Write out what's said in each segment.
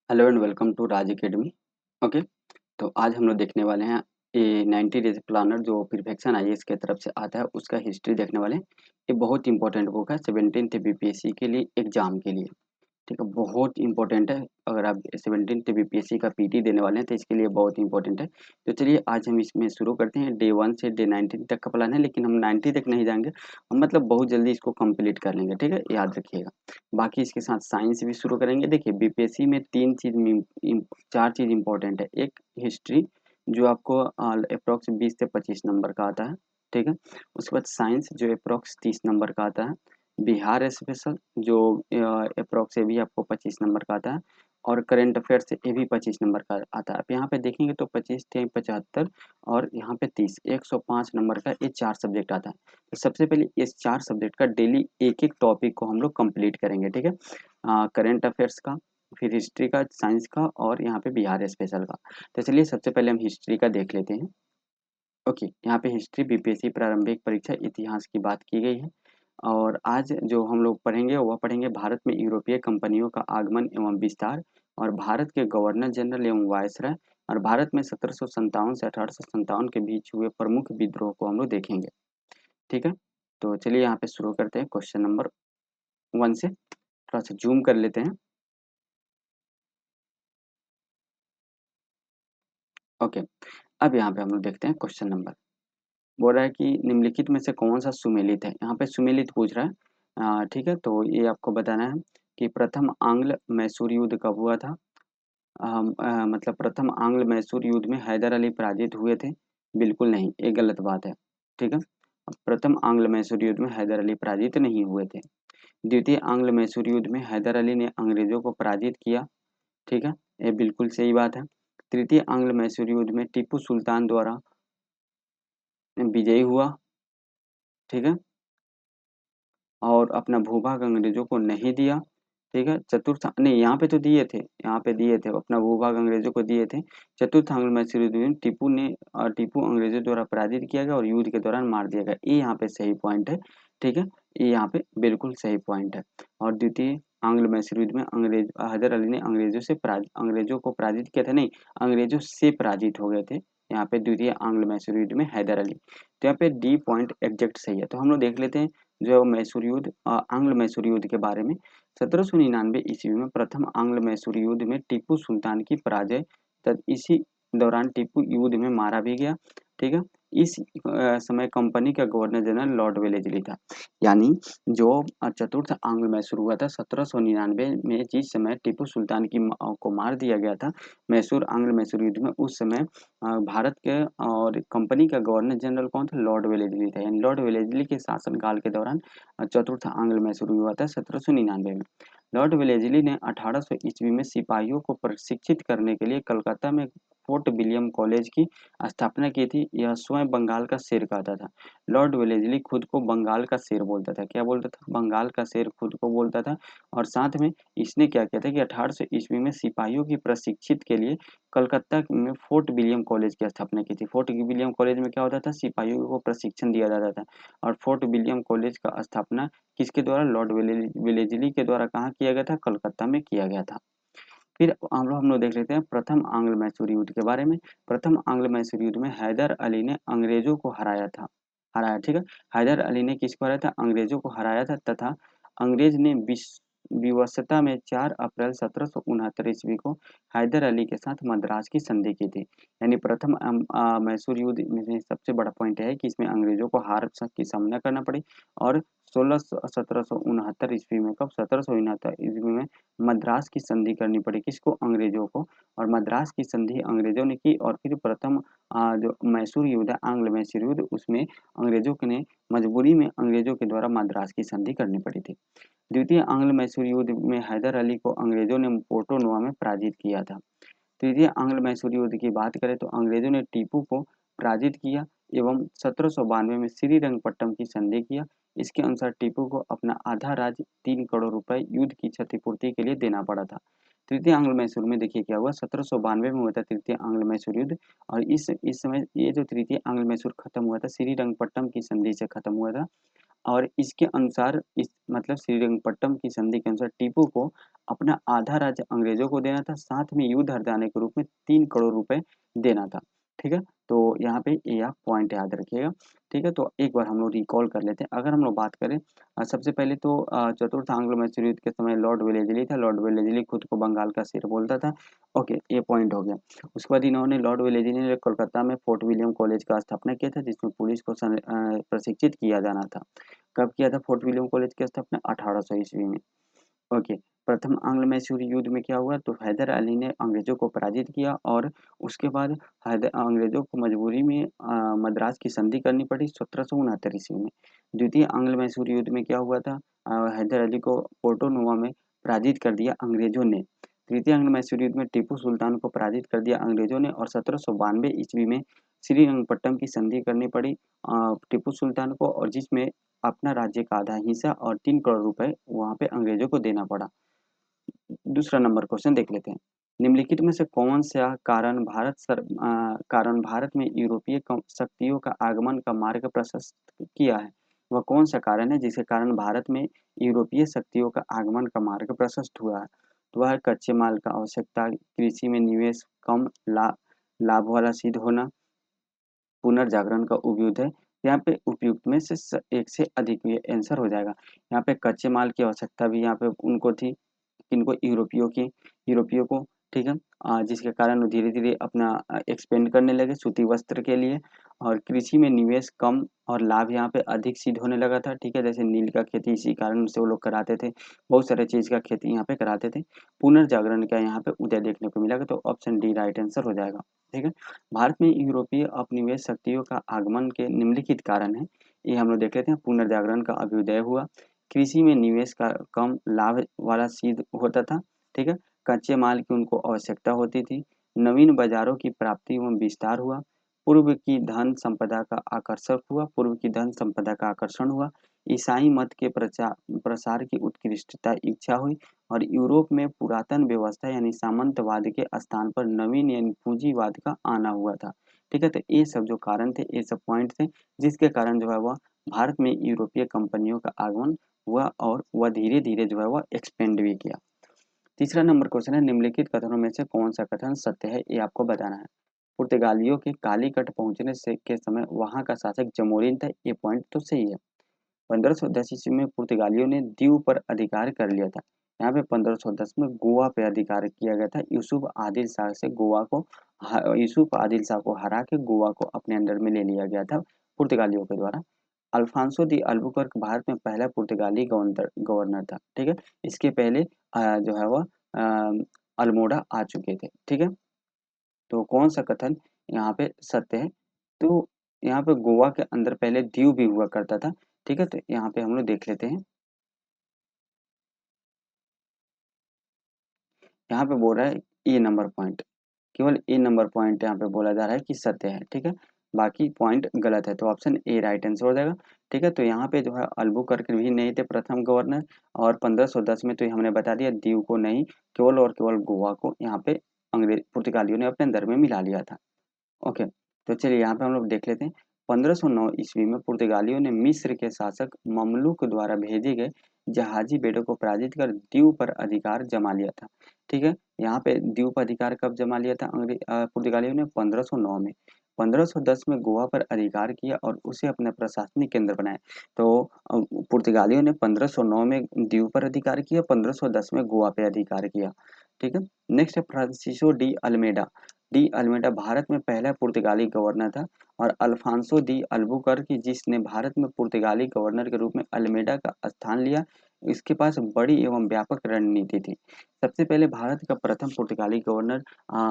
Hello and welcome to Raj academy. Okay, तो आज हम लोग देखने वाले हैं ये 90 डेज प्लानर जो परफेक्शन आईएएस की तरफ से आता है उसका हिस्ट्री देखने वाले हैं। ये बहुत इंपॉर्टेंट बुक है 17th बीपीएससी के लिए एग्जाम के लिए। ठीक है, बहुत इंपॉर्टेंट है। अगर आप 17th बीपीएससी का पीटी देने वाले हैं तो इसके लिए बहुत इंपॉर्टेंट है। तो चलिए आज हम इसमें शुरू करते हैं। डे 1 से डे 19 तक का प्लान है, लेकिन हम 90 तक नहीं जाएंगे। हम मतलब बहुत जल्दी इसको कंप्लीट कर लेंगे। ठीक है, याद रखिएगा। बाकी इसके साथ साइंस भी शुरू करेंगे। देखिए बीपीएससी में चार चीज़ इंपॉर्टेंट है। एक हिस्ट्री जो आपको अप्रोक्स 20 से 25 नंबर का आता है। ठीक है, उसके बाद साइंस जो अप्रोक्स 30 नंबर का आता है। बिहार स्पेशल जो अप्रोक्स ये भी आपको 25 नंबर का आता है। और करंट अफेयर्स ये भी 25 नंबर का आता है। आप यहाँ पे देखेंगे तो 25 थे 75 और यहाँ पे 30 105 नंबर का ये चार सब्जेक्ट आता है। तो सबसे पहले इस चार सब्जेक्ट का डेली एक एक टॉपिक को हम लोग कंप्लीट करेंगे। ठीक है, करंट अफेयर्स का, फिर हिस्ट्री का, साइंस का और यहाँ पे बिहार स्पेशल का। तो चलिए सबसे पहले हम हिस्ट्री का देख लेते हैं। ओके, यहाँ पे हिस्ट्री बीपीएससी प्रारंभिक परीक्षा इतिहास की बात की गई है। और आज जो हम लोग पढ़ेंगे वह पढ़ेंगे भारत में यूरोपीय कंपनियों का आगमन एवं विस्तार और भारत के गवर्नर जनरल एवं वायसराय और भारत में 1757 से 1857 के बीच हुए प्रमुख विद्रोह को हम लोग देखेंगे। ठीक है, तो चलिए यहाँ पे शुरू करते हैं क्वेश्चन नंबर 1 से। थोड़ा सा जूम कर लेते हैं। ओके, अब यहाँ पे हम लोग देखते हैं क्वेश्चन नंबर। बोल रहा है कि निम्नलिखित में से कौन सा सुमेलित है। यहाँ पे सुमेलित पूछ रहा है। ठीक है, तो ये आपको बताना है कि प्रथम आंग्ल मैसूर युद्ध कब हुआ था। मतलब प्रथम आंग्ल मैसूर युद्ध में हैदर अली पराजित हुए थे। बिल्कुल नहीं, ये गलत बात है। ठीक है, प्रथम आंग्ल मैसूर युद्ध में हैदर अली पराजित नहीं हुए थे। द्वितीय आंग्ल मैसूर युद्ध में हैदर अली ने अंग्रेजों को पराजित किया। ठीक है, ये बिल्कुल सही बात है। तृतीय आंग्ल मैसूर युद्ध में टीपू सुल्तान द्वारा विजयी हुआ। ठीक है, और अपना भूभाग अंग्रेजों को नहीं दिया। ठीक है, चतुर्थ नहीं, यहाँ पे तो दिए थे, यहाँ पे दिए थे, अपना भूभाग अंग्रेजों को दिए थे। चतुर्थ आंग्ल मैसूर युद्ध में टीपू अंग्रेजों द्वारा पराजित किया गया और युद्ध के दौरान मार दिया गया। ये यहाँ पे सही पॉइंट है। ठीक है, ये यहाँ पे बिल्कुल सही पॉइंट है। और द्वितीय आंग्ल मैसूर युद्ध में हैदर अली ने अंग्रेजों को पराजित किया था, नहीं, अंग्रेजों से पराजित हो गए थे। यहाँ पे द्वितीय आंग्ल मैसूर युद्ध में हैदर अली। तो यहाँ पे डी पॉइंट एग्जैक्ट सही है। तो हम लोग देख लेते हैं जो मैसूर युद्ध, आंग्ल मैसूर युद्ध के बारे में। 1799 ईस्वी में प्रथम आंग्ल मैसूर युद्ध में टीपू सुल्तान की पराजय, तब इसी दौरान टीपू युद्ध में मारा भी गया। ठीक है, इस समय कंपनी का गवर्नर जनरल लॉर्ड वेलेस्ली था। यानी जो चतुर्थ आंग्ल मैसूर हुआ था 1799 में, जिस समय टीपू सुल्तान को मार दिया गया था मैसूर आंग्ल मैसूर युद्ध में, उस समय भारत के और कंपनी का गवर्नर जनरल कौन था? लॉर्ड वेलेस्ली था। यानी लॉर्ड वेलेस्ली के शासनकाल के दौरान चतुर्थ आंग्ल मैसूर हुआ था 1799 में। लॉर्ड वेलेस्ली ने 1800 ईस्वी में सिपाहियों को प्रशिक्षित करने के लिए कलकत्ता में फोर्ट विलियम कॉलेज की स्थापना की थी। यह स्वयं बंगाल का शेर कहता था। लॉर्ड वेलेस्ली खुद को बंगाल का शेर बोलता था। क्या बोलता था? बंगाल का शेर खुद को बोलता था। और साथ में इसने क्या किया था कि 1800 ईस्वी में सिपाहियों की प्रशिक्षित के लिए कलकत्ता में फोर्ट विलियम कॉलेज की स्थापना की थी। फोर्ट विलियम कॉलेज में क्या होता था? सिपाहियों को प्रशिक्षण दिया जाता था। और फोर्ट विलियम कॉलेज का स्थापना किसके द्वारा? लॉर्ड वेलेस्ली के द्वारा कहाँ किया गया था? कलकत्ता में किया गया था। फिर हम लोग देख लेते हैं प्रथम आंग्ल मैसूर युद्ध के बारे में। प्रथम आंग्ल मैसूर युद्ध में हैदर अली ने अंग्रेजों को हराया। ठीक है, हैदर अली ने किसको हराया था? अंग्रेजों को हराया था। तथा अंग्रेज ने विवशता में 4 अप्रैल 1769 ईस्वी को हैदर अली के साथ मद्रास की संधि की थी। यानी प्रथम मैसूर युद्ध में सबसे बड़ा पॉइंट है कि इसमें अंग्रेजों को हार की सामना करना पड़ी। और 1769 ईस्वी में, कब? 1769 ईस्वी में मद्रास की संधि करनी पड़ी। किसको? अंग्रेजों को। और मद्रास की संधि अंग्रेजों ने की। और फिर प्रथम जो मैसूर युद्ध है, आंग्ल मैसूर युद्ध, उसमें अंग्रेजों ने मजबूरी में अंग्रेजों के द्वारा मद्रास की संधि करनी पड़ी थी। द्वितीय आंग्ल मैसूर युद्ध में हैदर अली को अंग्रेजों ने पोर्टो नोआ में पराजित किया था। तृतीय आंग्ल मैसूर युद्ध की बात करें तो अंग्रेजों ने टीपू को पराजित किया एवं 1792 में श्रीरंगपट्टम की संधि किया। इसके अनुसार टीपू को अपना आधा राज्य 3 करोड़ रुपए युद्ध की क्षतिपूर्ति के लिए देना पड़ा था। तृतीय आंग्ल मैसूर में देखिए क्या हुआ, 1792 में हुआ था तृतीय आंग्ल मैसूर युद्ध। और इस समय ये जो तृतीय आंग्ल मैसूर खत्म हुआ था, श्रीरंगपट्टम की संधि से खत्म हुआ था। और इसके अनुसार इस मतलब श्रीरंगपट्टम की संधि के अनुसार टीपू को अपना आधा राज्य अंग्रेजों को देना था, साथ में युद्ध हर्जाने के रूप में 3 करोड़ रुपए देना था। ठीक है, तो यहाँ पे ये आप पॉइंट याद रखिएगा। ठीक है, तो एक बार हम लोग रिकॉल कर लेते हैं। अगर हम लोग बात करें सबसे पहले तो चतुर्थ आंग्लो मैसूर युद्ध के समय लॉर्ड वेलेस्ली था। लॉर्ड वेलेस्ली खुद को बंगाल का शेर बोलता था। ओके, ये पॉइंट हो गया। उसके बाद इन्होंने लॉर्ड वेलेस्ली ने कोलकाता में फोर्ट विलियम कॉलेज का स्थापना किया था, जिसमें पुलिस को प्रशिक्षित किया जाना था। कब किया था फोर्ट विलियम कॉलेज की स्थापना? 1800 ईस्वी में। ओके, प्रथम आंग्ल मैसूर युद्ध में क्या हुआ, तो हैदर अली ने अंग्रेजों को पराजित किया और उसके बाद हैदर अंग्रेजों को मजबूरी में मद्रास की संधि करनी पड़ी 1769 ईस्वी में। द्वितीय आंग्ल मैसूर युद्ध में क्या हुआ था, हैदर अली को पोर्टो नोवा में पराजित कर दिया अंग्रेजों ने। तृतीय आंग्ल मैसूर युद्ध में टीपू सुल्तान को पराजित कर दिया अंग्रेजों ने और 1792 ईस्वी में श्रीरंगपट्टम की संधि करनी पड़ी टीपू सुल्तान को, और जिसमें अपना राज्य का आधा हिस्सा और 3 करोड़ रुपए वहां पे अंग्रेजों को देना पड़ा। दूसरा नंबर क्वेश्चन देख लेते हैं। निम्नलिखित में से कौन सा कारण भारत में यूरोपीय शक्तियों का आगमन का मार्ग प्रशस्त किया है? वह कौन सा कारण है जिसके कारण भारत में यूरोपीय शक्तियों का आगमन का मार्ग प्रशस्त हुआ है? तो वह है कच्चे माल का आवश्यकता, कृषि में निवेश कम लाभ वाला सिद्ध होना, पुनर्जागरण का उपयुक्त है। यहाँ पे उपयुक्त में से एक से अधिक ये आंसर हो जाएगा। यहाँ पे कच्चे माल की आवश्यकता भी यहाँ पे उनको थी, किनको? यूरोपियों को। ठीक है, जिसके कारण वो धीरे धीरे अपना एक्सपेंड करने लगे सूती वस्त्र के लिए। और कृषि में निवेश कम और लाभ यहाँ पे अधिक सिद्ध होने लगा था। ठीक है, जैसे नील का खेती इसी कारण से वो लोग कराते थे, बहुत सारे चीज का खेती यहाँ पे कराते थे। पुनर्जागरण का यहाँ पे उदय देखने को मिला, तो ऑप्शन डी राइट आंसर हो जाएगा। ठीक है, भारत में यूरोपीय उपनिवेश शक्तियों का आगमन के निम्नलिखित कारण है, ये हम लोग देख लेते हैं। पुनर्जागरण का अभ्युदय हुआ, कृषि में निवेश का कम लाभ वाला सिद्ध होता था। ठीक है, कच्चे माल की उनको आवश्यकता होती थी, नवीन बाजारों की प्राप्ति एवं विस्तार हुआ, पूर्व की धन संपदा का आकर्षण हुआ, ईसाई मत के प्रसार की उत्कृष्टता इच्छा हुई, और यूरोप में पुरातन व्यवस्था यानी सामंतवाद के स्थान पर नवीन यानी पूंजीवाद का आना हुआ था। ठीक है, तो ये सब जो कारण थे, ये सब पॉइंट थे जिसके कारण जो है वह भारत में यूरोपीय कंपनियों का आगमन हुआ और वह धीरे धीरे जो है वह एक्सपेंड भी किया। तीसरा नंबर क्वेश्चन है, निम्नलिखित कथनों में से कौन सा कथन सत्य है, ये आपको बताना है। पुर्तगालियों के कालीकट पहुंचने से के समय वहां का शासक जमोरिन था, ये पॉइंट तो सही है। 1510 ईस्वी में पुर्तगालियों ने दीव पर अधिकार कर लिया था। यहाँ पे 1510 में गोवा पे अधिकार किया गया था। यूसुफ आदिल शाह को हरा के गोवा को अपने अंडर में ले लिया गया था पुर्तगालियों के द्वारा। अल्फांसो दी अल्बुकर्क भारत में पहला पुर्तगाली गवर्नर था। ठीक है, इसके पहले जो है वह अल्मोड़ा आ चुके थे। ठीक है, तो कौन सा कथन यहाँ पे सत्य है? तो यहाँ पे गोवा के अंदर पहले दीव भी हुआ करता था। ठीक है, तो यहाँ पे हम लोग देख लेते हैं। यहाँ पे बोल रहा है ए नंबर पॉइंट, केवल ए नंबर पॉइंट यहाँ पे बोला जा रहा है कि सत्य है। ठीक है, बाकी पॉइंट गलत है, तो ऑप्शन ए राइट आंसर हो जाएगा। ठीक है, तो यहाँ पे जो है अल्बुकर्क भी नहीं थे प्रथम गवर्नर, और 1510 में तो हमने बता दिया दीव को नहीं, केवल और केवल गोवा को यहाँ पे अंग्रेज पुर्तगालियों ने अपने अंदर में मिला लिया था। ओके, तो चलिए यहाँ पे हम लोग देख लेते हैं। 1509 ईस्वी में पुर्तगालियों ने मिस्र के शासक ममलूक द्वारा भेजे गए जहाजी बेड़ों को पराजित कर दीव पर अधिकार जमा लिया था। ठीक है, यहाँ पे दीव पर अधिकार कब जमा लिया था पुर्तगालियों ने? 1509 में। 1510 में गोवा पर अधिकार किया और उसे अपना प्रशासनिक केंद्र बनाया। तो पुर्तगालियों ने 1509 में दीव पर अधिकार किया, 1510 में गोवा पे अधिकार किया। ठीक है, नेक्स्ट है फ्रांसिसो डी अल्मेडा भारत में पहला पुर्तगाली गवर्नर था, और अल्फांसो दी अल्बुकर्क जिसने भारत में पुर्तगाली गवर्नर के रूप में अल्मेडा का स्थान लिया, इसके पास बड़ी एवं व्यापक रणनीति थी। सबसे पहले भारत का प्रथम पुर्तगाली गवर्नर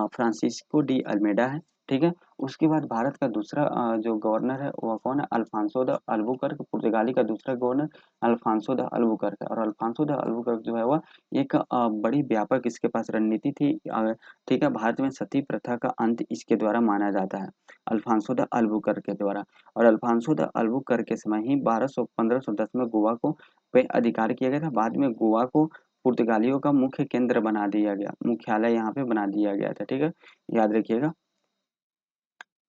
फ्रांसिस्को डी अल्मेडा है। ठीक है, उसके बाद भारत का दूसरा जो गवर्नर है वह कौन है? Alfonso de Albuquerque. पुर्तगाली का दूसरा गवर्नर अल्फांसो द अल्बुकर्क है, और अल्फांसो द अल्बुकर्क जो है वह एक बड़ी व्यापक इसके पास रणनीति थी। ठीक है, भारत में सती प्रथा का अंत इसके द्वारा माना जाता है, अल्फांसो द अल्बुकर्क के द्वारा। और अल्फांसो द अल्बुकर्क के समय ही 1510 में गोवा को पे अधिकार किया गया था। बाद में गोवा को पुर्तगालियों का मुख्य केंद्र बना दिया गया, मुख्यालय यहाँ पे बना दिया गया था, ठीक है, याद रखिएगा।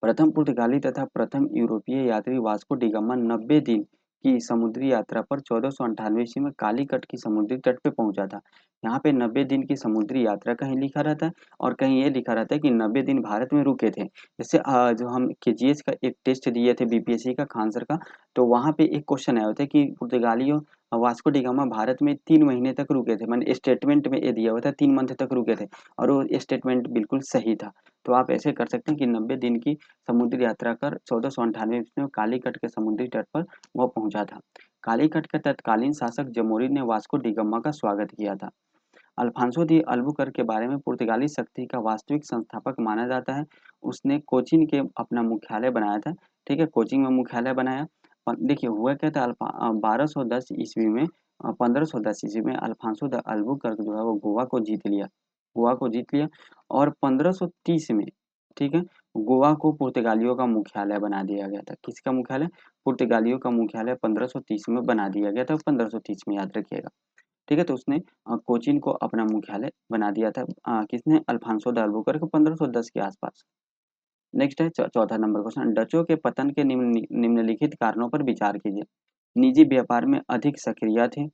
प्रथम पुर्तगाली तथा प्रथम यूरोपीय यात्री वास्को डी गामा 90 दिन की समुद्री यात्रा पर 1498 ईस्वी में कालीकट की समुद्री तट पे पहुंचा था। यहाँ पे 90 दिन की समुद्री यात्रा कहीं लिखा रहता है और कहीं ये लिखा रहता है कि 90 दिन भारत में रुके थे। जैसे जो हम केजीएस का एक टेस्ट दिए थे बीपीएससी का खान सर का, तो वहाँ पे एक क्वेश्चन आया होता है कि पुर्तगालियों वास्को डी गामा भारत में 3 महीने तक रुके थे, मैंने स्टेटमेंट में ये दिया हुआ था 3 मंथ तक रुके थे और वो स्टेटमेंट बिल्कुल सही था। तो आप ऐसे कर सकते हैं कि 90 दिन की समुद्री यात्रा कर 1498 ईस्वी में कालीकट के समुद्री तट पर वह पहुंचा था। कालीकट के तत्कालीन शासक जमोरी ने वास्को डी गामा का स्वागत किया था। अल्फांसो दी अल्बुकर्क के बारे में पुर्तगाली शक्ति का वास्तविक संस्थापक माना जाता है। उसने कोचीन के अपना मुख्यालय बनाया था, ठीक है, कोचीन में मुख्यालय बनाया। और देखिए हुआ क्या था, 1210 ईस्वी में 1510 ईस्वी में अल्फांसो द अल्बुकर्क जो है वो गोवा को जीत लिया, गोवा को जीत लिया और 1530 में, ठीक है, गोवा को पुर्तगालियों का मुख्यालय बना दिया गया था। किसका मुख्यालय? पुर्तगालियों का मुख्यालय 1530 में बना दिया गया था, 1530 में याद रखिएगा, ठीक है। तो उसने कोचीन को अपना मुख्यालय बना दिया था, किसने? अल्फांसो द अल्बुकर्क 1510 के आसपास। नेक्स्ट है चौथा नंबर क्वेश्चन, डचों के पतन के निम्नलिखित कारणों पर विचार कीजिए। निजी व्यापार में अधिक सक्रिय थे,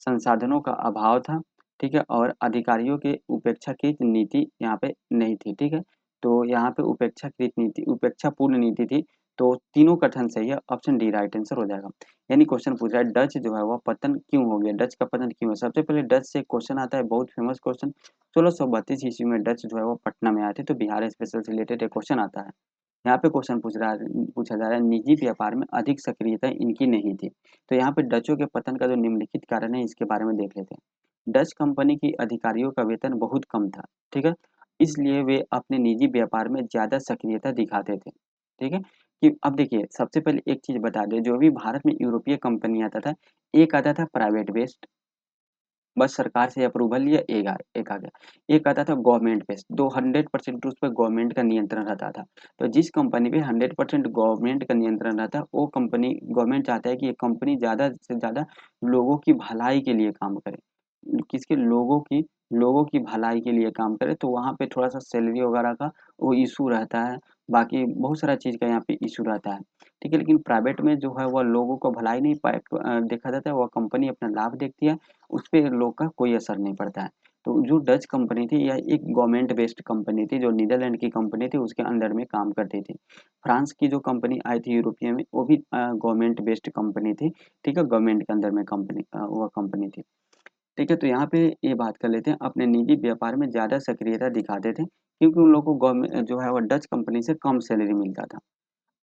संसाधनों का अभाव था, ठीक है, और अधिकारियों के उपेक्षाकृत नीति यहाँ पे नहीं थी, ठीक है। तो यहाँ पे उपेक्षाकृत नीति, उपेक्षापूर्ण नीति थी। तो तीनों कथन सही है, ऑप्शन डी राइट आंसर हो जाएगा। यानी क्वेश्चन पूछ रहा है डच जो है वह पतन क्यों हो गया, डच का पतन क्यों है। सबसे पहले डच से क्वेश्चन आता है, बहुत फेमस क्वेश्चन, 1632 ईस्वी में डच जो है वो पटना में आए थे। तो बिहार स्पेशल से रिलेटेड एक क्वेश्चन आता है। यहाँ पे क्वेश्चन पूछा जा रहा है निजी व्यापार में अधिक सक्रियता इनकी नहीं थी। तो यहाँ पे डचों के पतन का जो निम्नलिखित कारण है इसके बारे में देख लेते हैं। डच कंपनी की अधिकारियों का वेतन बहुत कम था, ठीक है, इसलिए वे अपने निजी व्यापार में ज्यादा सक्रियता दिखाते थे, ठीक है। कि अब देखिए सबसे पहले एक चीज बता दें, जो भी भारत में यूरोपीय कंपनी आता था, एक आता था प्राइवेट बेस्ड, बस सरकार से अप्रूवल लिया, एक आ गया, एक आता था गवर्नमेंट बेस्ड, दो 100% उस पर गवर्नमेंट का नियंत्रण रहता था। तो जिस कंपनी पे 100% गवर्नमेंट का नियंत्रण रहता है वो कंपनी, गवर्नमेंट चाहता है कि ये कंपनी ज़्यादा से ज़्यादा लोगों की भलाई के लिए काम करे, किसके? लोगों की भलाई के लिए काम करे। तो वहाँ पे थोड़ा सा सैलरी वगैरह का वो इशू रहता है, बाकी बहुत सारा चीज़ का यहाँ पे इशू रहता है, ठीक है। लेकिन प्राइवेट में जो है वह लोगों को भलाई नहीं देखा जाता है, वह कंपनी अपना लाभ देखती है, उस पे लोग का कोई असर नहीं पड़ता है। तो जो डच कंपनी थी यह एक गवर्नमेंट बेस्ड कंपनी थी, जो नीदरलैंड की कंपनी थी उसके अंडर में काम करती थी। फ्रांस की जो कंपनी आई थी यूरोपीय में वो भी गवर्नमेंट बेस्ड कंपनी थी, ठीक है, गवर्नमेंट के अंदर में कंपनी वह कंपनी थी, ठीक है। तो यहाँ पे ये बात कर लेते हैं, अपने निजी व्यापार में ज़्यादा सक्रियता दिखाते थे क्योंकि उन लोगों को गवर्नमेंट जो है वो डच कंपनी से कम सैलरी मिलता था।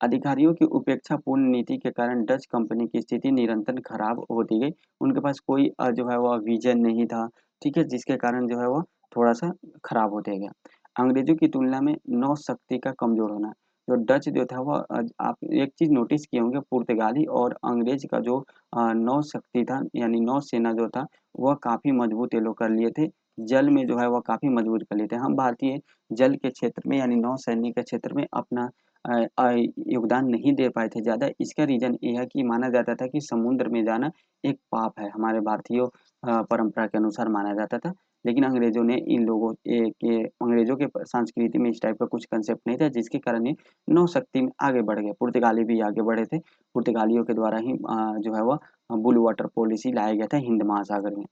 अधिकारियों की उपेक्षापूर्ण नीति के कारण डच कंपनी की स्थिति निरंतर खराब होती गई। उनके पास कोई जो है वह विजन नहीं था, ठीक है, जिसके कारण जो है वो थोड़ा-सा खराब होते गया। अंग्रेज़ों की तुलना में नौ शक्ति का कमज़ोर होना। जो डच जो था वह आप एक चीज़ नोटिस किए होंगे, पुर्तगाली और अंग्रेज़ का जो नौ शक्ति था यानी नौसेना जो था वह काफ़ी मजबूत ये लोग कर लिए थे। जल में जो है वह काफ़ी मजबूत कर लिए थे। हम भारतीय जल के क्षेत्र में यानी नौसैनिक के क्षेत्र में अपना योगदान नहीं दे पाए थे ज़्यादा। इसका रीज़न ये है कि माना जाता था कि समुद्र में जाना एक पाप है, हमारे भारतीयों परंपरा के अनुसार माना जाता था। लेकिन अंग्रेज़ों ने इन लोगों के अंग्रेज़ों के संस्कृति में इस टाइप का कुछ कांसेप्ट नहीं था, जिसके कारण ये नौशक्ति में आगे बढ़ गए। पुर्तगाली भी आगे बढ़े थे। पुर्तगालियों के द्वारा ही जो है वह ब्लू वाटर पॉलिसी लाया गया था हिंद महासागर में।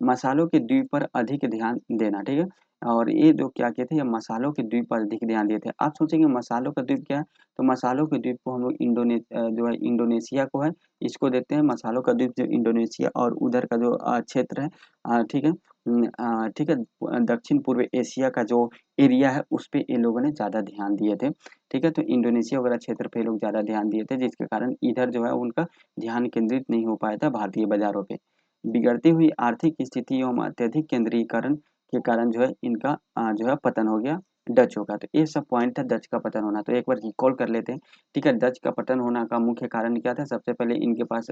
मसालों के द्वीप पर अधिक ध्यान देना, ठीक है? और ये जो क्या किए थे, ये मसालों के द्वीप पर अधिक ध्यान दिए थे। आप सोचेंगे मसालों का द्वीप क्या है? तो मसालों के द्वीप को हम लोग जो है इंडोनेशिया को है, इसको देखते हैं मसालों का द्वीप जो इंडोनेशिया और उधर का जो क्षेत्र है, ठीक है? ठीक है, दक्षिण पूर्व एशिया का जो एरिया है उस पे ये लोगों ने ज़्यादा ध्यान दिए थे, ठीक है? तो इंडोनेशिया वगैरह क्षेत्र पे ये लोग ज़्यादा ध्यान दिए थे, जिसके कारण इधर जो है उनका ध्यान केंद्रित नहीं हो पाया था भारतीय बाज़ारों पे। बिगड़ती हुई आर्थिक स्थिति एवं अत्यधिक केंद्रीकरण के कारण जो है इनका जो है पतन हो गया डचों का। तो ये सब पॉइंट था डच का पतन होना। तो एक बार रिकॉल कर लेते हैं, ठीक है। डच का पतन होना का मुख्य कारण क्या था? सबसे पहले इनके पास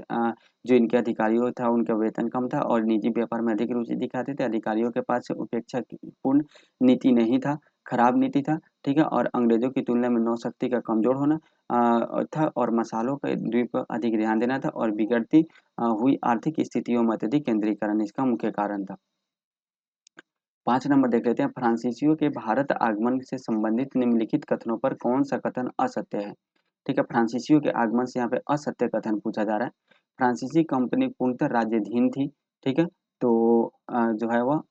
जो इनके अधिकारियों था उनका वेतन कम था और निजी व्यापार में अधिक रुचि दिखाते थे। अधिकारियों के पास उपेक्षापूर्ण नीति नहीं था, खराब नीति था, ठीक है। और अंग्रेजों की तुलना में नौशक्ति का कमजोर होना था और मसालों के द्वीप पर अधिक ध्यान देना था और बिगड़ती हुई आर्थिक स्थितियों में अत्यधिक केंद्रीकरण इसका मुख्य कारण था। 5 नंबर देख लेते हैं, फ्रांसीसियों के भारत आगमन से संबंधित निम्नलिखित कथनों पर कौन सा कथन असत्य है? ठीक है, फ्रांसीसियों के आगमन से यहाँ पे असत्य कथन पूछा जा रहा है। फ्रांसीसी कंपनी पूर्णतः राज्याधीन थी, ठीक है? तो जो है वह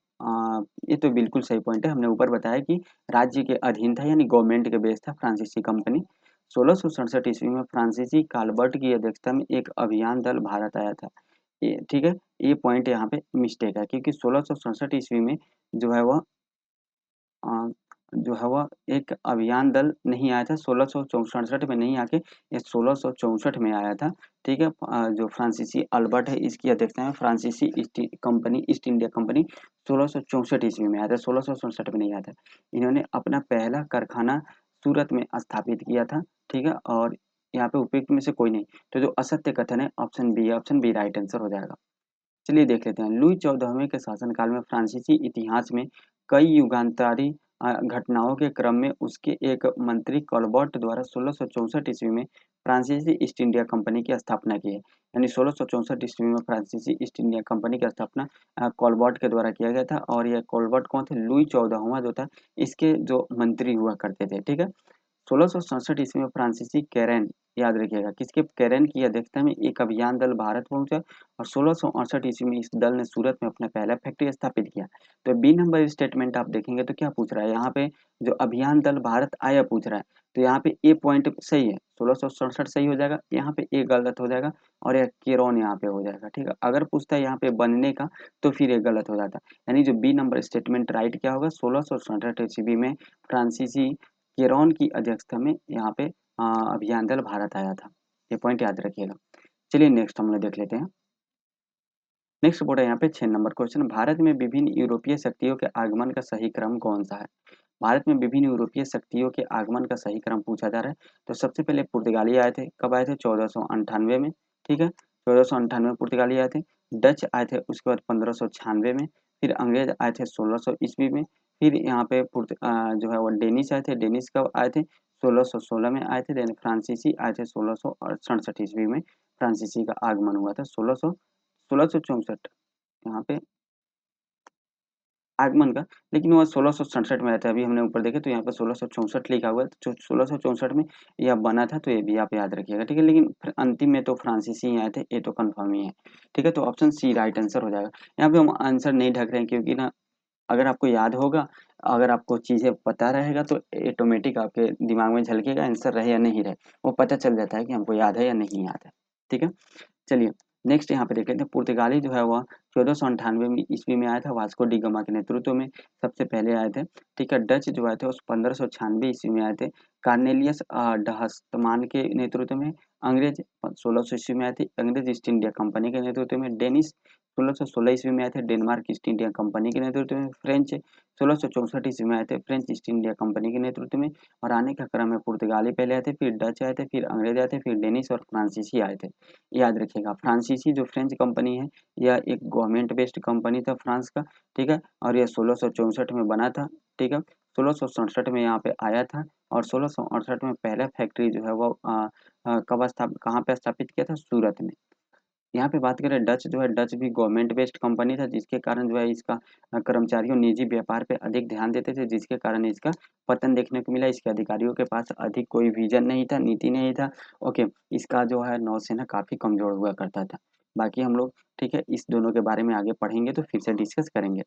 ये तो बिल्कुल सही पॉइंट है। हमने ऊपर बताया कि राज्य के अधीन था, यानी गवर्नमेंट के बेस था फ्रांसीसी कंपनी। 1667 ईस्वी में फ्रांसीसी काल्बर्ट की अध्यक्षता में एक अभियान दल भारत आया था। ये ठीक है, ये पॉइंट यहाँ पे मिस्टेक है, क्योंकि 1667 ईस्वी में जो है वह अ, जो है वह एक अभियान दल नहीं आया था, 1667 में नहीं आके ये 1664 में आया था, ठीक है? जो फ्रांसीसी अल्बर्ट है, इसकी अध्यक्षता में फ्रांसीसी ईस्ट इंडिया कंपनी 1664 ईस्वी में आया था, 1667 में नहीं आया था। इन्होंने अपना पहला कारखाना सूरत में स्थापित किया था, ठीक है? और यहाँ पे उपयुक्त में से कोई नहीं, तो जो असत्य कथन है ऑप्शन बी राइट आंसर हो जाएगा। चलिए देख लेते हैं, लुई 14वें के शासनकाल में फ्रांसीसी इतिहास में कई युगांतरी घटनाओं के क्रम में उसके एक मंत्री कॉलबर्ट द्वारा 1664 ईस्वी में फ्रांसीसी ईस्ट इंडिया कंपनी की स्थापना की है। यानी 1664 ईस्वी में फ्रांसीसी ईस्ट इंडिया कंपनी की स्थापना कॉलबर्ट के द्वारा किया गया था, और यह कॉलबर्ट कौन थे? लुई 14वां जो था, इसके जो मंत्री हुआ करते थे, ठीक है? 1667 ईस्वी में फ्रांसीसी कैरेन, याद रखिएगा किसके, कैरेन की अध्यक्षता में एक अभियान दल भारत पहुंचा, और 1668 ईस्वी में इस दल ने सूरत में अपना पहला फैक्ट्री स्थापित किया। तो बी नंबर स्टेटमेंट आप देखेंगे तो क्या पूछ रहा है यहाँ पे, जो अभियान दल भारत आया पूछ रहा है, तो यहाँ पे ए पॉइंट सही है, 1667 सही हो जाएगा, यहाँ पे ए गलत हो जाएगा, और यह केरोन यहाँ पे हो जाएगा, ठीक है? अगर पूछता है यहाँ पे बनने का, तो फिर ये गलत हो जाता है, यानी जो बी नंबर स्टेटमेंट राइट क्या होगा, 1667 ईस्वी में फ्रांसीसी केरौन की अध्यक्षता में यहाँ पे अभियान दल भारत आया था। ये पॉइंट याद रखिएगा। चलिए नेक्स्ट हम लोग देख लेते हैं। नेक्स्ट बोर्ड है यहाँ पे 6 नंबर क्वेश्चन, भारत में विभिन्न यूरोपीय शक्तियों के आगमन का सही क्रम कौन सा है? भारत में विभिन्न यूरोपीय शक्तियों के आगमन का सही क्रम पूछा जा रहा है। तो सबसे पहले पुर्तगाली आए थे, कब आए थे? 1498 में, ठीक है? 1498 में पुर्तगाली आए थे। डच आए थे उसके बाद 1596 में, फिर अंग्रेज आए थे 1600 ईस्वी में, फिर यहाँ पे जो है वो डेनिश आए थे। डेनिश कब आए थे? 1616 में आए थे। देन फ्रांसीसी आए थे 1667 ईस्वी में, फ्रांसीसी का आगमन हुआ था 1664 यहाँ पे आगमन का, लेकिन वह 1667 में आया था। अभी हमने ऊपर देखे तो यहाँ पे 1664 लिखा हुआ है, तो 1664 में यह बना था, तो ये भी आप याद रखिएगा, ठीक है? लेकिन फिर अंतिम में तो फ्रांसीसी ही आए थे, ये तो कंफर्म ही है, ठीक है? तो ऑप्शन सी राइट आंसर हो जाएगा। यहाँ पे हम आंसर नहीं ढक रहे हैं, क्योंकि ना अगर आपको याद होगा, अगर आपको चीज़ें पता रहेगा, तो ऑटोमेटिक आपके दिमाग में झलकेगा, आंसर रहे या नहीं रहे, वो पता चल जाता है कि हमको याद है या नहीं याद है, ठीक है? चलिए नेक्स्ट यहाँ पे देख लेते हैं, पुर्तगाली जो है वह 1498 में ईस्वी में आया था, वास्को डी गामा के नेतृत्व में सबसे पहले आए थे, ठीक है? डच जो आए थे उस 1596 ईस्वी में आए थे, कार्नेलियस डहस्तमान के नेतृत्व में। अंग्रेज 1600 ईस्वी में आए थे, अंग्रेज ईस्ट इंडिया कंपनी के नेतृत्व में। डेनिश 1616 ईस्वी में आए थे, डेनमार्क ईस्ट इंडिया कंपनी के नेतृत्व में। फ्रेंच 1664 ईस्वी में आए थे, फ्रेंच ईस्ट इंडिया कंपनी के नेतृत्व में। और आने का क्रम में पुर्तगाली पहले आए थे, फिर डच आए थे, फिर अंग्रेज आए थे, फिर डेनिश और फ्रांसीसी आए थे। याद रखिएगा, फ्रांसीसी जो फ्रेंच कंपनी है, यह एक गवर्नमेंट बेस्ड कंपनी था फ्रांस का, ठीक है? और यह 1664 में बना था, ठीक है? 1667 में यहाँ पे आया था, और 1668 में पहला फैक्ट्री जो है वो कहाँ पे स्थापित किया था? सूरत में। यहाँ पे बात करें डच जो है, डच भी गवर्नमेंट बेस्ड कंपनी था, जिसके कारण जो है इसका कर्मचारियों निजी व्यापार पे अधिक ध्यान देते थे, जिसके कारण इसका पतन देखने को मिला। इसके अधिकारियों के पास अधिक कोई विजन नहीं था, नीति नहीं था। ओके, इसका जो है नौसेना काफ़ी कमज़ोर हुआ करता था। बाकी हम लोग, ठीक है, इस दोनों के बारे में आगे पढ़ेंगे तो फिर से डिस्कस करेंगे।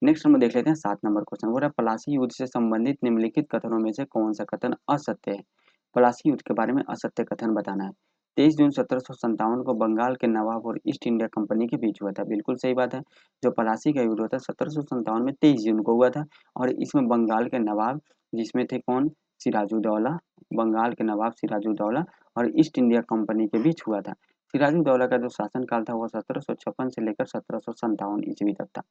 नेक्स्ट हम देख लेते हैं 7 नंबर क्वेश्चन, बोल रहा है पलासी युद्ध से संबंधित निम्नलिखित कथनों में से कौन सा कथन असत्य है? पलासी युद्ध के बारे में असत्य कथन बताना है। 23 जून 1757 को बंगाल के नवाब और ईस्ट इंडिया कंपनी के बीच हुआ था। बिल्कुल सही बात है। जो पलासी का युद्ध हुआ था 1757 में 23 जून को हुआ था, और इसमें बंगाल के नवाब, जिसमें थे कौन? सिराजुद्दौला। बंगाल के नवाब सिराजुद्दौला और ईस्ट इंडिया कंपनी के बीच हुआ था। सिराजुद्दौला का जो शासनकाल था वह 1756 से लेकर 1757 ईस्वी तक था।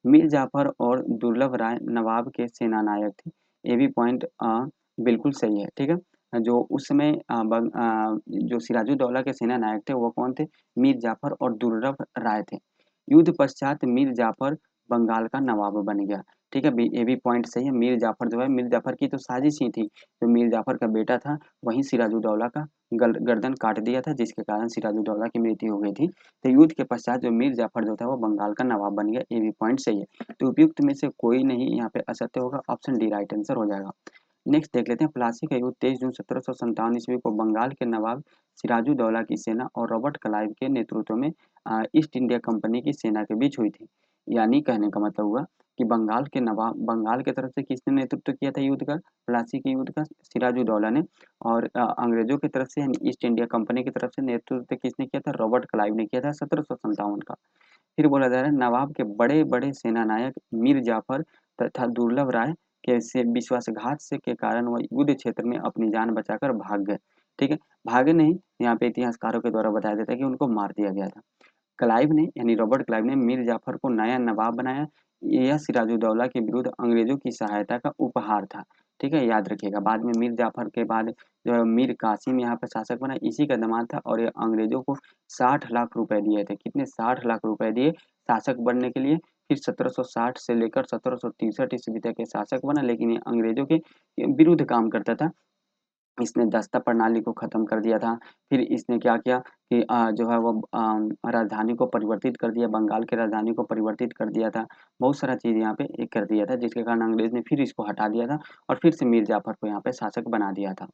मीर जाफर और दुर्लभ राय नवाब के सेनानायक थे। ये भी पॉइंट बिल्कुल सही है, ठीक है? जो उस समय जो सिराजुद्दौला के सेनानायक थे वो कौन थे? मीर जाफर और दुर्लभ राय थे। युद्ध पश्चात मीर जाफर बंगाल का नवाब बन गया। ठीक है, ये भी पॉइंट सही है। मीर जाफ़र जो है, मीर जाफ़र की तो साजिश ही थी। जो मीर जाफ़र का बेटा था, वहीं सिराजुद्दौला का गर्दन काट दिया था, जिसके कारण सिराजुद्दौला की मृत्यु हो गई थी। तो युद्ध के पश्चात जो मीर जाफ़र जो था वो बंगाल का नवाब बन गया, ये भी पॉइंट सही है। तो उपयुक्त में से कोई नहीं यहाँ पे असत्य होगा, ऑप्शन डी राइट आंसर हो जाएगा। नेक्स्ट देख लेते हैं, प्लासी का युद्ध 23 जून 1757 ईस्वी को बंगाल के नवाब सिराजुद्दौला की सेना और रॉबर्ट क्लाइव के नेतृत्व में ईस्ट इंडिया कंपनी की सेना के बीच हुई थी। यानी कहने का मतलब हुआ कि बंगाल के नवाब, बंगाल की तरफ से किसने नेतृत्व किया था युद्ध का, प्लासी के युद्ध का, सिराजुद्दौला ने। और अंग्रेजों की तरफ से यानी ईस्ट इंडिया कंपनी की तरफ से नेतृत्व किसने किया था, रॉबर्ट क्लाइव ने किया था 1757 का। फिर बोला जा रहा है नवाब के बड़े बड़े सेनानायक मीर जाफर तथा दुर्लभ राय के से विश्वासघात से के कारण वह युद्ध क्षेत्र में अपनी जान बचाकर भाग गए। ठीक है, भागे नहीं, यहाँ पे इतिहासकारों के द्वारा बताया जाता है कि उनको मार दिया गया था। क्लाइव ने यानी रॉबर्ट क्लाइव ने मीर जाफर को नया नवाब बनाया। यह सिराजुद्दौला के विरुद्ध अंग्रेजों की सहायता का उपहार था। ठीक है, याद रखिएगा। बाद में मीर जाफर के बाद जो है मीर कासिम यहाँ पर शासक बना, इसी का दामाद था। और ये अंग्रेजों को 60 लाख रुपए दिए थे। कितने, 60 लाख रुपए दिए शासक बनने के लिए। फिर 1760 से लेकर 1763 ईस्वी तक के शासक बना, लेकिन ये अंग्रेजों के विरुद्ध काम करता था। इसने दस्ता प्रणाली को ख़त्म कर दिया था। फिर इसने क्या किया कि जो है वो राजधानी को परिवर्तित कर दिया, बंगाल की राजधानी को परिवर्तित कर दिया था। बहुत सारा चीज़ यहाँ पे एक कर दिया था, जिसके कारण अंग्रेज़ ने फिर इसको हटा दिया था और फिर से मीर जाफ़र को यहाँ पे शासक बना दिया था।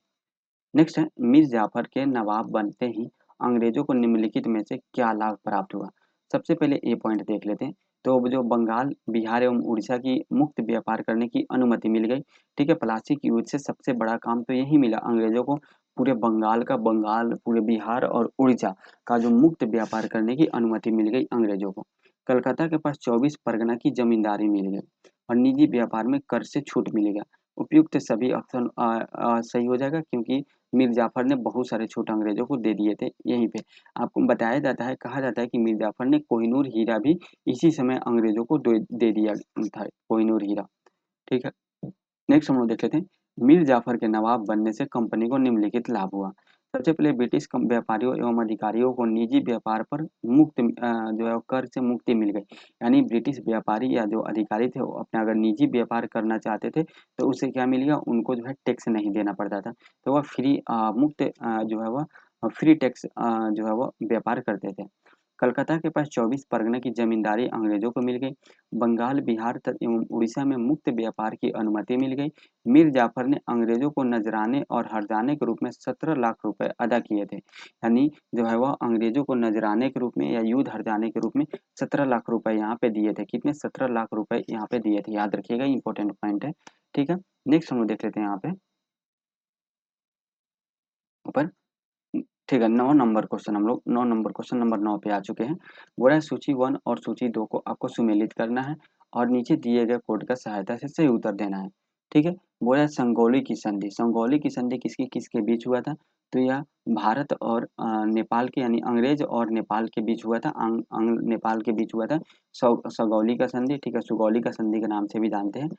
नेक्स्ट है, मीर जाफ़र के नवाब बनते ही अंग्रेज़ों को निम्नलिखित में से क्या लाभ प्राप्त हुआ? सबसे पहले ये पॉइंट देख लेते हैं। तो जो बंगाल, बिहार एवं उड़ीसा की मुक्त व्यापार करने की अनुमति मिल गई। ठीक है, प्लासी की युद्ध से सबसे बड़ा काम तो यही मिला अंग्रेज़ों को, पूरे बंगाल, पूरे बिहार और उड़ीसा का जो मुक्त व्यापार करने की अनुमति मिल गई अंग्रेज़ों को। कलकत्ता के पास 24 परगना की ज़मींदारी मिल गई और निजी व्यापार में कर से छूट मिलेगा। उपयुक्त सभी ऑप्शन सही हो जाएगा, क्योंकि मीर जाफ़र ने बहुत सारे छूट अंग्रेज़ों को दे दिए थे यहीं पे। आपको बताया जाता है, कहा जाता है कि मीर जाफ़र ने कोहिनूर हीरा भी इसी समय अंग्रेज़ों को दे दिया था, कोहिनूर हीरा। ठीक है, नेक्स्ट हम लोग देख लेते हैं, मीर जाफ़र के नवाब बनने से कंपनी को निम्नलिखित लाभ हुआ। सबसे पहले ब्रिटिश व्यापारियों एवं अधिकारियों को निजी व्यापार पर जो है कर से मुक्ति मिल गई। यानी ब्रिटिश व्यापारी या जो अधिकारी थे वो अपना अगर निजी व्यापार करना चाहते थे तो उससे क्या मिल गया, उनको जो है टैक्स नहीं देना पड़ता था। तो वह मुक्त जो है वह फ्री टैक्स जो है वो व्यापार करते थे। कलकत्ता के पास 24 परगना की जमींदारी अंग्रेजों को मिल गई। बंगाल, बिहार एवं उड़ीसा में मुक्त व्यापार की अनुमति मिल गई। मीर जाफर ने अंग्रेजों को नजराने और हर्जाने के रूप में 17 लाख रुपए अदा किए थे। यानी जो है वह अंग्रेजों को नजराने के रूप में या युद्ध हर्जाने के रूप में 17 लाख रुपए यहाँ पे दिए थे। कितने, 17 लाख रुपए यहाँ पे दिए थे, याद रखिएगा, इंपॉर्टेंट पॉइंट है। ठीक है, नेक्स्ट हम लोग देख लेते हैं यहाँ पे ऊपर। ठीक है, 9 नंबर क्वेश्चन, हम लोग 9 नंबर क्वेश्चन नंबर 9 पे आ चुके हैं। बोला है सूची 1 और सूची 2 को आपको सुमेलित करना है और नीचे दिए गए कोड का सहायता से सही उत्तर देना है। ठीक है, बोला है संगोली की संधि। संगोली की संधि किसके किसके बीच हुआ था? तो यह भारत और नेपाल के यानी अंग्रेज और नेपाल के बीच हुआ था। नेपाल के बीच हुआ था। सगौली का संधि। ठीक है, सुगौली का संधि के नाम से भी जानते हैं।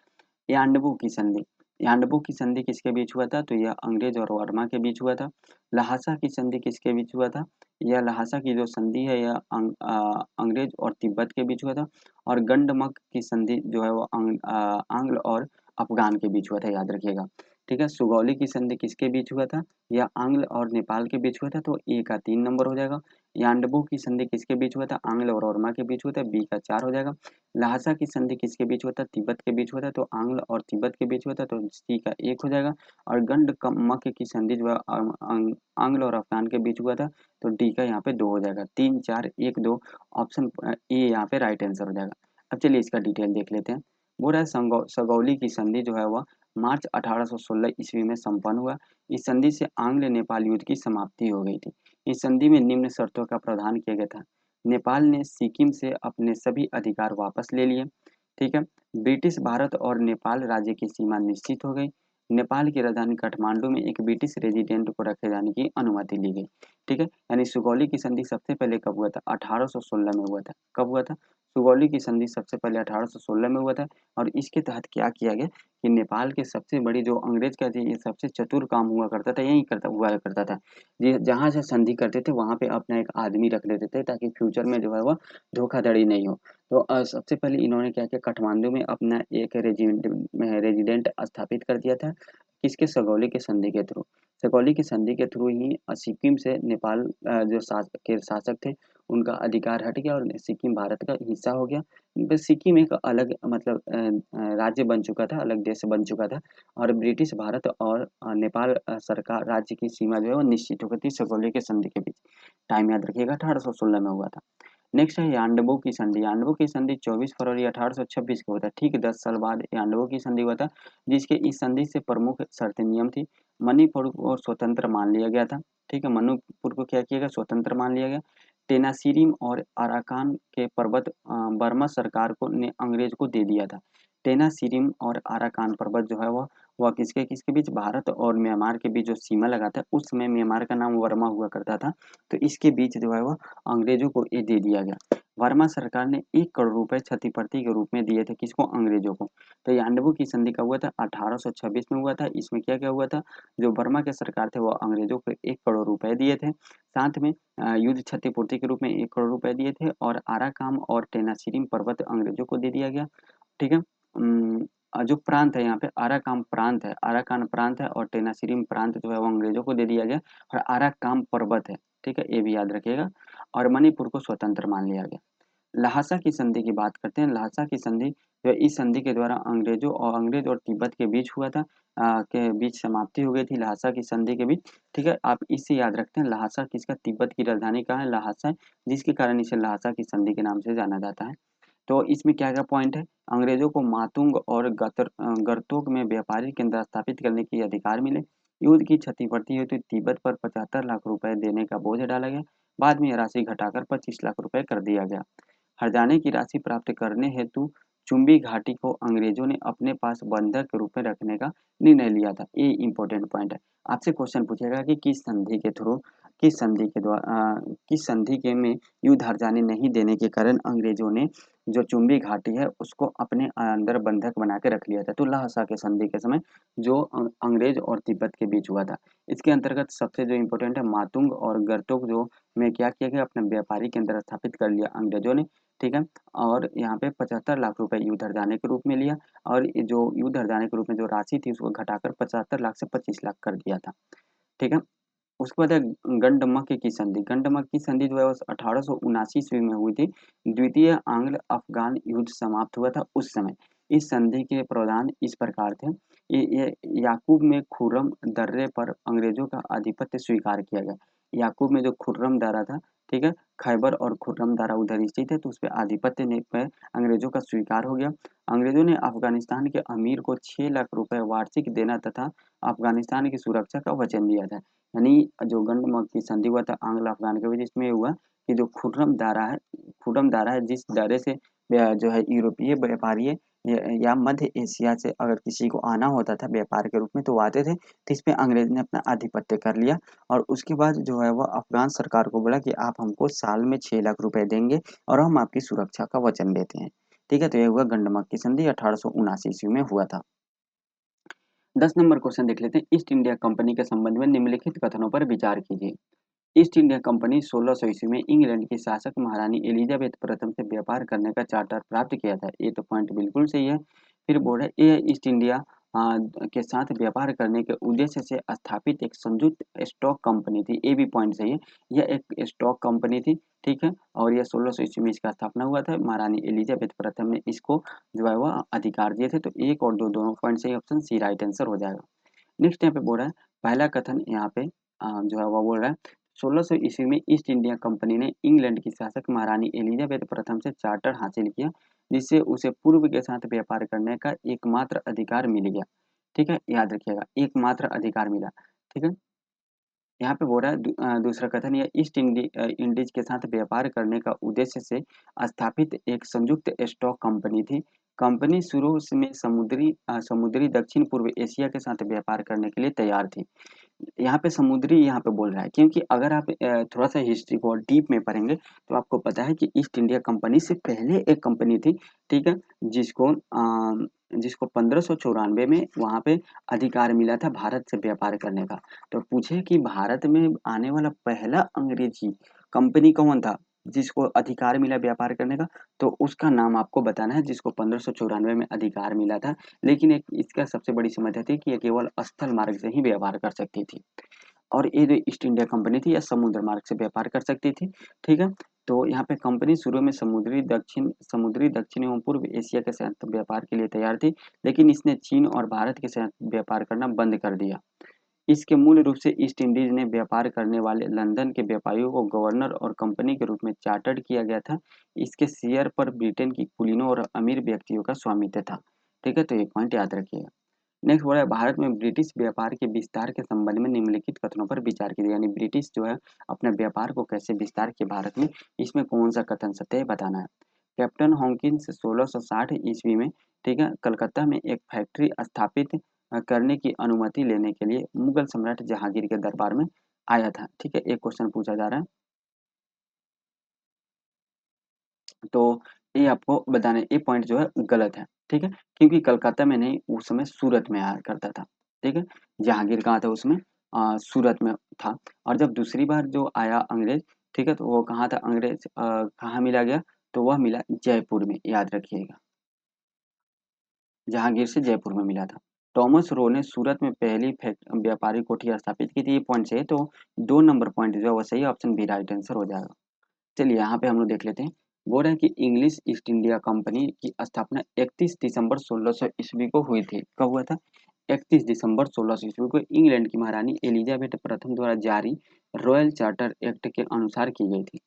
यान्डबू की संधि। यान्डबू की संधि किसके बीच हुआ था? तो यह अंग्रेज और वर्मा के बीच हुआ था। लहासा की संधि किसके बीच हुआ था? यह लहासा की जो संधि है यह अंग्रेज और तिब्बत के बीच हुआ था। और गंडमक की संधि जो है वो आंग्ल और अफगान के बीच हुआ था, याद रखिएगा। ठीक है, सुगौली की संधि किसके बीच हुआ था? यह आंग्ल और नेपाल के बीच हुआ था, तो ए का 3 नंबर हो जाएगा। यान्डबू की संधि किसके बीच हुआ था? आंग्ल और वर्मा के बीच हुआ था, बी का 4 हो जाएगा। लहासा की संधि किसके बीच हुआ था? तिब्बत के बीच हुआ था, तो आंग्ल और तिब्बत के बीच हुआ था, तो सी का 1 हो जाएगा। और गंडमक की संधि जो है आंग्ल और अफगान के बीच हुआ था, तो डी का यहाँ पे 2 हो जाएगा। 3 4 1 2, ऑप्शन ए यहाँ पे राइट आंसर हो जाएगा। अब चलिए इसका डिटेल देख लेते हैं। बोल रहा है सगौली की संधि जो है वह मार्च 1816 ईस्वी में संपन्न हुआ। इस संधि से आंग्ल नेपाल युद्ध की समाप्ति हो गई थी। इस संधि में निम्न शर्तों का प्रावधान किया गया था। नेपाल ने सिक्किम से अपने सभी अधिकार वापस ले लिए। ठीक है, ब्रिटिश भारत और नेपाल राज्य की सीमा निश्चित हो गई। नेपाल की राजधानी काठमांडू में एक ब्रिटिश रेजिडेंट को रखे जाने की अनुमति ली गई। ठीक है, यानी सुगौली की संधि सबसे पहले कब हुआ था? 1816 में हुआ था। कब हुआ था? सुगौली की संधि सबसे पहले 1816 में हुआ था। और इसके तहत क्या किया गया कि नेपाल के सबसे बड़ी जो अंग्रेज का ये सबसे चतुर काम हुआ करता था, यही हुआ करता था। जहाँ से संधि करते थे वहां पे अपना एक आदमी रख लेते थे, ताकि फ्यूचर में जो है वह धोखाधड़ी नहीं हो। तो सबसे पहले इन्होंने क्या किया, काठमांडू में अपना एक रेजिडेंट स्थापित कर दिया था। किसके? सगौली के संधि के थ्रू। सगौली की संधि के थ्रू ही सिक्किम से नेपाल जो शासक थे उनका अधिकार हट गया और सिक्किम भारत का हिस्सा हो गया। बस सिक्किम एक अलग मतलब राज्य बन चुका था, अलग देश बन चुका था और ब्रिटिश भारत और नेपाल सरकार राज्य की सीमा जो है वो निश्चित हो गई थी सगौली के संधि के बीच। टाइम याद रखिएगा, 1816 में हुआ था। नेक्स्ट है यान्डबू की संधि। यान्डबू की संधि 24 फरवरी 1826 को हुआ था। ठीक 10 साल बाद यान्डबू की संधि हुआ था, जिसके इस संधि से प्रमुख शर्तें नियम थी। मणिपुर को स्वतंत्र मान लिया गया था। ठीक है, मणिपुर को क्या किया गया? स्वतंत्र मान लिया गया। टेनासिरिम और अराकान के पर्वत बर्मा सरकार को ने अंग्रेज को दे दिया था। टेनासिरिम और अराकान पर्वत जो है वह किसके किसके बीच? भारत और म्यांमार के बीच जो सीमा लगा था, उस समय म्यांमार का नाम वर्मा हुआ करता था। तो इसके बीच जो है वो अंग्रेजों को ये दे दिया गया। वर्मा सरकार ने 1 करोड़ रुपए क्षतिपूर्ति के रूप में दिए थे किसको? अंग्रेजों को। तो यान्डबू की संधि कब हुआ था? 1826 में हुआ था। इसमें क्या-क्या हुआ था? जो बर्मा के सरकार थे वो अंग्रेजों को 1 करोड़ रुपए दिए थे। साथ में युद्ध क्षतिपूर्ति के रूप में 1 करोड़ रुपए दिए थे और आराकाम और टेनासिरिम पर्वत अंग्रेजों को दे दिया गया। ठीक है? जो प्रांत है यहाँ पे आराकाम प्रांत है, आराकान प्रांत है और टेनासिरिम प्रांत जो है वो अंग्रेजों को दे दिया गया और आराकाम पर्वत है। ठीक है? ये भी याद रखिएगा और मणिपुर को स्वतंत्र मान लिया गया। ल्हासा की संधि की बात करते हैं। ल्हासा की संधि जो है इस संधि के द्वारा अंग्रेज और तिब्बत के बीच हुआ था, के बीच समाप्ति हो गई थी ल्हासा की संधि के बीच। ठीक है, आप इसे याद रखते हैं। ल्हासा किसका? तिब्बत की राजधानी कहाँ है? ल्हासा है, जिसके कारण इसे ल्हासा की संधि के नाम से जाना जाता है। तो इसमें क्या-क्या पॉइंट है? अंग्रेजों को मातुंग और गरतोक में व्यापारिक केंद्र स्थापित करने के अधिकार मिले। युद्ध की क्षतिपूर्ति हेतु तिब्बत पर 75 लाख रुपए देने का बोझ डाला गया। बाद में यह राशि घटाकर 25 लाख रुपए कर दिया गया। हर्जाने की राशि प्राप्त करने हेतु चुम्बी घाटी को अंग्रेजों ने अपने पास बंधक के रूप में रखने का निर्णय लिया था। ये इंपॉर्टेंट पॉइंट है। आपसे क्वेश्चन पूछेगा कि किस संधि के में युद्ध हर्जाने नहीं देने के कारण अंग्रेजों ने जो चुम्बी घाटी है उसको अपने अंदर बंधक बना के रख लिया था। तो ल्हासा के संधि के समय जो अंग्रेज और तिब्बत के बीच हुआ था। इसके अंतर्गत सबसे जो इम्पोर्टेंट है मातुंग और गरतुक जो में क्या किया गया? अपना व्यापारिक केंद्र स्थापित कर लिया अंग्रेजों ने। ठीक है, और यहाँ पे 75 लाख रुपए युद्ध हर्जाने के रूप में लिया और ये जो युद्ध हर्जाने के रूप में जो राशि थी उसको घटाकर 75 लाख से 25 लाख कर दिया था। ठीक है, उसके बाद है गंडमक्य की संधि। गंडमक्य की संधि जो है वो 1879 ईस्वी में हुई थी। द्वितीय आंग्ल अफगान युद्ध समाप्त हुआ था उस समय। इस संधि के प्रावधान इस प्रकार थे। ये याकूब में खुर्रम दर्रे पर अंग्रेजों का आधिपत्य स्वीकार किया गया। याकूब में जो खुर्रम दर्रा था, ठीक है, खैबर और खुर्रम दर्रा उधर स्थित है, तो उस पे आधिपत्य ने पे अंग्रेजों का स्वीकार हो गया। अंग्रेजों ने अफगानिस्तान के अमीर को 6 लाख रुपए वार्षिक देना तथा अफगानिस्तान की सुरक्षा का वचन दिया था। यानी जो गंडमक की संधि हुआ था आंग्ल अफगान के बीच, इसमें हुआ कि जो खुर्रम दारा है जिस दारे से जो है यूरोपीय व्यापारी या मध्य एशिया से अगर किसी को आना होता था व्यापार के रूप में तो वो आते थे, तो इस पे अंग्रेज ने अपना आधिपत्य कर लिया और उसके बाद जो है वह अफगान सरकार को बोला कि आप हमको साल में 6 लाख रुपए देंगे और हम आपकी सुरक्षा का वचन देते हैं। ठीक है, तो ये हुआ गंडमक की संधि 1879 ईस्वी में हुआ था। 10 नंबर क्वेश्चन देख लेते हैं। ईस्ट इंडिया कंपनी के संबंध में निम्नलिखित कथनों पर विचार कीजिए। ईस्ट इंडिया कंपनी 1600 ईस्वी में इंग्लैंड की शासक महारानी एलिजाबेथ प्रथम से व्यापार करने का चार्टर प्राप्त किया था। ये तो पॉइंट बिल्कुल सही है। फिर बोल रहा है ये ईस्ट इंडिया के साथ व्यापार करने के उद्देश्य से स्थापित एक संयुक्त स्टॉक कंपनी थी। ये भी पॉइंट सही है। यह एक स्टॉक कंपनी थी। ठीक है, और यह 1600 ईस्वी में इसका स्थापना हुआ था। महारानी एलिजाबेथ प्रथम ने इसको जो है वह अधिकार दिए थे। तो एक और दो दोनों पॉइंट सही, ऑप्शन सी राइट आंसर हो जाएगा। नेक्स्ट यहाँ पे बोल रहा है पहला कथन यहाँ पे जो है वो बोल रहा है 1600 ईस्वी में ईस्ट इंडिया कंपनी ने इंग्लैंड की शासक महारानी एलिजाबेथ प्रथम से चार्टर हासिल किया, जिससे उसे पूर्व के साथ व्यापार करने का एकमात्र अधिकार मिल गया। ठीक है, याद रखिएगा एकमात्र अधिकार मिला। ठीक है, यहाँ पे बोल रहा है दूसरा कथन यह इंडीज के साथ व्यापार करने का उद्देश्य से स्थापित एक संयुक्त स्टॉक कंपनी थी। कंपनी शुरू में समुद्री दक्षिण पूर्व एशिया के साथ व्यापार करने के लिए तैयार थी। यहाँ पे समुद्री यहाँ पे बोल रहा है क्योंकि अगर आप थोड़ा सा हिस्ट्री को डीप में पढ़ेंगे तो आपको पता है कि ईस्ट इंडिया कंपनी से पहले एक कंपनी थी। ठीक है, जिसको 1594 में वहाँ पे अधिकार मिला था भारत से व्यापार करने का। तो पूछे कि भारत में आने वाला पहला अंग्रेजी कंपनी कौन था? जिसको अधिकार मिला व्यापार करने का, तो उसका नाम आपको बताना है जिसको 1594 में अधिकार मिला था। लेकिन एक इसका सबसे बड़ी समस्या थी कि ये केवल स्थल मार्ग से ही व्यापार कर सकती थी। और ये जो ईस्ट इंडिया कंपनी थी, ये समुद्र मार्ग से व्यापार कर सकती थी, ठीक है? तो यहाँ पे कंपनी शुरू में समुद्री दक्षिण एवं पूर्व एशिया के साथ व्यापार के लिए तैयार थी, लेकिन इसने चीन और भारत के साथ व्यापार करना बंद कर दिया। इसके मूल रूप से ईस्ट इंडीज ने व्यापार करने वाले लंदन के व्यापारियों को गवर्नर और कंपनी के रूप में चार्टर्ड किया गया था। इसके शेयर पर ब्रिटेन की कुलीनों और अमीर व्यक्तियों का स्वामित्व था। ठीक है, तो ये पॉइंट याद रखिएगा। नेक्स्ट बोला है भारत में ब्रिटिश व्यापार के विस्तार के संबंध में निम्नलिखित कथनों पर विचार कीजिए। यानी ब्रिटिश जो है अपने व्यापार को कैसे विस्तार किया भारत में, इसमें कौन सा कथन सत्य है बताना है। कैप्टन हॉकिंस 1660 ईस्वी में, ठीक है, कलकत्ता में एक फैक्ट्री स्थापित करने की अनुमति लेने के लिए मुगल सम्राट जहांगीर के दरबार में आया था। ठीक है, एक क्वेश्चन पूछा जा रहा है, तो ये आपको बताना है, ये पॉइंट जो है गलत है। ठीक है, क्योंकि कलकत्ता में नहीं, उस समय सूरत में आया करता था। ठीक है, जहांगीर कहाँ था उसमें, सूरत में था। और जब दूसरी बार जो आया अंग्रेज, ठीक है, तो वो कहाँ था अंग्रेज, कहाँ मिला गया, तो वह मिला जयपुर में, याद रखिएगा। जहांगीर से जयपुर में मिला था। टॉमस रो ने सूरत में पहली व्यापारी कोठी स्थापित की थी। ये पॉइंट सही है, तो 2 नंबर पॉइंट जो है वो सही है, ऑप्शन बी राइट आंसर हो जाएगा। चलिए यहाँ पे हम लोग देख लेते हैं। बोल रहे हैं कि इंग्लिश ईस्ट इंडिया कंपनी की स्थापना 31 दिसंबर 1600 ईस्वी को हुई थी। कब हुआ था? 31 दिसंबर 1600 ईस्वी को इंग्लैंड की महारानी एलिजाबेथ प्रथम द्वारा जारी रॉयल चार्टर एक्ट के अनुसार की गई थी।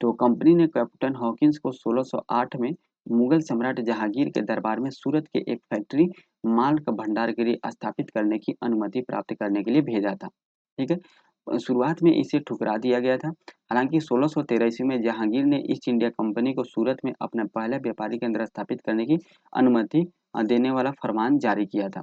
तो कंपनी ने कैप्टन हॉकिंस को 1608 में मुगल सम्राट जहांगीर के दरबार में सूरत के एक फैक्ट्री माल का भंडारगृह स्थापित करने की अनुमति प्राप्त करने के लिए भेजा था। ठीक है, शुरुआत में इसे ठुकरा दिया गया था। हालांकि 1613 ईस्वी में जहांगीर ने ईस्ट इंडिया कंपनी को सूरत में अपना पहला व्यापारी केंद्र स्थापित करने की अनुमति देने वाला फरमान जारी किया था।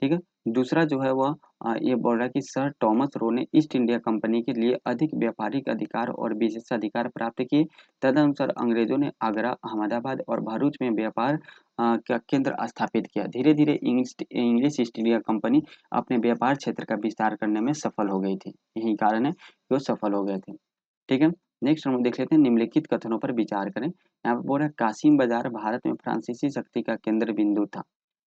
ठीक है, दूसरा जो है वह ये बोल रहा है कि सर टॉमस रो ने ईस्ट इंडिया कंपनी के लिए अधिक व्यापारिक अधिकार और विशेषाधिकार प्राप्त किए। तदनुसार अंग्रेजों ने आगरा, अहमदाबाद और भरूच में व्यापार का केंद्र स्थापित किया। धीरे धीरे इंग्लिश ईस्ट इंडिया कंपनी अपने व्यापार क्षेत्र का विस्तार करने में सफल हो गई थी। यही कारण है कि वो सफल हो गए थे। ठीक है, नेक्स्ट हम देख लेते हैं, निम्नलिखित कथनों पर विचार करें। यहाँ पर बोल रहा है कासिम बाजार भारत में फ्रांसीसी शक्ति का केंद्र बिंदु था।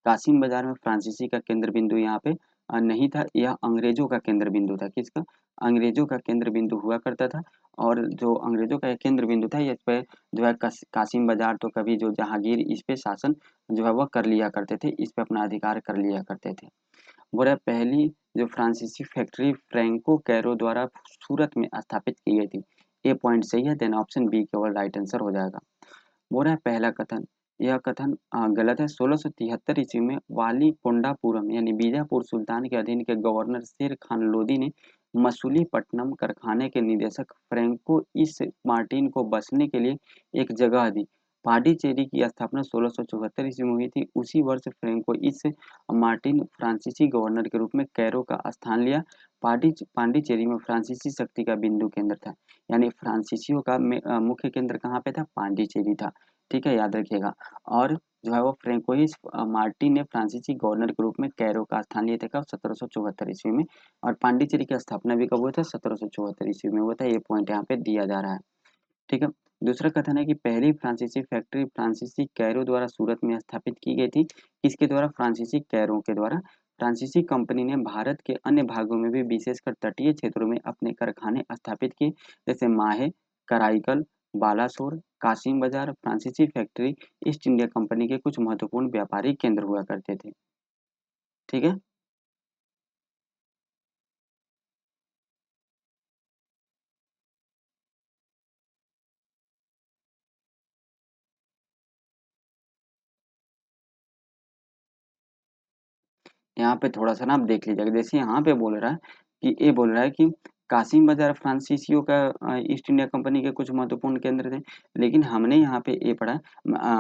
कासिम बाजार में फ्रांसीसी का केंद्र बिंदु यहाँ पे नहीं था, यह अंग्रेजों का केंद्र बिंदु था। किसका? अंग्रेजों का केंद्र बिंदु हुआ करता था। और जो अंग्रेजों का केंद्र बिंदु था, इस पे जो है कासिम बाजार, तो कभी जो जहांगीर इस पे शासन जो है वह कर लिया करते थे, इस पे अपना अधिकार कर लिया करते थे। बोल रहा है पहली जो फ्रांसीसी फैक्ट्री फ्रैंको कैरो द्वारा सूरत में स्थापित की गई थी। ये पॉइंट सही है, देन ऑप्शन बी केवल राइट आंसर हो जाएगा। बोल रहा है पहला कथन, यह कथन गलत है। 1673 ईस्वी में वाली कोंडापुरम यानी बीजापुर सुल्तान के अधीन के गवर्नर शेर खान लोदी ने मसूलीपट्टनम कारखाने के निदेशक फ्रैंको इस मार्टिन को बसने के लिए एक जगह दी। पांडिचेरी की स्थापना 1674 ईस्वी में हुई थी। उसी वर्ष फ्रैंको इस मार्टिन फ्रांसीसी गवर्नर के रूप में कैरो का स्थान लिया। पांडिचेरी में फ्रांसीसी शक्ति का बिंदु केंद्र था। यानी फ्रांसीसियों का मुख्य केंद्र कहाँ पे था? पांडिचेरी था। ठीक है, याद रखिएगा। और जो है वो फ्रेंकोइस मार्टिन ने फ्रांसीसी गवर्नर के रूप में कैरो का स्थान लिया था कब? 1774 ईस्वी में। और पांडिचेरी की स्थापना भी कब हुआ था? 1774 ईस्वी में हुआ था। ये पॉइंट यहाँ पे दिया जा रहा है। ठीक है, दूसरा कथन है कि पहली फ्रांसीसी फैक्ट्री फ्रांसीसी कैरो द्वारा सूरत में स्थापित की गई थी। किसके द्वारा? फ्रांसीसी कैरो के द्वारा। फ्रांसीसी कंपनी ने भारत के अन्य भागों में भी विशेषकर तटीय क्षेत्रों में अपने कारखाने स्थापित किए, जैसे माहे, कराईकल, बालासोर, कासिम बाजार। फ्रांसीसी फैक्ट्री ईस्ट इंडिया कंपनी के कुछ महत्वपूर्ण व्यापारिक केंद्र हुआ करते थे। ठीक है, यहाँ पे थोड़ा-सा ना आप देख लीजिएगा। जैसे यहाँ पे बोल रहा है कि ये बोल रहा है कि कासिम बाज़ार फ्रांसीसियों का ईस्ट इंडिया कंपनी के कुछ महत्वपूर्ण केंद्र थे। लेकिन हमने यहाँ पे ये पढ़ा,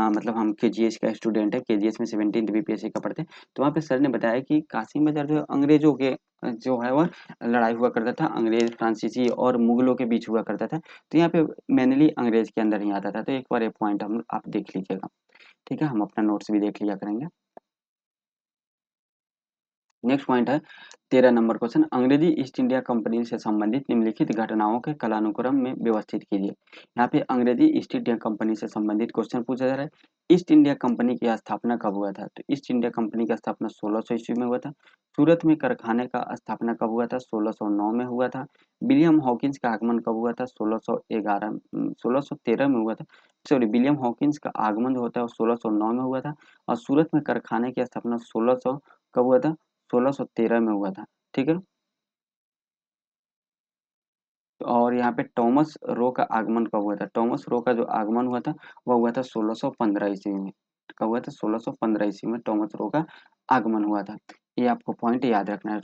मतलब हम केजीएस का स्टूडेंट है, केजीएस में 17th बीपीएससी का पढ़ते हैं। तो वहाँ पे सर ने बताया कि कासिम बाज़ार जो है अंग्रेज़ों के जो है वह लड़ाई हुआ करता था। अंग्रेज़, फ्रांसीसी और मुगलों के बीच हुआ करता था। तो यहाँ पे मेनली अंग्रेज़ के अंदर ही आता था। तो एक बार ये पॉइंट हम आप देख लीजिएगा। ठीक है, हम अपना नोट्स भी देख लिया करेंगे। नेक्स्ट पॉइंट है 13 नंबर क्वेश्चन, अंग्रेजी ईस्ट इंडिया कंपनी से संबंधित निम्नलिखित घटनाओं के कालानुक्रम में व्यवस्थित कीजिए। यहाँ पे अंग्रेजी ईस्ट इंडिया कंपनी से संबंधित क्वेश्चन पूछा जा रहा है। ईस्ट इंडिया कंपनी की स्थापना कब हुआ था? तो ईस्ट इंडिया कंपनी का स्थापना 1600 ईस्वी में हुआ था। सूरत में कारखाने का स्थापना कब हुआ था? 1609 में हुआ था। विलियम हॉकिंस का आगमन कब हुआ था? 1613 में हुआ था। सॉरी, विलियम हॉकिंस का आगमन जो होता है वो 1609 में हुआ था। और सूरत में कारखाने की स्थापना 1600 कब हुआ था? 1613 में हुआ था। ठीक है। और यहाँ पे टॉमस रो का आगमन कब हुआ था? टॉमस रो का जो आगमन हुआ था वह हुआ था 1615 ईस्वी में। कब हुआ था? 1615 ईस्वी में टॉमस रो का आगमन हुआ था। ये आपको पॉइंट याद रखना है।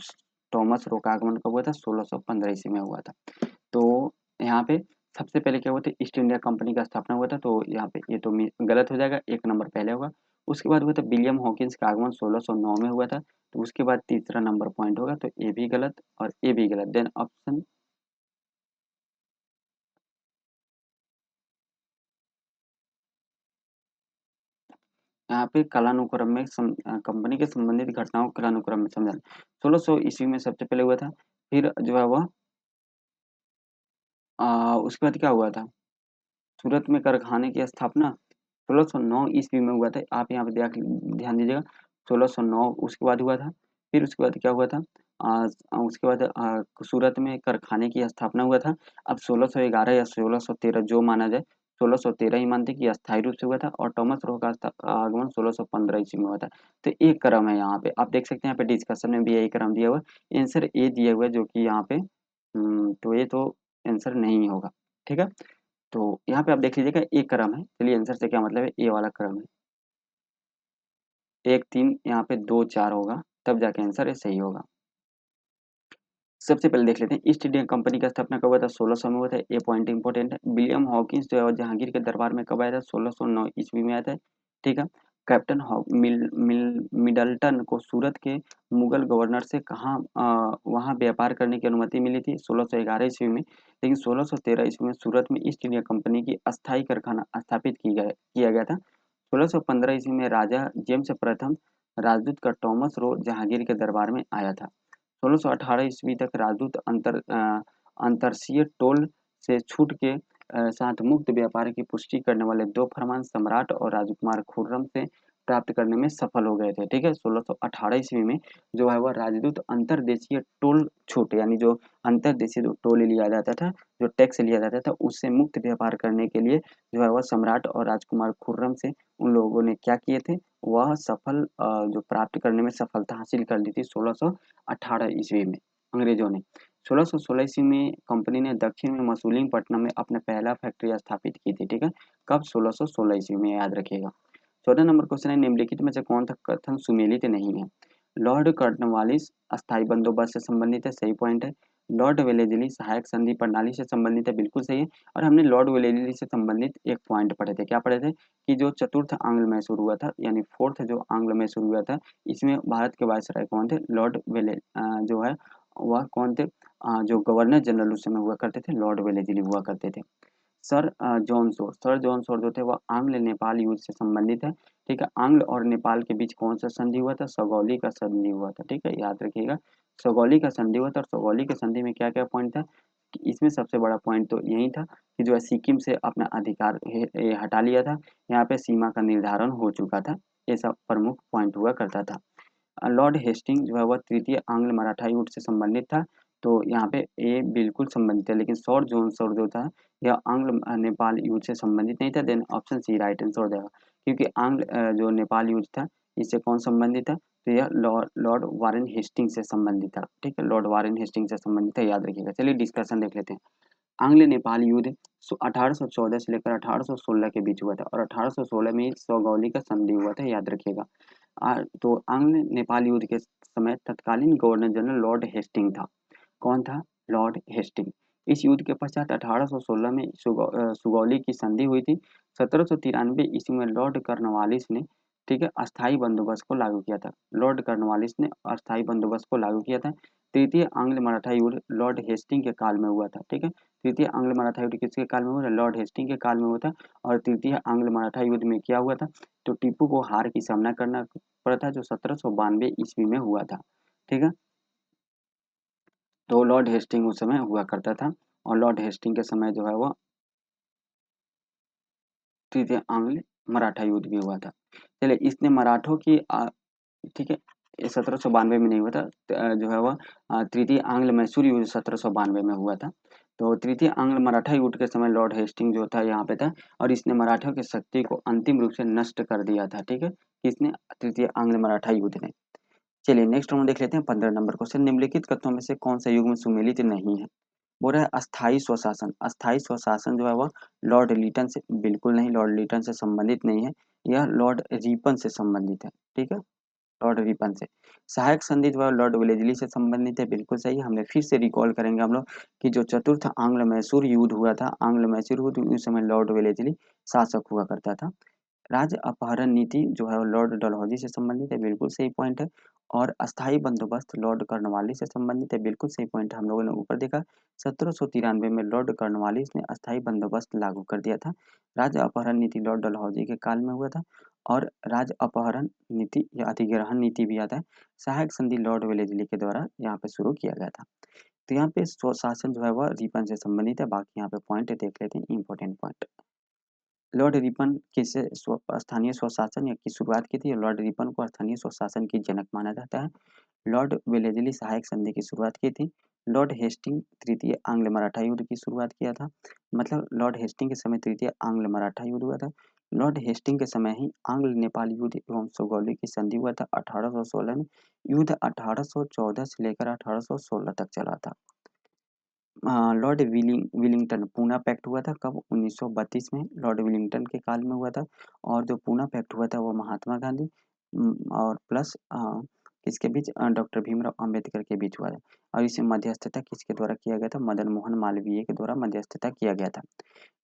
टॉमस रो का आगमन कब हुआ था? 1615 ईस्वी में हुआ था। तो यहाँ पे सबसे पहले क्या हुआ था? ईस्ट इंडिया कंपनी का स्थापना हुआ था। तो यहाँ पे ये तो गलत हो जाएगा, एक नंबर पहले होगा। उसके बाद हुआ था विलियम हॉकिंस का आगमन 1609 में हुआ था। तो उसके बाद तीसरा नंबर पॉइंट होगा, तो ए भी गलत और ए भी गलत। देन ऑप्शन यहाँ पे कालानुक्रम में कंपनी के संबंधित घटनाओं को कालानुक्रम में समझाना। 1600 ईस्वी में सबसे पहले हुआ था। फिर जो है वह उसके बाद क्या हुआ था? सूरत में कारखाने की स्थापना 1609 ईस्वी में हुआ था। आप यहाँ पे ध्यान दीजिएगा, 1609 उसके बाद हुआ था। फिर उसके बाद क्या हुआ था? उसके बाद सूरत में कारखाने की स्थापना हुआ था। अब 1611 या 1613 जो माना जाए, 1613 ही मानते हैं कि अस्थायी रूप से हुआ था। और टॉमस रो का आगमन 1615 ईस्वी में हुआ था। तो एक क्रम है यहाँ पे, आप देख सकते हैं यहाँ पे डिस्कशन में भी यही क्रम दिया हुआ है। आंसर ए दिया हुआ है जो कि यहाँ पे तो ये तो आंसर नहीं होगा। ठीक है। तो यहाँ पे आप देख लीजिएगा एक क्रम है। चलिए आंसर से क्या मतलब है, ए वाला क्रम है। 1 3 यहाँ पे 2 4 होगा, तब जाके आंसर ये सही होगा। सबसे पहले देख लेते हैं ईस्ट इंडिया कंपनी का स्थापना कब हुआ था? 1600 में हुआ था। ये पॉइंट इंपॉर्टेंट है। विलियम हॉकिंस जो है जहांगीर के दरबार में कब आया था? 1609 ईस्वी में आया था। ठीक है। कैप्टन मिडल्टन को सूरत के मुगल गवर्नर से कहाँ वहाँ व्यापार करने की अनुमति मिली थी? 1611 ईस्वी में। लेकिन 1613 ईस्वी में सूरत में ईस्ट इंडिया कंपनी की अस्थायी कारखाना स्थापित किया गया था। 1615 ईस्वी में राजा जेम्स प्रथम राजदूत का टॉमस रो जहांगीर के दरबार में आया था। 1618 ईस्वी तक राजदूत अंतर्राष्ट्रीय टोल से छूट के साथ मुक्त व्यापार की पुष्टि करने वाले 2 फरमान सम्राट और राजकुमार खुर्रम से प्राप्त करने में सफल हो गए थे। ठीक है। 1618 ईस्वी में जो है वह राजदूत अंतर्देशीय टोल छूट, यानी जो अंतर्देशीय जो टोल लिया जाता था, जो टैक्स लिया जाता था, उससे मुक्त व्यापार करने के लिए जो है वह सम्राट और राजकुमार खुर्रम से उन लोगों ने क्या किए थे? वह जो प्राप्त करने में सफलता हासिल कर ली थी 1618 ईस्वी में अंग्रेजों ने। 1616 ईस्वी में कंपनी ने दक्षिण में मसूलीपट्टनम में अपना पहला फैक्ट्री स्थापित की थी। ठीक है। कब? 1616 ईस्वी में, याद रखिएगा। 14 नंबर क्वेश्चन है, निम्नलिखित में से कौन सा कथन सुमेलित नहीं है? लॉर्ड कॉर्नवालिस अस्थायी बंदोबस्त से संबंधित है, सही पॉइंट है। लॉर्ड वेलेजली सहायक संधि प्रणाली से संबंधित है, बिल्कुल सही है। और हमने लॉर्ड वेलेजली से संबंधित एक पॉइंट पढ़े थे, क्या पढ़े थे? कि जो चतुर्थ आंग्ल मैसूर हुआ था, यानी फोर्थ जो आंग्ल मैसूर हुआ था, इसमें भारत के वायसराय कौन थे? जो है वह कौन थे? जो गवर्नर जनरल उस समय हुआ करते थे, लॉर्ड वेलेजली हुआ करते थे। सर जॉन सोर जो थे वह आंग्ल नेपाल युद्ध से संबंधित है। ठीक है। आंग्ल और नेपाल के बीच कौन सा संधि हुआ था? सगौली का संधि हुआ था। ठीक है, याद रखिएगा। सगौली का संधि हुआ था। और सगौली के संधि में क्या क्या पॉइंट था? कि इसमें सबसे बड़ा पॉइंट तो यही था कि जो है सिक्किम से अपना अधिकार हटा लिया था। यहाँ पे सीमा का निर्धारण हो चुका था। ये सब प्रमुख पॉइंट हुआ करता था। लॉर्ड हेस्टिंग जो है वह तृतीय आंग्ल मराठा युद्ध से संबंधित था। तो यहाँ पे ये बिल्कुल संबंधित है। लेकिन सौर जोन सौर जो था यह आंग्ल नेपाल युद्ध से संबंधित नहीं था। Then option C right answer हो जाएगा, क्योंकि आंग्ल जो नेपाल युद्ध था इससे कौन संबंधित था? तो यह लॉर्ड वारेन हेस्टिंग से संबंधित था। ठीक है, लॉर्ड वारेन हेस्टिंग से संबंधित है, याद रखिएगा। चलिए डिस्कशन देख लेते हैं। आंग्ल नेपाल युद्ध 1814 से लेकर 1816 के बीच हुआ था। और 1816 में सौगौली का संधि हुआ था, याद रखिएगा। तो आंग्ल नेपाल युद्ध के समय तत्कालीन गवर्नर जनरल लॉर्ड हेस्टिंग था। कौन था? Lord Hastings. इस युद्ध के पश्चात 1816 में सुगौली की संधि हुई थी। 1793 ईस्वी में लॉर्ड कॉर्नवालिस ने, ठीक है, अस्थायी बंदोबस्त को लागू किया था। लॉर्ड कॉर्नवालिस ने अस्थायी बंदोबस्त को लागू किया था। तृतीय आंग्ल मराठा युद्ध लॉर्ड हेस्टिंग के काल में हुआ था। ठीक है। तृतीय आंग्ल मराठा युद्ध किसके काल में हुआ था? लॉर्ड हेस्टिंग के काल में हुआ था। और तृतीय आंग्ल मराठा युद्ध में क्या हुआ था? तो टीपू को हार की सामना करना पड़ा था, जो 1792 ईस्वी में हुआ था। ठीक है। तो लॉर्ड हेस्टिंग उस समय हुआ करता था और लॉर्ड हेस्टिंग के समय जो है वो तृतीय आंग्ल मराठा युद्ध भी हुआ था। चलिए इसने मराठों की ठीक है, ये 1792 में नहीं हुआ था। जो है वह तृतीय आंग्ल मैसूर युद्ध 1792 में हुआ था। तो तृतीय आंग्ल मराठा युद्ध के समय लॉर्ड हेस्टिंग जो था यहाँ पे था और इसने मराठों की शक्ति को अंतिम रूप से नष्ट कर दिया था। ठीक है, किसने? तृतीय आंग्ल मराठा युद्ध ने। चलिए नेक्स्ट हम देख लेते हैं 15 नंबर क्वेश्चन। निम्नलिखित कथनों में से कौन सा युग्म सुमेलित नहीं है? बोल रहा है अस्थाई स्वशासन। अस्थाई स्वशासन जो है वह लॉर्ड लिटन से बिल्कुल नहीं, लॉर्ड लिटन से संबंधित नहीं है। यह लॉर्ड रिपन से संबंधित है। ठीक है, लॉर्ड रिपन से। सहायक संधि जो है लॉर्ड वेलेजली से संबंधित है, बिल्कुल सही। हमने फिर से रिकॉल करेंगे हम लोग कि जो चतुर्थ आंग्ल मैसूर युद्ध हुआ था, आंग्ल मैसूर युद्ध, उस समय लॉर्ड वेलेजली शासक हुआ करता था। राज्य अपहरण नीति जो है वो लॉर्ड डलहौजी से संबंधित है, बिल्कुल सही पॉइंट है। और अस्थाई बंदोबस्त लॉर्ड कर्नवालिस से संबंधित है, बिल्कुल सही पॉइंट हम लोगों ने ऊपर देखा। 1793 में लॉर्ड कर्नवालिस ने अस्थाई बंदोबस्त लागू कर दिया था। राज्य अपहरण नीति लॉर्ड डलहौजी के काल में हुआ था। और राज्य अपहरण नीति या अधिग्रहण नीति भी आता है, सहायक संधि लॉर्ड वेलेजली के द्वारा यहाँ पे शुरू किया गया था। तो यहाँ पे स्वशासन जो है वह रिपन से संबंधित है। बाकी यहाँ पे पॉइंट देख लेते हैं, इंपॉर्टेंट पॉइंट। लॉर्ड रिपन किसे स्थानीय स्वशासन या की शुरुआत की थी? लॉर्ड रिपन को स्थानीय स्वशासन की जनक माना जाता है। लॉर्ड वेलेजली सहायक संधि की शुरुआत की थी। लॉर्ड हेस्टिंग तृतीय आंग्ल मराठा युद्ध की शुरुआत किया था। मतलब लॉर्ड हेस्टिंग के समय तृतीय आंग्ल मराठा युद्ध हुआ था। लॉर्ड हेस्टिंग के समय ही आंग्ल नेपाल युद्ध एवं सुगौली की संधि हुआ था 1816 में। युद्ध 1814 से लेकर 1816 तक चला था। लॉर्ड विलिंगटन पूना पैक्ट हुआ था कब? 1932 में लॉर्ड विलिंगटन के काल में हुआ था। और जो पूना पैक्ट हुआ था वो महात्मा गांधी और प्लस किसके बीच? डॉक्टर भीमराव अंबेडकर के बीच हुआ था। और इसे मध्यस्थता किसके द्वारा किया गया था? मदन मोहन मालवीय के द्वारा मध्यस्थता किया गया था।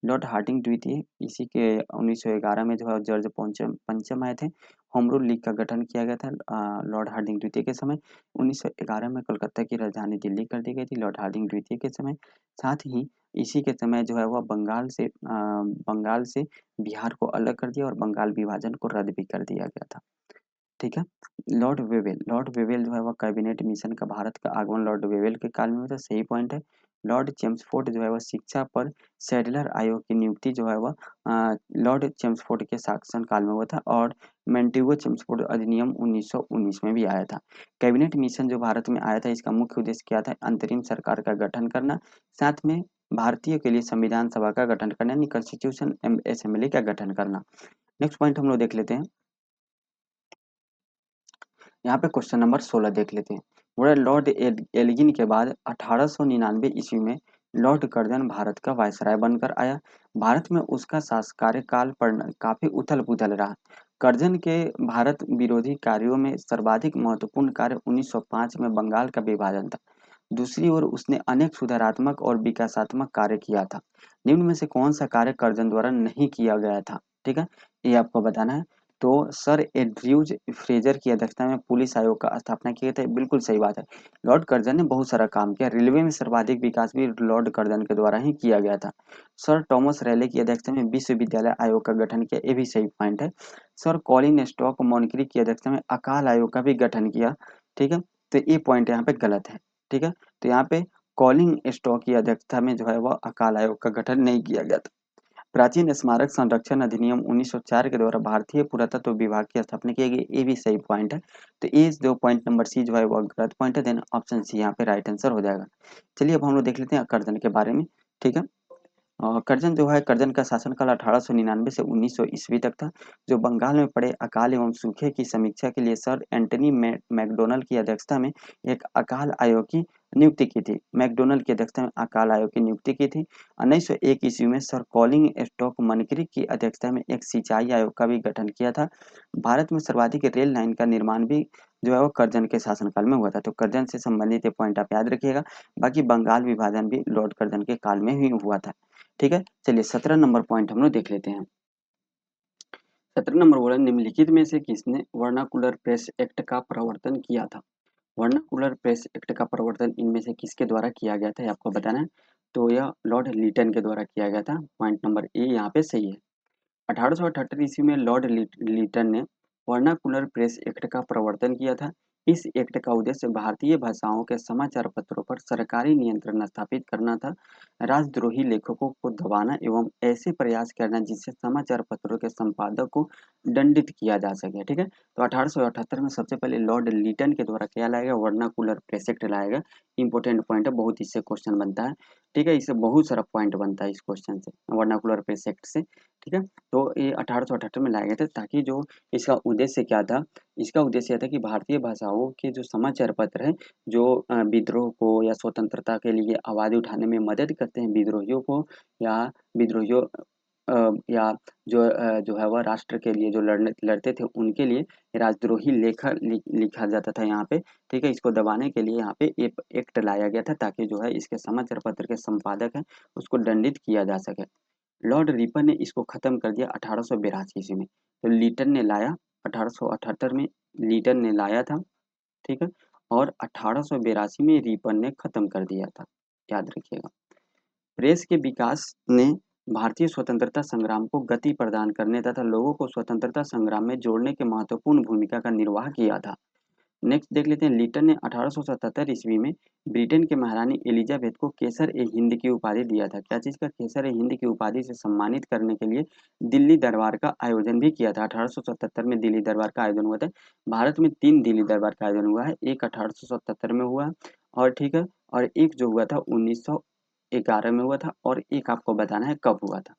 लॉर्ड हार्डिंग द्वितीय इसी के 1911 में जो है जॉर्ज पंचम पंचम आए थे। होम रूल लीग का गठन किया गया था लॉर्ड हार्डिंग द्वितीय के समय। 1911 में कोलकाता की राजधानी दिल्ली कर दी गई थी लॉर्ड हार्डिंग द्वितीय के समय। साथ ही इसी के समय जो है वह बंगाल से बिहार को अलग कर दिया और बंगाल विभाजन को रद्द भी कर दिया गया था। ठीक है। लॉर्ड वेवेल जो है वह कैबिनेट मिशन का भारत का आगमन लॉर्ड वेवेल के काल में हुआ था, सही पॉइंट है। लॉर्ड चेम्सफोर्ड जो है वह शिक्षा पर सैडलर आयोग की नियुक्ति जो है वह लॉर्ड चेम्सफोर्ड के शासन काल में हुआ था। और मेंटिगो चेम्सफोर्ड अधिनियम 1919 में भी आया था। कैबिनेट मिशन जो भारत में आया था, इसका मुख्य उद्देश्य क्या था? अंतरिम सरकार का गठन करना, साथ में भारतीय के लिए संविधान सभा का गठन करना यानी कॉन्स्टिट्यूशन असेंबली का गठन करना। नेक्स्ट पॉइंट हम लोग देख लेते हैं। यहाँ पे क्वेश्चन नंबर 16 देख लेते हैं। बोला लॉर्ड एल्गिन के बाद 1899 ईस्वी में लॉर्ड कर्जन भारत का वायसराय बनकर आया। भारत में उसका कार्यकाल पर काफी उथल पुथल रहा। कर्जन के भारत विरोधी कार्यों में सर्वाधिक महत्वपूर्ण कार्य 1905 में बंगाल का विभाजन था। दूसरी ओर उसने अनेक सुधारात्मक और विकासात्मक कार्य किया था। निम्न में से कौन सा कार्य कर्जन द्वारा नहीं किया गया था? ठीक है, ये आपको बताना है। तो सर एड्रयूज फ्रेजर की अध्यक्षता में पुलिस आयोग का स्थापना किया था, बिल्कुल सही बात है। लॉर्ड कर्जन ने बहुत सारा काम किया। रेलवे में सर्वाधिक विकास भी लॉर्ड कर्जन के द्वारा ही किया गया था। सर थॉमस रैले की अध्यक्षता में विश्वविद्यालय आयोग का गठन किया, ये भी सही पॉइंट है। सर कॉलिन स्टॉक मॉनिटरी की अध्यक्षता में अकाल आयोग का भी गठन किया। ठीक है, तो ये पॉइंट यहाँ पे गलत है। ठीक है, तो यहाँ पे कॉलिंग स्टॉक की अध्यक्षता में जो है वह अकाल आयोग का गठन नहीं किया गया था। प्राचीन स्मारक संरक्षण अधिनियम 1904 के द्वारा भारतीय पुरातत्व विभाग की स्थापना की गई, ये भी सही पॉइंट है। तो ये जो पॉइंट नंबर सी जो है वो गलत पॉइंट है, देन ऑप्शन सी यहाँ पे राइट आंसर हो जाएगा। चलिए अब हम लोग देख लेते हैं कर्जन के बारे में। ठीक है, कर्जन जो है, कर्जन का शासनकाल 1899 से 1900 ईस्वी तक था। जो बंगाल में पड़े अकाल एवं सूखे की समीक्षा के लिए सर एंटनी मैकडोनल्ड की अध्यक्षता में एक अकाल आयोग की नियुक्ति की थी। मैकडोनल्ड की अध्यक्षता में अकाल आयोग की नियुक्ति की थी। 1901 ईस्वी में सर कॉलिंग स्टॉक मनक्री की अध्यक्षता में एक सिंचाई आयोग का भी गठन किया था। भारत में सर्वाधिक रेल लाइन का निर्माण भी जो है वो कर्जन के शासनकाल में हुआ था। तो कर्जन से संबंधित ये पॉइंट आप याद रखिएगा। बाकी बंगाल विभाजन भी लॉर्ड कर्जन के काल में ही हुआ था। ठीक है, चलिए 17 नंबर पॉइंट हम लोग देख लेते हैं। 17 नंबर बोला निम्नलिखित में से किसने वर्नाकुलर प्रेस एक्ट का प्रवर्तन किया था? वर्नाकुलर प्रेस एक्ट का प्रवर्तन इनमें से किसके द्वारा किया गया था, ये आपको बताना है। तो यह लॉर्ड लिटन के द्वारा किया गया था। पॉइंट नंबर ए यहाँ पे सही है। 1878 ईस्वी में लॉर्ड लिटन ने वर्नाकुलर प्रेस एक्ट का प्रवर्तन किया था। इस एक्ट का उद्देश्य भारतीय भाषाओं के समाचार पत्रों पर सरकारी नियंत्रण स्थापित करना था, राजद्रोही लेखकों को दबाना एवं ऐसे प्रयास करना जिससे समाचार पत्रों के संपादक को दंडित किया जा सके। ठीक है, तो 1878 में सबसे पहले लॉर्ड लीटन के द्वारा क्या लाया गया, वर्नाकुलर प्रेस एक्ट लाया गया। इंपॉर्टेंट पॉइंट है, बहुत इससे क्वेश्चन बनता है। ठीक है, इससे बहुत सारा पॉइंट बनता है इस क्वेश्चन से, वर्नाकुलर प्रेस एक्ट से। ठीक है, तो ये 1878 में लाए गए थे, ताकि जो इसका उद्देश्य क्या था, इसका उद्देश्य यह था कि भारतीय भाषाओं के जो समाचार पत्र हैं, जो विद्रोह को या स्वतंत्रता के लिए आवाज़ उठाने में मदद करते हैं विद्रोहियों को, या विद्रोहियों या जो है वह राष्ट्र के लिए जो लड़ते थे उनके लिए राजद्रोही लिखा जाता था यहाँ पे। ठीक है, इसको दबाने के लिए यहाँ पे एक एक्ट लाया गया था, ताकि जो है इसके समाचार पत्र के संपादक हैं उसको दंडित किया जा सके। लॉर्ड रिपन ने इसको खत्म कर दिया 1882 ईस्वी में। तो लीटन ने लाया 1878 में, लीटन ने लाया था। ठीक है, और 1882 में रिपन ने खत्म कर दिया था, याद रखिएगा। प्रेस के विकास ने भारतीय स्वतंत्रता संग्राम को गति प्रदान करने तथा लोगों को स्वतंत्रता संग्राम में जोड़ने के महत्वपूर्ण भूमिका का निर्वाह किया था। नेक्स्ट देख लेते हैं, लीटन ने 1877 ईस्वी में ब्रिटेन के महारानी एलिजाबेथ को केसर-ए-हिंद की उपाधि दिया था। क्या चीज़ का, केसर-ए-हिंद की उपाधि से सम्मानित करने के लिए दिल्ली दरबार का आयोजन भी किया था। 1877 में दिल्ली दरबार का आयोजन हुआ था। भारत में 3 दिल्ली दरबार का आयोजन हुआ है, एक 1877 में हुआ और ठीक है, और एक जो हुआ था 1911 में हुआ था, और एक आपको बताना है कब हुआ था।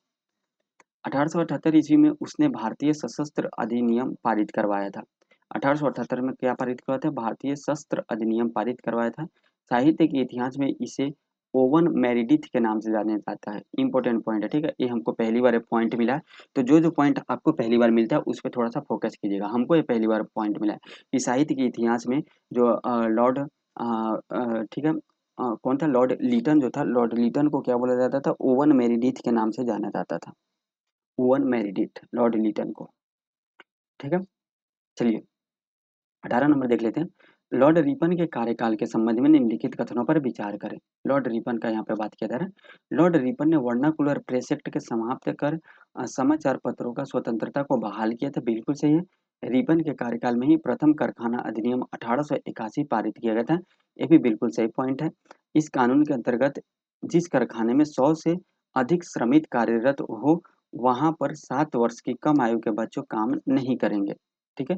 1878 ईस्वी में उसने भारतीय सशस्त्र अधिनियम पारित करवाया था। 1878 में क्या पारित करवाया था, भारतीय शस्त्र अधिनियम पारित करवाया था। साहित्य के इतिहास में इसे ओवन मेरिडिथ के नाम से जाना जाता है। इंपॉर्टेंट पॉइंट है, ठीक है, ये हमको पहली बार पॉइंट मिला है। तो जो जो पॉइंट आपको पहली बार मिलता है उस पर थोड़ा सा फोकस कीजिएगा। हमको ये पहली बार पॉइंट मिला है कि साहित्य के इतिहास में जो लॉर्ड ठीक है, कौन था, लॉर्ड लीटन जो था, लॉर्ड लीटन को क्या बोला जाता था, ओवन मेरिडिथ के नाम से जाना जाता था। ओवन मेरिडिथ, लॉर्ड लीटन को। ठीक है, चलिए 18 नंबर देख लेते हैं। लॉर्ड रिपन के कार्यकाल के संबंध में निम्नलिखित कथनों पर विचार करें। लॉर्ड रिपन का यहाँ पे बात किया जा रहा है। लॉर्ड रिपन ने वर्नाकुलर प्रेस एक्ट के समाप्त कर समाचार पत्रों का स्वतंत्रता को बहाल किया था, बिल्कुल सही है। रिपन के कार्यकाल में ही प्रथम कारखाना अधिनियम 1881 पारित किया गया था, ये भी बिल्कुल सही पॉइंट है। इस कानून के अंतर्गत जिस कारखाने में 100 से अधिक श्रमिक कार्यरत हो, वहां पर 7 वर्ष की कम आयु के बच्चों काम नहीं करेंगे। ठीक है,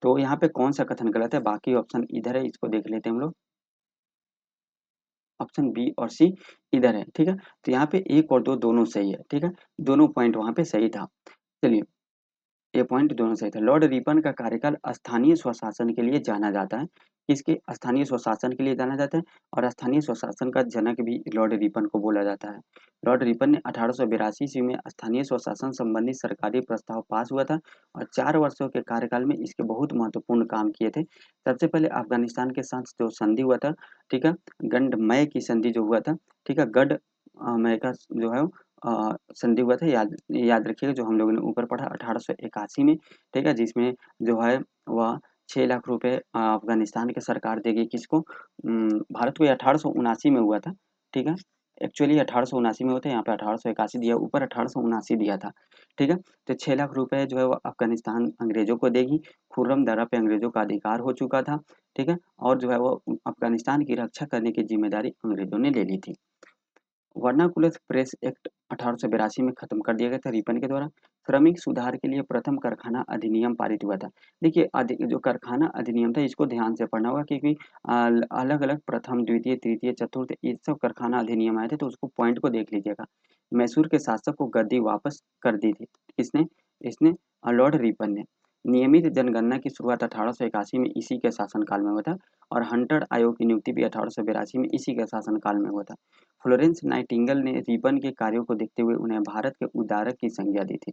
तो यहाँ पे कौन सा कथन गलत है, बाकी ऑप्शन इधर है, इसको देख लेते हैं हम लोग। ऑप्शन बी और सी इधर है। ठीक है, तो यहाँ पे 1 और 2 दोनों सही है। ठीक है, दोनों पॉइंट वहाँ पे सही था। चलिए, ये पॉइंट दोनों सही थे। लॉर्ड रिपन का कार्यकाल स्थानीय स्वशासन के लिए जाना जाता है। किसके, स्थानीय स्वशासन के लिए जाना जाता है, और स्थानीय स्वशासन का जनक भी लॉर्ड रिपन को बोला जाता है। लॉर्ड रिपन ने 1882 ईस्वी में स्थानीय स्वशासन संबंधी सरकारी प्रस्ताव पास हुआ था, और 4 वर्षों के कार्यकाल में इसके बहुत महत्वपूर्ण काम किए थे। सबसे पहले अफगानिस्तान के साथ जो संधि हुआ था, ठीक है, गंडमय की संधि जो हुआ था, ठीक है, मय का जो है संधि हुआ था, याद याद रखिएगा, जो हम लोगों ने ऊपर पढ़ा 1881 में। ठीक है, जिसमें जो है वह 6 लाख रुपए अफगानिस्तान की सरकार देगी किसको, भारत को। ये 1879 में हुआ था। ठीक है, एक्चुअली 1879 में हुआ था, यहाँ पे 1881 दिया, ऊपर 1879 दिया था। ठीक है, तो 6 लाख रुपए जो है वो अफगानिस्तान अंग्रेजों को देगी। खुर्रम दर्रा पे अंग्रेजों का अधिकार हो चुका था। ठीक है, और जो है वो अफगानिस्तान की रक्षा करने की जिम्मेदारी अंग्रेजों ने ले ली थी। वर्नाकुलर प्रेस एक्ट 1882 में खत्म कर दिया गया था रिपन के द्वारा। श्रमिक सुधार के लिए प्रथम कारखाना अधिनियम पारित हुआ था। देखिए, जो कारखाना अधिनियम था इसको ध्यान से पढ़ना होगा, क्योंकि अलग अलग प्रथम, द्वितीय, तृतीय, चतुर्थ, ये सब कारखाना अधिनियम आए थे, तो उसको पॉइंट को देख लीजिएगा। मैसूर के शासक को गद्दी वापस कर दी थी, किसने, इसने, लॉर्ड रिपन ने। नियमित जनगणना की शुरुआत 1881 में इसी के शासनकाल में हुआ था, और हंटर आयोग की नियुक्ति भी 1882 में इसी के शासनकाल में हुआ था। फ्लोरेंस नाइटिंगेल ने रिपन के कार्यों को देखते हुए उन्हें भारत के उद्धारक की संज्ञा दी थी।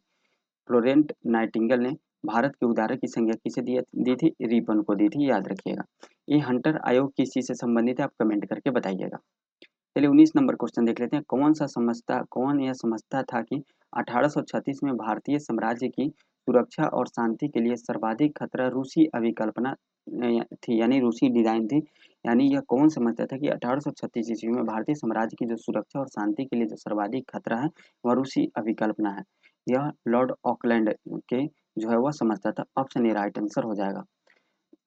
फ्लोरेंट नाइटिंगेल ने भारत के उद्धारक की संज्ञा किसे दी थी, रिपन को दी थी, याद रखिएगा। ये हंटर आयोग किस चीज से संबंधित है, आप कमेंट करके बताइएगा। चलिए 19 नंबर क्वेश्चन देख लेते हैं। कौन यह समझता था कि 1836 में भारतीय साम्राज्य की सुरक्षा और शांति के लिए सर्वाधिक खतरा रूसी अभिकल्पना थी, यानी रूसी डिजाइन थी। यानी यह कौन समझता था कि 1836 ईस्वी में भारतीय साम्राज्य की जो सुरक्षा और शांति के लिए जो सर्वाधिक खतरा है वह रूसी अभिकल्पना है। यह लॉर्ड ऑकलैंड के जो है वह समझता था। ऑप्शन ए राइट आंसर हो जाएगा।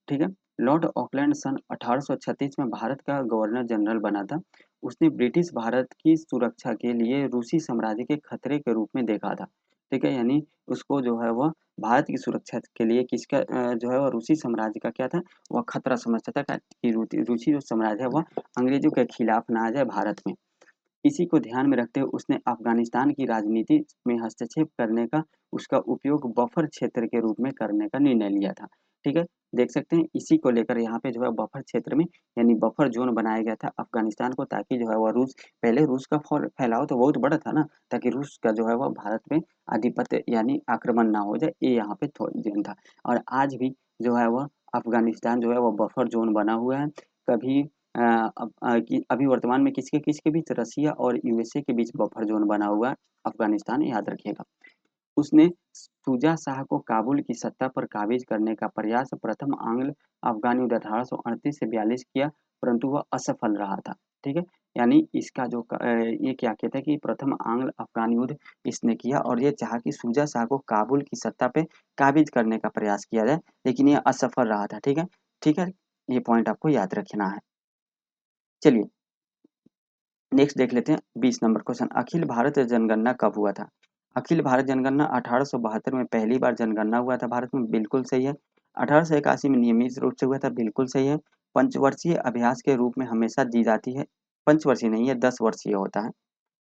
ठीक है, लॉर्ड ऑकलैंड सन 1836 में भारत का गवर्नर जनरल बना था। उसने ब्रिटिश भारत की सुरक्षा के लिए रूसी साम्राज्य के खतरे के रूप में देखा था। ठीक है, यानी उसको जो है वह भारत की सुरक्षा के लिए किसका जो है वह रूसी साम्राज्य का क्या था, वह खतरा समझता था कि रूसी जो साम्राज्य है वह अंग्रेजों के खिलाफ ना आ जाए भारत में। इसी को ध्यान में रखते हुए उसने अफ़गानिस्तान की राजनीति में हस्तक्षेप करने का, उसका उपयोग बफर क्षेत्र के रूप में करने का निर्णय लिया था। ठीक है? देख सकते हैं इसी को लेकर यहाँ पे जो है बफर क्षेत्र में यानी बफर ज़ोन बनाया गया था अफ़गानिस्तान को, ताकि जो है वह रूस का फैलाव तो बहुत बड़ा था ना, ताकि रूस का जो है वह भारत में आधिपत्य यानी आक्रमण ना हो जाए, ये यहाँ पे ज़ोन था। और आज भी जो है वह अफ़गानिस्तान जो है वो बफर ज़ोन बना हुआ है। कभी कि अभी वर्तमान में किसके बीच, रसिया और यूएसए के बीच बफर ज़ोन बना हुआ है अफ़गानिस्तान, याद रखिएगा। उसने शुजा शाह को काबुल की सत्ता पर काबिज करने का प्रयास प्रथम आंग्ल-अफ़गान युद्ध 1838 से 42 किया, परंतु वह असफल रहा था। ठीक है? यानी इसका जो ये क्या कहता है कि प्रथम आंग्ल-अफ़गान युद्ध इसने किया और ये चाहा कि शुजा शाह को काबुल की सत्ता पे काबिज करने का प्रयास किया जाए, लेकिन ये असफल रहा था। ठीक है? ठीक है? ये पॉइंट आपको याद रखना है। चलिए नेक्स्ट देख लेते हैं 20 नंबर क्वेश्चन। अखिल भारत जनगणना कब हुआ था? अखिल भारत जनगणना 1872 में पहली बार जनगणना हुआ था भारत में, बिल्कुल सही है। 1881 में नियमित रूप से हुआ था, बिल्कुल सही है। पंचवर्षीय अभ्यास के रूप में हमेशा दी जाती है, पंचवर्षीय नहीं है 10 वर्षीय होता है।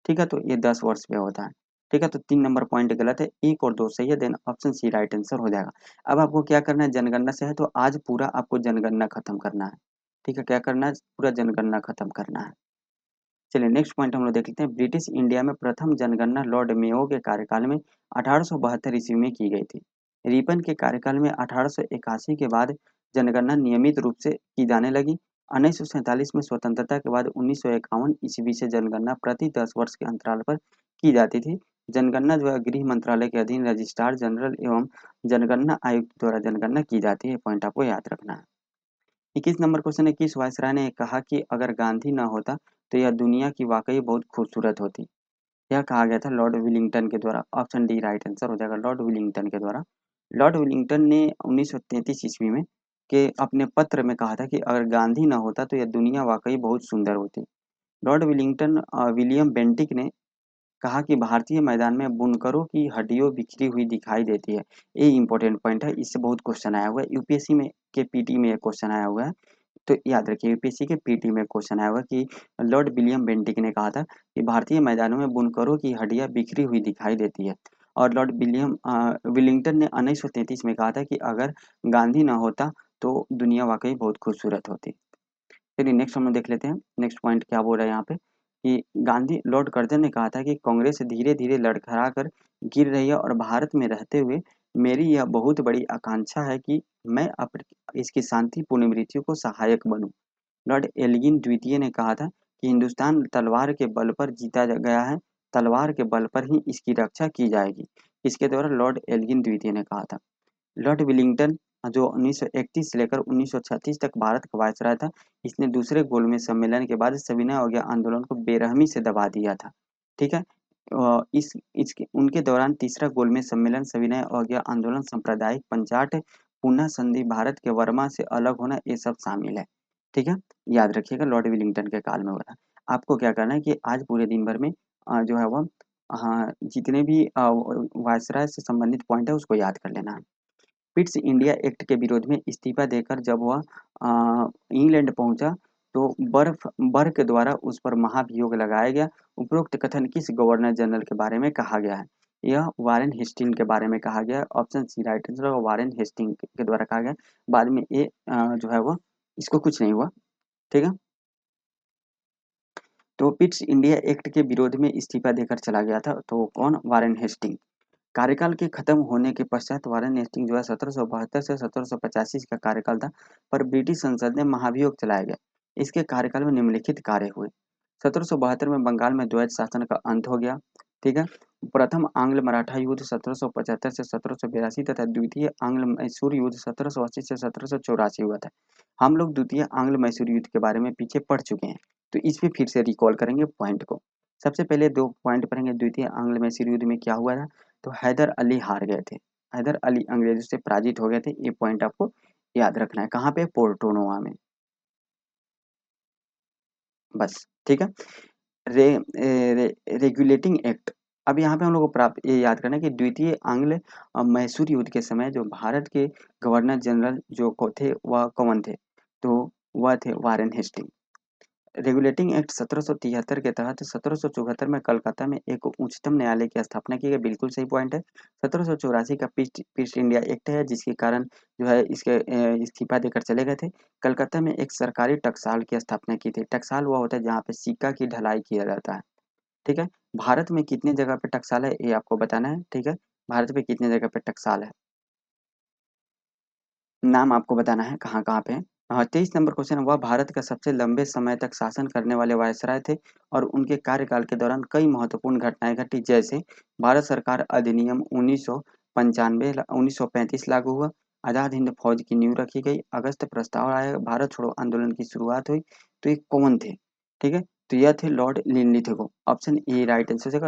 ठीक है, तो ये 10 वर्ष में होता है। ठीक है, तो 3 नंबर पॉइंट गलत है, 1 और 2 सही है, then option C right answer हो जाएगा। अब आपको क्या करना है, जनगणना से है तो आज पूरा आपको जनगणना खत्म करना है। ठीक है, क्या करना है, पूरा जनगणना खत्म करना है। चलिए नेक्स्ट पॉइंट हम लोग देख लेते हैं। ब्रिटिश इंडिया में प्रथम जनगणना लॉर्ड मेयो के कार्यकाल में 1872 ईस्वी में की गई थी। रिपन के कार्यकाल में 1881 के बाद जनगणना नियमित रूप से की जाने लगी। 1947 में स्वतंत्रता के बाद 1951 ईस्वी से जनगणना प्रति 10 वर्ष के अंतराल पर की जाती थी। जनगणना जो है गृह मंत्रालय के अधीन रजिस्ट्रार जनरल एवं जनगणना आयुक्त द्वारा जनगणना की जाती है। पॉइंट आपको याद रखना है। 21 नंबर क्वेश्चन है, किस वायसराय ने कहा कि अगर गांधी न होता तो यह दुनिया की वाकई बहुत खूबसूरत होती? यह कहा गया था लॉर्ड विलिंगटन के द्वारा। ऑप्शन डी राइट आंसर हो जाएगा, लॉर्ड विलिंगटन के द्वारा। लॉर्ड विलिंगटन ने 1933 ईस्वी में के अपने पत्र में कहा था कि अगर गांधी न होता तो यह दुनिया वाकई बहुत सुंदर होती। लॉर्ड विलिंगटन विलियम बेंटिक ने कहा कि भारतीय मैदान में बुनकरों की हड्डियों बिखरी हुई दिखाई देती है। ये इंपॉर्टेंट पॉइंट है, इससे बहुत क्वेश्चन आया हुआ है यूपीएससी में के पीटी में, क्वेश्चन आया हुआ है। तो याद रखिए यूपीएससी के पीटी में क्वेश्चन आया हुआ कि लॉर्ड विलियम बेंटिक ने कहा था कि भारतीय मैदानों में बुनकरों की हड्डियां बिखरी हुई दिखाई देती है। और लॉर्ड विलिंगटन ने 1933 में कहा था कि अगर गांधी ना होता तो दुनिया वाकई बहुत खूबसूरत होती। चलिए नेक्स्ट हम लोग देख लेते हैं, नेक्स्ट पॉइंट क्या बोल रहा है यहाँ पे कि गांधी लॉर्ड कर्जन ने कहा था कि कांग्रेस धीरे धीरे लड़खड़ा कर गिर रही है और भारत में रहते हुए मेरी यह बहुत बड़ी आकांक्षा है कि मैं इसकी शांतिपूर्ण मृत्यु को सहायक बनूं। लॉर्ड एल्गिन द्वितीय ने कहा था कि हिंदुस्तान तलवार के बल पर जीता गया है, तलवार के बल पर ही इसकी रक्षा की जाएगी। इसके द्वारा लॉर्ड एल्गिन द्वितीय ने कहा था। लॉर्ड विलिंगटन जो 1931 से लेकर 1936 तक भारत का वायसराय था, इसने दूसरे गोलमेज सम्मेलन के बाद सविनय अवज्ञा आंदोलन को बेरहमी से दबा दिया था। ठीक है, इस इसके उनके दौरान तीसरा गोलमेज सम्मेलन सविनय अवज्ञा आंदोलन सांप्रदायिक पंचाट पुनः संधि भारत के वर्मा से अलग होना ये सब शामिल है। ठीक है, याद रखिएगा लॉर्ड विलिंगटन के काल में हुआ था। आपको क्या करना है कि आज पूरे दिन भर में जो है वह हाँ जितने भी वायसराय से संबंधित पॉइंट है उसको याद कर लेना है। पिट्स इंडिया एक्ट के विरोध में इस्तीफा देकर जब वह इंग्लैंड पहुंचा तो बर्फ के द्वारा उस पर महाभियोग लगाया गया। उपरोक्त कथन किस गवर्नर जनरल के बारे में कहा गया है? यह वारेन हेस्टिंग के बारे में कहा गया है। ऑप्शन सी राइट आंसर होगा, वारेन हेस्टिंग के द्वारा कहा गया। बाद में ये जो है वो इसको कुछ नहीं हुआ। ठीक है, तो पिट्स इंडिया एक्ट के विरोध में इस्तीफा देकर चला गया था, तो कौन? Warren Hastings. कार्यकाल के खत्म होने के पश्चात वारेन हेस्टिंग जो है 1772 से 1785 का कार्यकाल था, पर ब्रिटिश संसद ने महाभियोग चलाया गया। इसके कार्यकाल में निम्नलिखित कार्य हुए। 1772 में बंगाल में द्वैत शासन का अंत हो गया। ठीक है, प्रथम आंग्ल मराठा युद्ध 1775 से 1782 तथा द्वितीय आंग्ल मैसूर युद्ध 1780 से 1784 हुआ था। हम लोग द्वितीय आंग्ल मैसूर युद्ध के बारे में पीछे पढ़ चुके हैं, तो इस पे फिर से रिकॉल करेंगे पॉइंट को। सबसे पहले दो पॉइंट पढ़ेंगे, द्वितीय आंग्ल मैसूर युद्ध में क्या हुआ था। तो हैदर अली हार गए थे, हैदर अली अंग्रेजों से पराजित हो गए थे, ये पॉइंट आपको याद रखना है। कहाँ पे? पोर्टो-नोवो में। बस, ठीक है। Regulating act. अब यहाँ पे हम लोग को प्राप्त ये याद करना है कि द्वितीय आंग्ल मैसूर युद्ध के समय जो भारत के गवर्नर जनरल जो थे वह कौन थे? तो वह थे वारेन हेस्टिंग। रेगुलेटिंग एक्ट 1773 के तहत 1774 में कलकत्ता में एक उच्चतम न्यायालय की स्थापना की गई। बिल्कुल सही पॉइंट है। 1784 का ईस्ट इंडिया एक्ट है जिसके कारण जो है इसके इस्तीफा देकर चले गए थे। कलकत्ता में एक सरकारी टकसाल की स्थापना की थी। टकसाल वो होता है जहाँ पे सिक्का की ढलाई किया जाता है। ठीक है। भारत में कितने जगह पे टकसाल है ये आपको बताना है। ठीक है। भारत में कितने जगह पे टकसाल है, नाम आपको बताना है कहाँ कहाँ पे है। हाँ, 23 नंबर क्वेश्चन। वह भारत का सबसे लंबे समय तक शासन करने वाले वायसराय थे और उनके कार्यकाल के दौरान कई महत्वपूर्ण घटनाएं घटी, जैसे भारत सरकार अधिनियम 1995 1935 लागू हुआ, आजाद हिंद फौज की नींव रखी गई, अगस्त प्रस्ताव आया, भारत छोड़ो आंदोलन की शुरुआत हुई। तो ये कौन थे? ठीक है। तो यह थे Lord Linlithgow. Option A right answer हो जाएगा।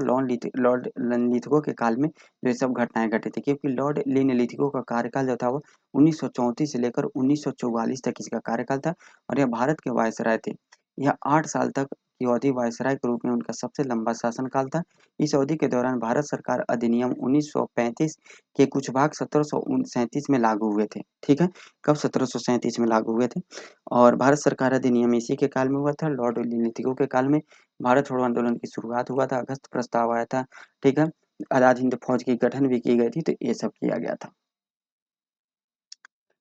लॉर्ड लिनलिथगो के काल में जो ये सब घटनाएं घटी थी, क्योंकि लॉर्ड लिनलिथगो का कार्यकाल जो था वो 1934 से लेकर 1944 तक इसका कार्यकाल था और यह भारत के वायसराय थे। यह 8 साल तक की अवधि वायसराय के रूप में उनका सबसे लंबा शासनकाल था। इस अवधि के दौरान भारत सरकार अधिनियम 1935 के कुछ भाग 1737 में लागू हुए थे। ठीक है। कब? 1737 में लागू हुए थे और भारत सरकार अधिनियम इसी के काल में हुआ था। लॉर्ड लिनलिथगो के काल में भारत छोड़ो आंदोलन की शुरुआत हुआ था, अगस्त प्रस्ताव आया था। ठीक है। आजाद हिंद फौज की गठन भी की गई थी, तो ये सब किया गया था।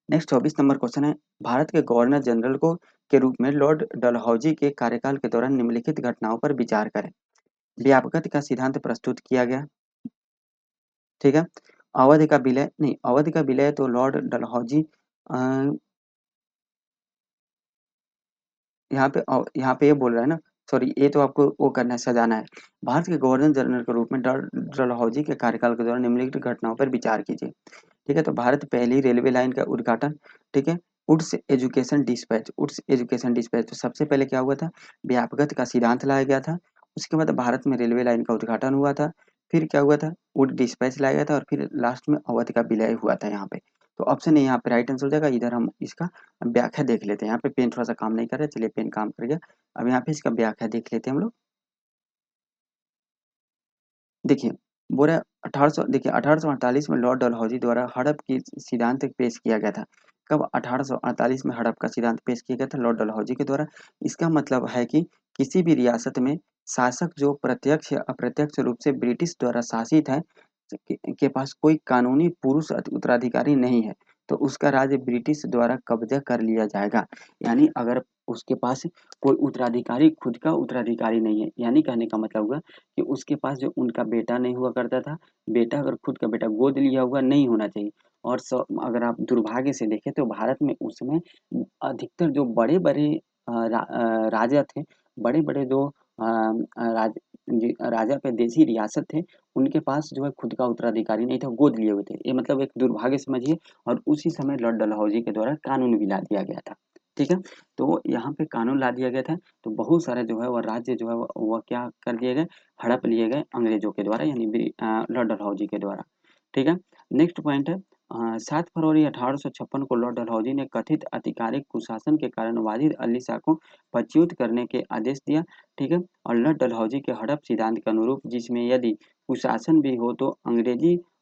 नेक्स्ट 24 नंबर क्वेश्चन है, भारत के गवर्नर जनरल को के रूप में लॉर्ड डलहौजी के कार्यकाल के दौरान निम्नलिखित घटनाओं पर विचार करें। व्यापकता का सिद्धांत प्रस्तुत किया गया। ठीक है। अवध का विलय नहीं, अवध का विलय तो लॉर्ड डलहौजी यहाँ पे ये बोल रहा है ना, सॉरी ये तो आपको वो करना है, सजाना है। भारत के गवर्नर जनरल के रूप में डलहौजी के कार्यकाल के दौरान निम्नलिखित घटनाओं पर विचार कीजिए। ठीक है। तो भारत पहली रेलवे लाइन का उद्घाटन। ठीक है। Wood's education dispatch. तो सबसे पहले क्या हुआ था? व्यापकता का सिद्धांत लाया गया था। उसके बाद भारत में रेलवे लाइन का उद्घाटन हुआ था। फिर क्या हुआ था? वुड डिस्पैच लाया गया था और फिर लास्ट में अवध का विलय हुआ था यहाँ पे। तो ऑप्शन ए यहाँ पे राइट आंसर हो जाएगा। इधर हम इसका व्याख्या देख लेते हैं। यहाँ पे पेन थोड़ा सा काम नहीं कर रहा है, चलिए पेन काम कर गया। अब यहाँ पे इसका व्याख्या देख लेते हैं हम लोग। देखिए, बोरा 1800 देखिए 1848 में लॉर्ड डलहौजी द्वारा हड़प की सिद्धांत पेश किया गया था। कब? 1848 में हड़प का सिद्धांत पेश किया गया था लॉर्ड डलहौजी के द्वारा। इसका मतलब है कि किसी भी रियासत में शासक जो प्रत्यक्ष या अप्रत्यक्ष रूप से ब्रिटिश द्वारा शासित है, के पास कोई कानूनी पुरुष उत्तराधिकारी नहीं है, तो उसका राज्य ब्रिटिश द्वारा कब्जा कर लिया जाएगा। यानी अगर उसके पास कोई उत्तराधिकारी, खुद का उत्तराधिकारी नहीं है, यानी कहने का मतलब हुआ कि उसके पास जो उनका बेटा नहीं हुआ करता था, बेटा अगर खुद का बेटा गोद लिया हुआ नहीं होना चाहिए। और अगर आप दुर्भाग्य से देखें तो भारत में उस समय अधिकतर जो बड़े-बड़े राजा थे, बड़े-बड़े जो राजा पे देशी रियासत थे, उनके पास जो है खुद का उत्तराधिकारी नहीं था, गोद लिए हुए थे। ये मतलब एक दुर्भाग्य समझिए। और उसी समय लॉर्ड डलहौजी के द्वारा कानून भी ला दिया गया था। ठीक है? तो यहाँ पे कानून ला दिया गया था, तो बहुत सारे जो है वो राज्य जो है वो क्या कर दिए गए, हड़प लिए गए अंग्रेजों के द्वारा, यानी लॉर्ड डलहौजी के द्वारा। ठीक है। नेक्स्ट पॉइंट है 7 फरवरी 1856 को लॉर्ड डलहौजी ने कथित आधिकारिक कुशासन के कारण वाजिद अली शाह को पदच्युत करने के आदेश दिया। ठीक है। और लॉर्ड डलहौजी के हड़प सिद्धांत के अनुरूप, जिसमें यदि कुशासन भी हो तो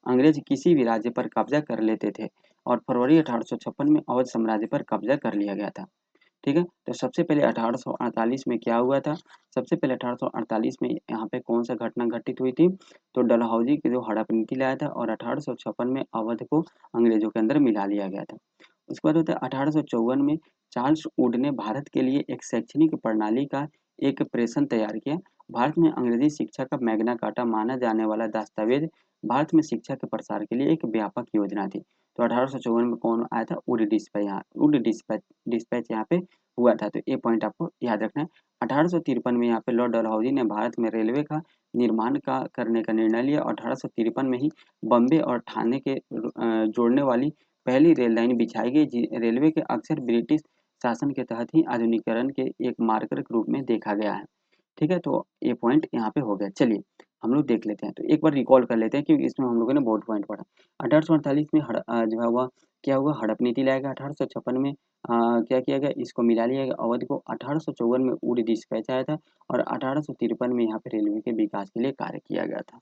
अंग्रेज किसी भी राज्य पर कब्जा कर लेते थे, और फरवरी 1856 में अवध साम्राज्य पर कब्जा कर लिया गया था। ठीक है। तो सबसे पहले 1848 में क्या हुआ था? सबसे पहले 1848 में यहाँ पे कौन सा घटना घटित हुई थी? तो डलहौजी की जो हड़प नीति लाया था और 1856 में अवध को अंग्रेजों के अंदर मिला लिया गया था। उसके बाद होता है 1854 में चार्ल्स वुड ने भारत के लिए एक शैक्षणिक प्रणाली का एक प्रेषण तैयार किया। भारत में अंग्रेजी शिक्षा का मैग्ना कार्टा माना जाने वाला दस्तावेज भारत में शिक्षा के प्रसार के लिए एक व्यापक योजना थी। तो 1854 में कौन आया था? वुड डिस्पैच यहाँ पे हुआ था। तो ये पॉइंट आपको याद रखना है। 1853 में यहाँ पे लॉर्ड डलहौजी ने भारत में रेलवे का निर्माण का करने का निर्णय लिया और 1853 में ही बॉम्बे और ठाणे के जोड़ने वाली पहली रेल लाइन बिछाई गई। रेलवे के अक्सर ब्रिटिश शासन के तहत ही आधुनिकीकरण के एक मार्कर के रूप में देखा गया है। ठीक है। तो ये पॉइंट यहाँ पे हो गया। चलिए हम लोग देख लेते हैं। तो एक बार रिकॉल कर लेते हैं क्योंकि इसमें हम लोगों ने बहुत पॉइंट पढ़ा। 1848 में जो है वह क्या हुआ, हड़प नीति लाया गया। 1856 में क्या किया गया, इसको मिला लिया गया अवध को। 1854 में ऊडी डिस्पैच आया था और 1853 में यहाँ पे रेलवे के विकास के लिए कार्य किया गया था।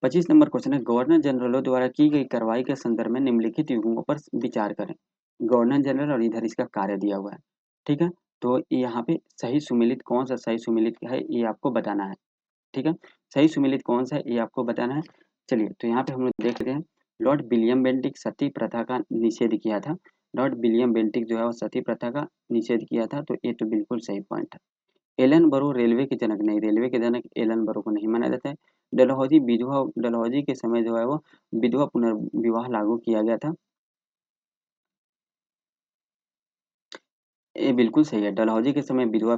25 नंबर क्वेश्चन है, गवर्नर जनरलों द्वारा की गई कार्रवाई के संदर्भ में निम्नलिखित युग्मों पर विचार करें। गवर्नर जनरल और इधर इसका कार्य दिया हुआ है, ठीक है। तो यहाँ पे सही सुमेलित कौन सा सही सुमेलित है ये आपको बताना है, ठीक है। सही सुमेलित कौन सा है ये आपको बताना है। चलिए तो यहाँ पे हम लोग देख रहे हैं, लॉर्ड विलियम बेंटिक सती प्रथा का निषेध किया था। लॉर्ड विलियम बेंटिक जो है वो सती प्रथा का निषेध किया था, तो ये तो बिल्कुल सही पॉइंट है। एलन बरो रेलवे के जनक नहीं, रेलवे के जनक एलन बरो को नहीं माना जाता है। डलहौजी के समय जो है वो विधवा पुनर्विवाह लागू किया गया था। ये बिल्कुल सही है, डलहौजी के समय जो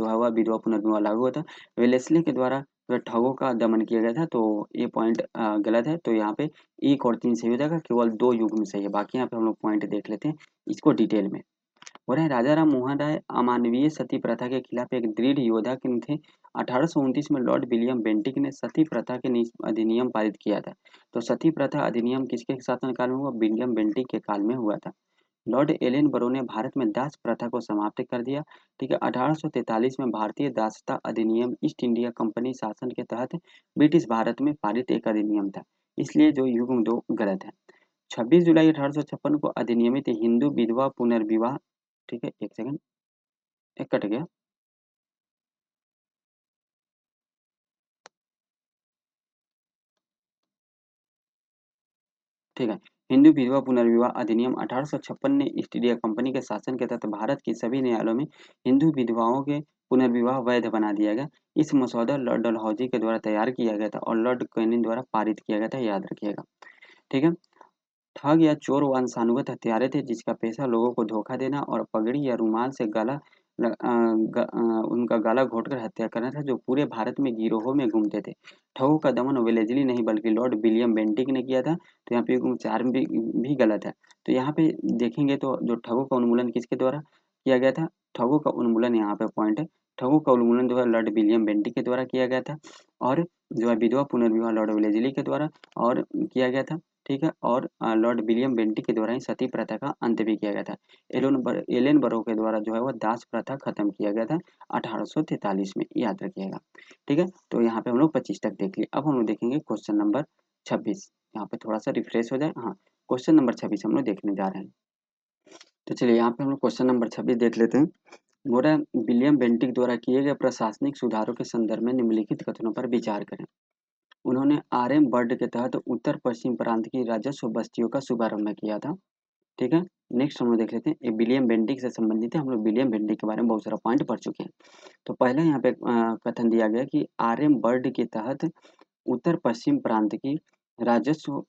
है वह विधवा पुनर्विवाह लागू हुआ था। वेलेस्ली के द्वारा जो ठगों का दमन किया गया था, तो ये पॉइंट गलत है। तो यहाँ पे एक और तीन सही हो जाएगा, केवल दो युग्म सही है। बाकी यहाँ पे हम लोग पॉइंट देख लेते हैं इसको डिटेल में। हो रहा है, राजा राम मोहन राय अमानवीय सती प्रथा के खिलाफ एक दृढ़ योद्धा किन थे। 1829 में लॉर्ड विलियम बेंटिक ने सती प्रथा के अधिनियम पारित किया था। तो सती प्रथा अधिनियम किसके शासनकाल में हुआ, विलियम बेंटिक के काल में हुआ था। लॉर्ड एलन बरो ने भारत में दास प्रथा को समाप्त कर दिया, ठीक है। 1843 में भारतीय दासता अधिनियम ईस्ट इंडिया कंपनी शासन के तहत ब्रिटिश भारत में पारित एक अधिनियम था, इसलिए जो युग्म दो गलत है। 26 जुलाई 1856 को अधिनियमित हिंदू विधवा पुनर्विवाह, ठीक है, एक सेकंड, एक कट गया, ठीक है। हिंदू विधवा पुनर्विवाह अधिनियम 1856 ने ईस्ट इंडिया कंपनी के शासन के तहत भारत के सभी न्यायालयों में हिंदू विधवाओं के पुनर्विवाह वैध बना दिया गया। इस मसौदा लॉर्ड डलहौजी के द्वारा तैयार किया गया था और लॉर्ड कैनिंग द्वारा पारित किया गया था, याद रखिएगा, ठीक है। ठग या चोर वंशानुगत हत्यारे थे जिसका पेशा लोगों को धोखा देना और पगड़ी या रुमाल से उनका गला घोंटकर हत्या करना था, जो पूरे भारत में गिरोहों में घूमते थे। ठगों का दमन वेलेस्ली नहीं बल्कि लॉर्ड विलियम बेंटिक ने किया था। तो यहाँ पे उच्चारण भी गलत है। तो यहाँ पे देखेंगे तो जो ठगों का उन्मूलन किसके द्वारा किया गया था, ठगों का उन्मूलन यहाँ पे पॉइंट है। ठगों का उन्मूलन जो है लॉर्ड विलियम बेंटिक के द्वारा किया गया था, और जो है विधवा पुनर्विवाह लॉर्ड वेलेस्ली के द्वारा और किया गया था, ठीक है। और लॉर्ड विलियम बेंटिक के द्वारा ही सती प्रथा का अंत भी किया गया था। एलेन बरो के द्वारा जो है वह दास प्रथा खत्म किया गया था 1843 में, याद रखिएगा, ठीक है। तो यहाँ पे हम लोग 25 तक देख लिए। अब हम लोग देखेंगे क्वेश्चन नंबर 26। यहाँ पे थोड़ा सा रिफ्रेश हो जाए, हाँ, क्वेश्चन नंबर 26 हम लोग देखने जा रहे हैं। तो चलिए यहाँ पे हम लोग क्वेश्चन नंबर 26 देख लेते हैं। बोल रहा है, विलियम बेंटिक द्वारा किए गए प्रशासनिक सुधारों के संदर्भ में निम्नलिखित कथनों पर विचार करें। उन्होंने आरएम बर्ड के तहत उत्तर पश्चिम प्रांत की राजस्व बस्तियों का शुभारंभ किया था, ठीक है। नेक्स्ट हम लोग देख लेते हैं, ये विलियम बेंटिक से संबंधित है। हम लोग विलियम बेंटिक के बारे में बहुत सारा पॉइंट पढ़ चुके हैं। तो पहले यहाँ पे कथन दिया गया कि आरएम बर्ड के तहत उत्तर पश्चिम प्रांत की राजस्व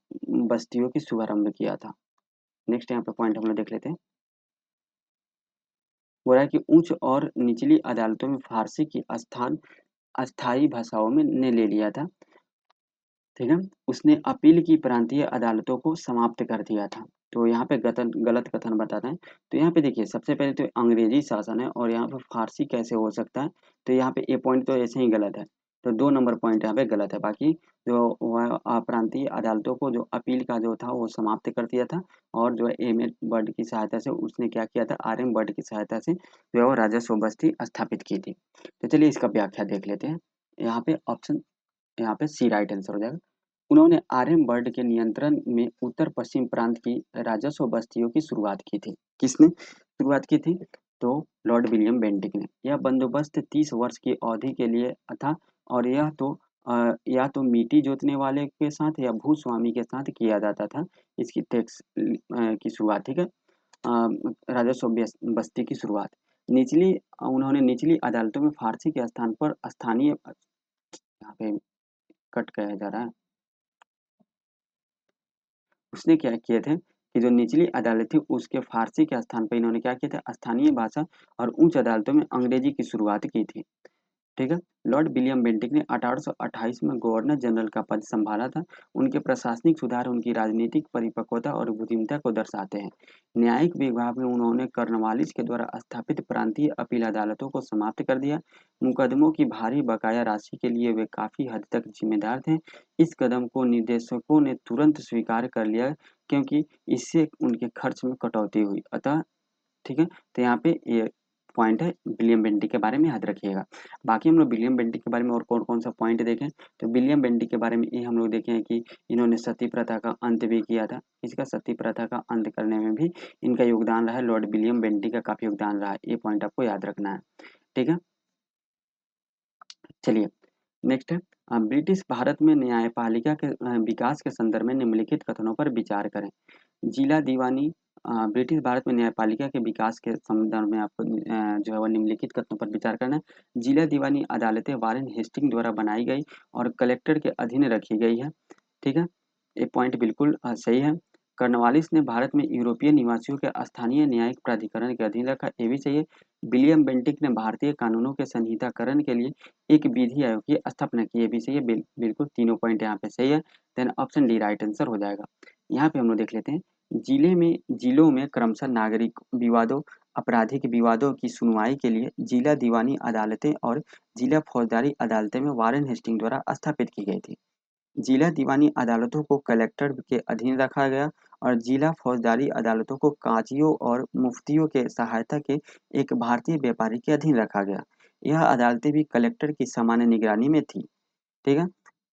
बस्तियों की शुभारंभ किया था। नेक्स्ट यहाँ पे पॉइंट हम लोग देख लेते हैं। बोला है कि उच्च और निचली अदालतों में फारसी की स्थान अस्थायी भाषाओं में ने ले लिया था, ठीक है। उसने अपील की प्रांतीय अदालतों को समाप्त कर दिया था। तो यहाँ पे गलत कथन बताते हैं। तो यहाँ पे देखिए, सबसे पहले तो अंग्रेजी शासन है और यहाँ पे फारसी कैसे हो सकता है, तो यहाँ पे ये पॉइंट तो ऐसे ही गलत है। तो 2 नंबर पॉइंट यहाँ पे गलत है। बाकी जो वह प्रांतीय अदालतों को जो अपील का जो था वो समाप्त कर दिया था, और जो है एम ए बर्ड की सहायता से उसने क्या किया था, आर एम बर्ड की सहायता से जो है वो राजस्व बस्ती स्थापित की थी। तो चलिए इसका व्याख्या देख लेते हैं। यहाँ पे ऑप्शन, यहाँ पे सी राइट आंसर हो जाएगा। उन्होंने आर्यन बर्ड के नियंत्रण में उत्तर पश्चिम प्रांत की राजस्व बस्तियों की शुरुआत की थी। किसने शुरुआत की थी, तो लॉर्ड विलियम बेंटिक ने। यह बंदोबस्त 30 वर्ष की अवधि के लिए था, और यह तो या तो मिट्टी जोतने वाले के साथ या भूस्वामी के साथ किया जाता था। इसकी टैक्स की शुरुआत, ठीक है, राजस्व बस्ती की शुरुआत। निचली उन्होंने निचली अदालतों में फारसी के स्थान पर स्थानीय, यहाँ पे कट कहा जा रहा है, उसने क्या किए थे कि जो निचली अदालत थी उसके फारसी के स्थान पर इन्होंने क्या किया था, स्थानीय भाषा और उच्च अदालतों में अंग्रेजी की शुरुआत की थी। ठीक है। लॉर्ड विलियम बेंटिक ने 1828 में गवर्नर जनरल का पद संभाला था। उनके प्रशासनिक सुधार उनकी राजनीतिक परिपक्वता और बुद्धिमत्ता को दर्शाते हैं। न्यायिक विभाग में उन्होंने कॉर्नवालिस के द्वारा स्थापित प्रांतीय अपील अदालतों को समाप्त कर दिया। मुकदमों की भारी बकाया राशि के लिए वे काफी हद तक जिम्मेदार थे। इस कदम को निदेशकों ने तुरंत स्वीकार कर लिया, क्योंकि इससे उनके खर्च में कटौती हुई। अतः ठीक है, तो यहाँ पे ये पॉइंट है विलियम बेंटिक के बारे में, याद रखिएगा। बाकी हम लोग विलियम बेंटिक के बारे में और कौन कौन सा पॉइंट देखें, तो विलियम बेंटिक के बारे में ये हम लोग देखें कि इन्होंने सती प्रथा का अंत भी किया था। इसका सती प्रथा का अंत करने में भी इनका योगदान रहा है। लॉर्ड विलियम बेंटिक का काफी योगदान रहा है, ये पॉइंट आपको याद रखना है। ठीक है, चलिए नेक्स्ट है ब्रिटिश भारत में न्यायपालिका के विकास के संदर्भ में निम्नलिखित कथनों पर विचार करें। जिला दीवानी ब्रिटिश भारत में न्यायपालिका के विकास के संदर्भ में आपको जो है वो निम्नलिखित कथनों पर विचार करना है। जिला दीवानी अदालतें वारेन हेस्टिंग द्वारा बनाई गई और कलेक्टर के अधीन रखी गई है। ठीक है, ये पॉइंट बिल्कुल सही है। कर्नवालिस ने भारत में यूरोपीय निवासियों के स्थानीय न्यायिक प्राधिकरण के अधीन रखा, ये भी सही है। विलियम बेंटिक ने भारतीय कानूनों के संहिताकरण के लिए एक विधि आयोग की स्थापना की, ये भी सही है। बिल्कुल तीनों पॉइंट यहाँ पे सही है। Then option D right answer हो जाएगा। यहाँ पे हम लोग देख लेते हैं, जिलों में क्रमशः नागरिक विवादों, आपराधिक विवादों की सुनवाई के लिए जिला दीवानी अदालतें और जिला फौजदारी अदालतें में वारेन हेस्टिंग द्वारा स्थापित की गई थी। जिला दीवानी अदालतों को कलेक्टर के अधीन रखा गया और जिला फौजदारी अदालतों को काजियों और मुफ्तियों के सहायता के एक भारतीय व्यापारी के अधीन रखा गया। यह अदालतें भी कलेक्टर की सामान्य निगरानी में थी। ठीक है,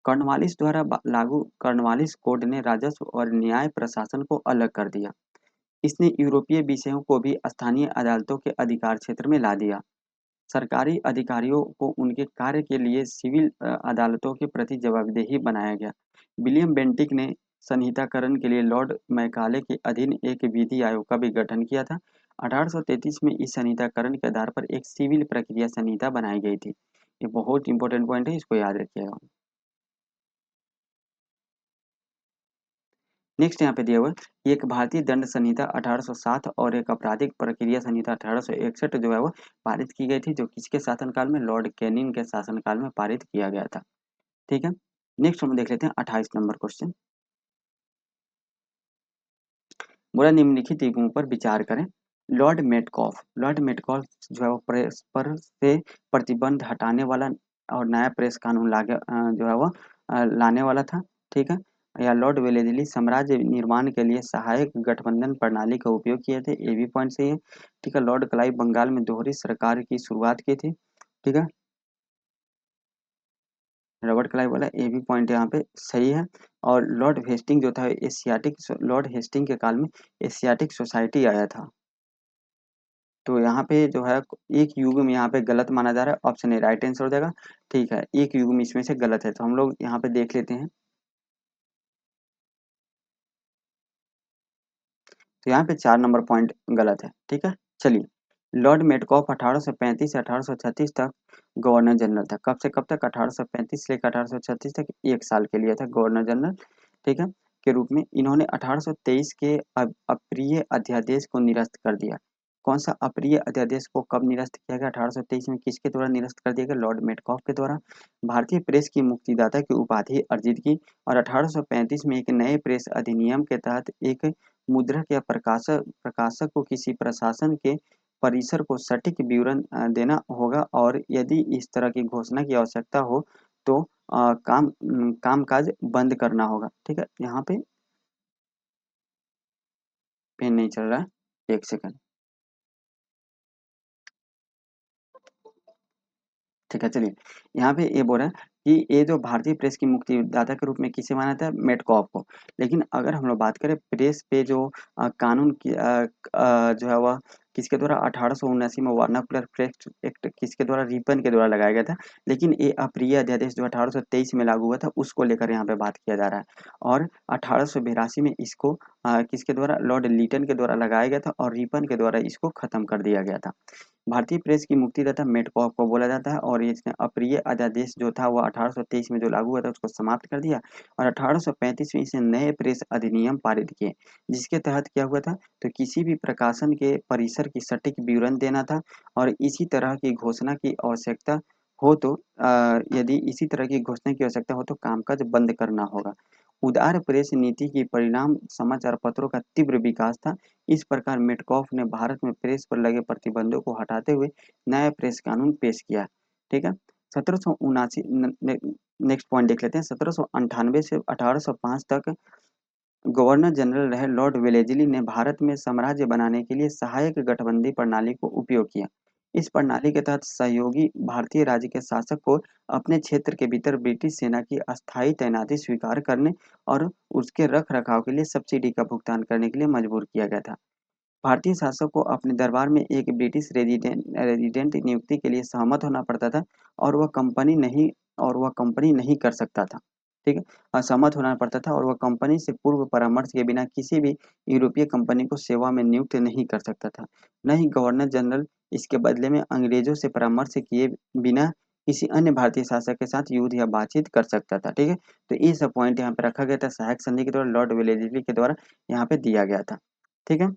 कॉर्नवालिस द्वारा लागू कॉर्नवालिस कोड ने राजस्व और न्याय प्रशासन को अलग कर दिया। इसने यूरोपीय विषयों को भी स्थानीय अदालतों के अधिकार क्षेत्र में ला दिया। सरकारी अधिकारियों को उनके कार्य के लिए सिविल अदालतों के प्रति जवाबदेही बनाया गया। विलियम बेंटिक ने संहिताकरण के लिए लॉर्ड मैकाले के अधीन एक विधि आयोग का भी गठन किया था। 1833 में इस संहिताकरण के आधार पर एक सिविल प्रक्रिया संहिता बनाई गई थी। ये बहुत इंपॉर्टेंट पॉइंट है, इसको याद रखिएगा। नेक्स्ट यहाँ पे दिया हुआ है, एक भारतीय दंड संहिता 1807 और एक आपराधिक प्रक्रिया संहिता 1861 जो है वो पारित की गई थी, जो किसके शासनकाल में, लॉर्ड कैनिंग के शासनकाल में पारित किया गया था। ठीक है, नेक्स्ट हम देख लेते हैं 28 नंबर क्वेश्चन। बोला निम्नलिखित टिप्पणियों पर विचार करें। लॉर्ड मेटकॉफ जो है वो प्रेस पर से प्रतिबंध हटाने वाला और नया प्रेस कानून जो है वो लाने वाला था। ठीक है, या लॉर्ड वेलेस्ली साम्राज्य निर्माण के लिए सहायक गठबंधन प्रणाली का उपयोग किए थे, ये भी पॉइंट सही है। ठीक है, लॉर्ड क्लाइव बंगाल में दोहरी सरकार की शुरुआत की थी। ठीक है, रॉबर्ट क्लाइव वाला ये भी पॉइंट यहाँ पे सही है। और लॉर्ड हेस्टिंग जो था एशियाटिक लॉर्ड हेस्टिंग के काल में एशियाटिक सोसाइटी आया था। तो यहाँ पे जो है एक युग्म यहाँ पे गलत माना जा रहा है, ऑप्शन ए राइट आंसर हो जाएगा। ठीक है, एक युग्म इसमें से गलत है, तो हम लोग यहाँ पे देख लेते हैं। तो यहाँ पे 4 नंबर पॉइंट गलत है। ठीक है, चलिए। लॉर्ड मेटकॉफ 1835 से 1836 तक गवर्नर जनरल था। कब से कब तक? 1835 से लेकर 1836 तक, एक साल के लिए था गवर्नर जनरल। ठीक है, के रूप में इन्होंने 1823 के अप्रिय अध्यादेश को निरस्त कर दिया। कौन सा अप्रिय अध्यादेश को कब निरस्त किया गया? 1823 में किसके द्वारा निरस्त कर दिया गया? लॉर्ड मेटकॉफ के द्वारा। भारतीय प्रेस की मुक्तिदाता की उपाधि अर्जित की और 1835 में एक नए प्रेस अधिनियम के तहत एक मुद्रक या प्रकाशक प्रकाशक को किसी प्रशासन के परिसर को सटीक विवरण देना होगा और यदि इस तरह की घोषणा की आवश्यकता हो तो कामकाज बंद करना होगा। ठीक है, यहाँ पे पेन नहीं चल रहा है, एक सेकंड। ठीक है, चलिए। यहाँ पे ये बोल रहा है कि ये जो भारतीय प्रेस की मुक्तिदाता के रूप में किसे माना था? मेटकॉफ को। लेकिन अगर हम लोग बात करें प्रेस पे जो कानून की जो है वह किसके द्वारा 1879 में वर्नाकुलर प्रेस एक्ट किसके द्वारा? रिपन के द्वारा लगाया गया था। लेकिन ये अप्रिय अध्यादेश जो 1823 में लागू हुआ था उसको लेकर यहाँ पे बात किया जा रहा है। और 1882 में इसको किसके द्वारा? लॉर्ड लीटन के द्वारा लगाया गया था और रिपन के द्वारा इसको खत्म कर दिया गया था। भारतीय प्रेस की मुक्तिदाता मेटकॉफ को बोला जाता है और इसने अप्रिय अध्यादेश जो था वो 1823 में जो लागू हुआ था उसको समाप्त कर दिया और 1835 में इसने नए प्रेस अधिनियम पारित किए, जिसके तहत क्या हुआ था? तो किसी भी प्रकाशन के परिसर की सटीक विवरण देना था और इसी तरह की घोषणा की आवश्यकता हो तो यदि इसी तरह की घोषणा की आवश्यकता हो तो कामकाज बंद करना होगा। उदार प्रेस नीति के परिणाम समाचार पत्रों का तीव्र विकास था। इस प्रकार मेटकॉफ ने भारत में प्रेस पर लगे प्रतिबंधों को हटाते हुए नया प्रेस कानून पेश किया। ठीक है। 1779 नेक्स्ट पॉइंट देख लेते हैं। 1798 से 1805 तक गवर्नर जनरल रहे लॉर्ड वेलेज़ली ने भारत में साम्राज्य बनाने के लिए सहायक गठबंधी प्रणाली को उपयोग किया। इस प्रणाली के तहत सहयोगी भारतीय राज्य के शासक को अपने क्षेत्र के भीतर ब्रिटिश सेना की अस्थायी तैनाती स्वीकार करने और उसके रख रखाव के लिए सब्सिडी का भुगतान करने के लिए मजबूर किया गया था। भारतीय शासक को अपने दरबार में एक ब्रिटिश रेजिडेंट नियुक्ति के लिए सहमत होना पड़ता था और वह कंपनी नहीं कर सकता था। ठीक है। असहमत होना पड़ता था और वह कंपनी से पूर्व परामर्श के बिना किसी भी यूरोपीय कंपनी को सेवा में नियुक्त नहीं कर सकता था। न ही गवर्नर जनरल इसके बदले में अंग्रेजों से परामर्श किए बिना किसी अन्य भारतीय शासक के साथ युद्ध या बातचीत कर सकता था। ठीक है। तो ये सब पॉइंट यहाँ पे रखा गया था, सहायक संधि के द्वारा लॉर्ड वेलेस्ली के द्वारा यहाँ पे दिया गया था। ठीक है।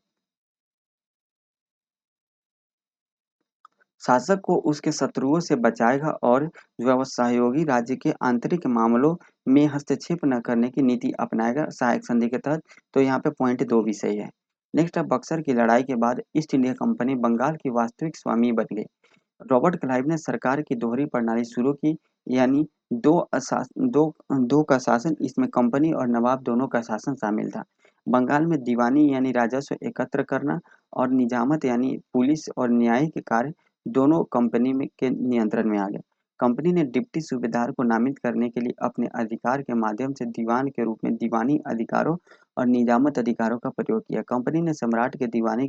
शासक को उसके शत्रुओं से बचाएगा और जो है वो सहयोगी राज्य के आंतरिक मामलों में हस्तक्षेप न करने की नीति अपनाएगा सहायक संधि के तहत। तो यहाँ पे पॉइंट 2 भी सही है। नेक्स्ट है, बक्सर की लड़ाई के बाद ईस्ट इंडिया कंपनी बंगाल की वास्तविक स्वामी बन गई। रॉबर्ट क्लाइव ने सरकार की दोहरी प्रणाली शुरू की, यानी दो का शासन। इसमें कंपनी और नवाब दोनों का शासन शामिल था। बंगाल में दीवानी यानी राजस्व एकत्र करना और निजामत यानी पुलिस और न्यायिक कार्य दोनों कंपनी के नियंत्रण में आ गए। कंपनी ने डिप्टी सूबेदार को नामित करने के लिए अपने अधिकार के माध्यम से दीवान के रूप में दीवानी अधिकारों और निजामत अधिकारों का प्रयोग किया। कंपनी ने सम्राट के दीवानी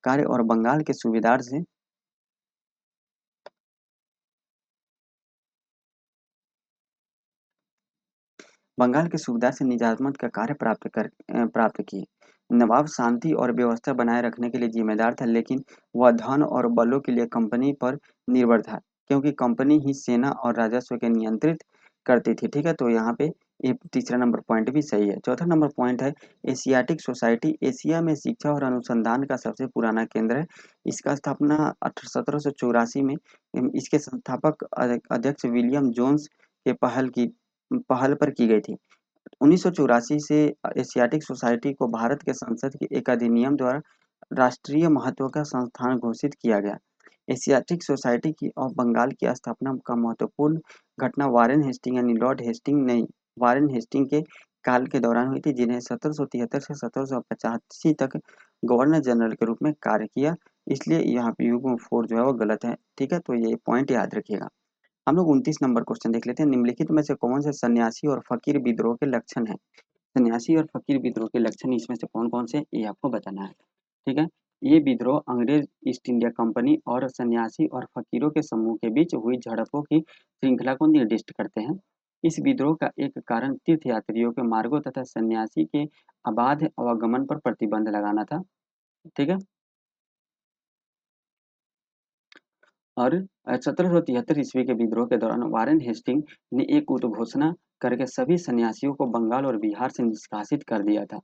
कार्य और बंगाल के सूबेदार से निजामत का कार्य प्राप्त किए। नवाब शांति और व्यवस्था बनाए रखने के लिए जिम्मेदार था, लेकिन वह धन और बलों के लिए कंपनी पर निर्भर था, क्योंकि कंपनी ही सेना और राजस्व के नियंत्रित करती थी। ठीक है। तो यहाँ पे ये तीसरा नंबर पॉइंट भी सही है। चौथा नंबर पॉइंट है, एशियाटिक सोसाइटी एशिया में शिक्षा और अनुसंधान का सबसे पुराना केंद्र है। इसका स्थापना 1784 में इसके संस्थापक अध्यक्ष विलियम जोन्स के पहल पर की गई थी। 1984 से एशियाटिक सोसाइटी को भारत के संसद के एक अधिनियम द्वारा राष्ट्रीय महत्व का संस्थान घोषित किया गया। एशियाटिक सोसाइटी की ऑफ बंगाल की स्थापना का महत्वपूर्ण घटना वारेन हेस्टिंग के काल के दौरान हुई थी, जिन्हें 1773 से 1785 तक गवर्नर जनरल के रूप में कार्य किया। इसलिए यहाँ पे युग्म 4 जो है वो गलत है। ठीक है। तो ये पॉइंट याद रखिएगा। हम लोग 29 नंबर क्वेश्चन देख लेते हैं। निम्नलिखित में से कौन से सन्यासी और फकीर विद्रोह के लक्षण हैं? सन्यासी और फकीर विद्रोह के लक्षण इसमें से कौन-कौन से ये आपको बताना है। ठीक है। ये विद्रोह अंग्रेज ईस्ट इंडिया कंपनी और सन्यासी और फकीरों के समूह के बीच हुई झड़पों की श्रृंखला को निर्दिष्ट करते हैं। इस विद्रोह का एक कारण तीर्थयात्रियों के मार्गों तथा सन्यासी के अबाध आवागमन पर प्रतिबंध लगाना था। ठीक है। और 1773 ईस्वी के विद्रोह के दौरान वारेन हेस्टिंग ने एक उद्घोषणा करके सभी सन्यासियों को बंगाल और बिहार से निष्कासित कर दिया था।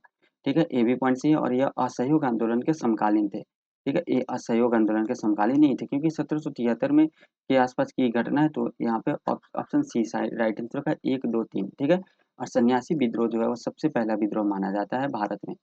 ठीक है। ये भी पॉइंट सही है और यह असहयोग आंदोलन के समकालीन थे। ठीक है। ये असहयोग आंदोलन के समकालीन नहीं थे, क्योंकि 1773 में के आसपास की घटना है। तो यहाँ पे ऑप्शन सी राइट आंसर का 1, 2, 3। ठीक है। और सन्यासी विद्रोह जो है वो सबसे पहला विद्रोह माना जाता है भारत में।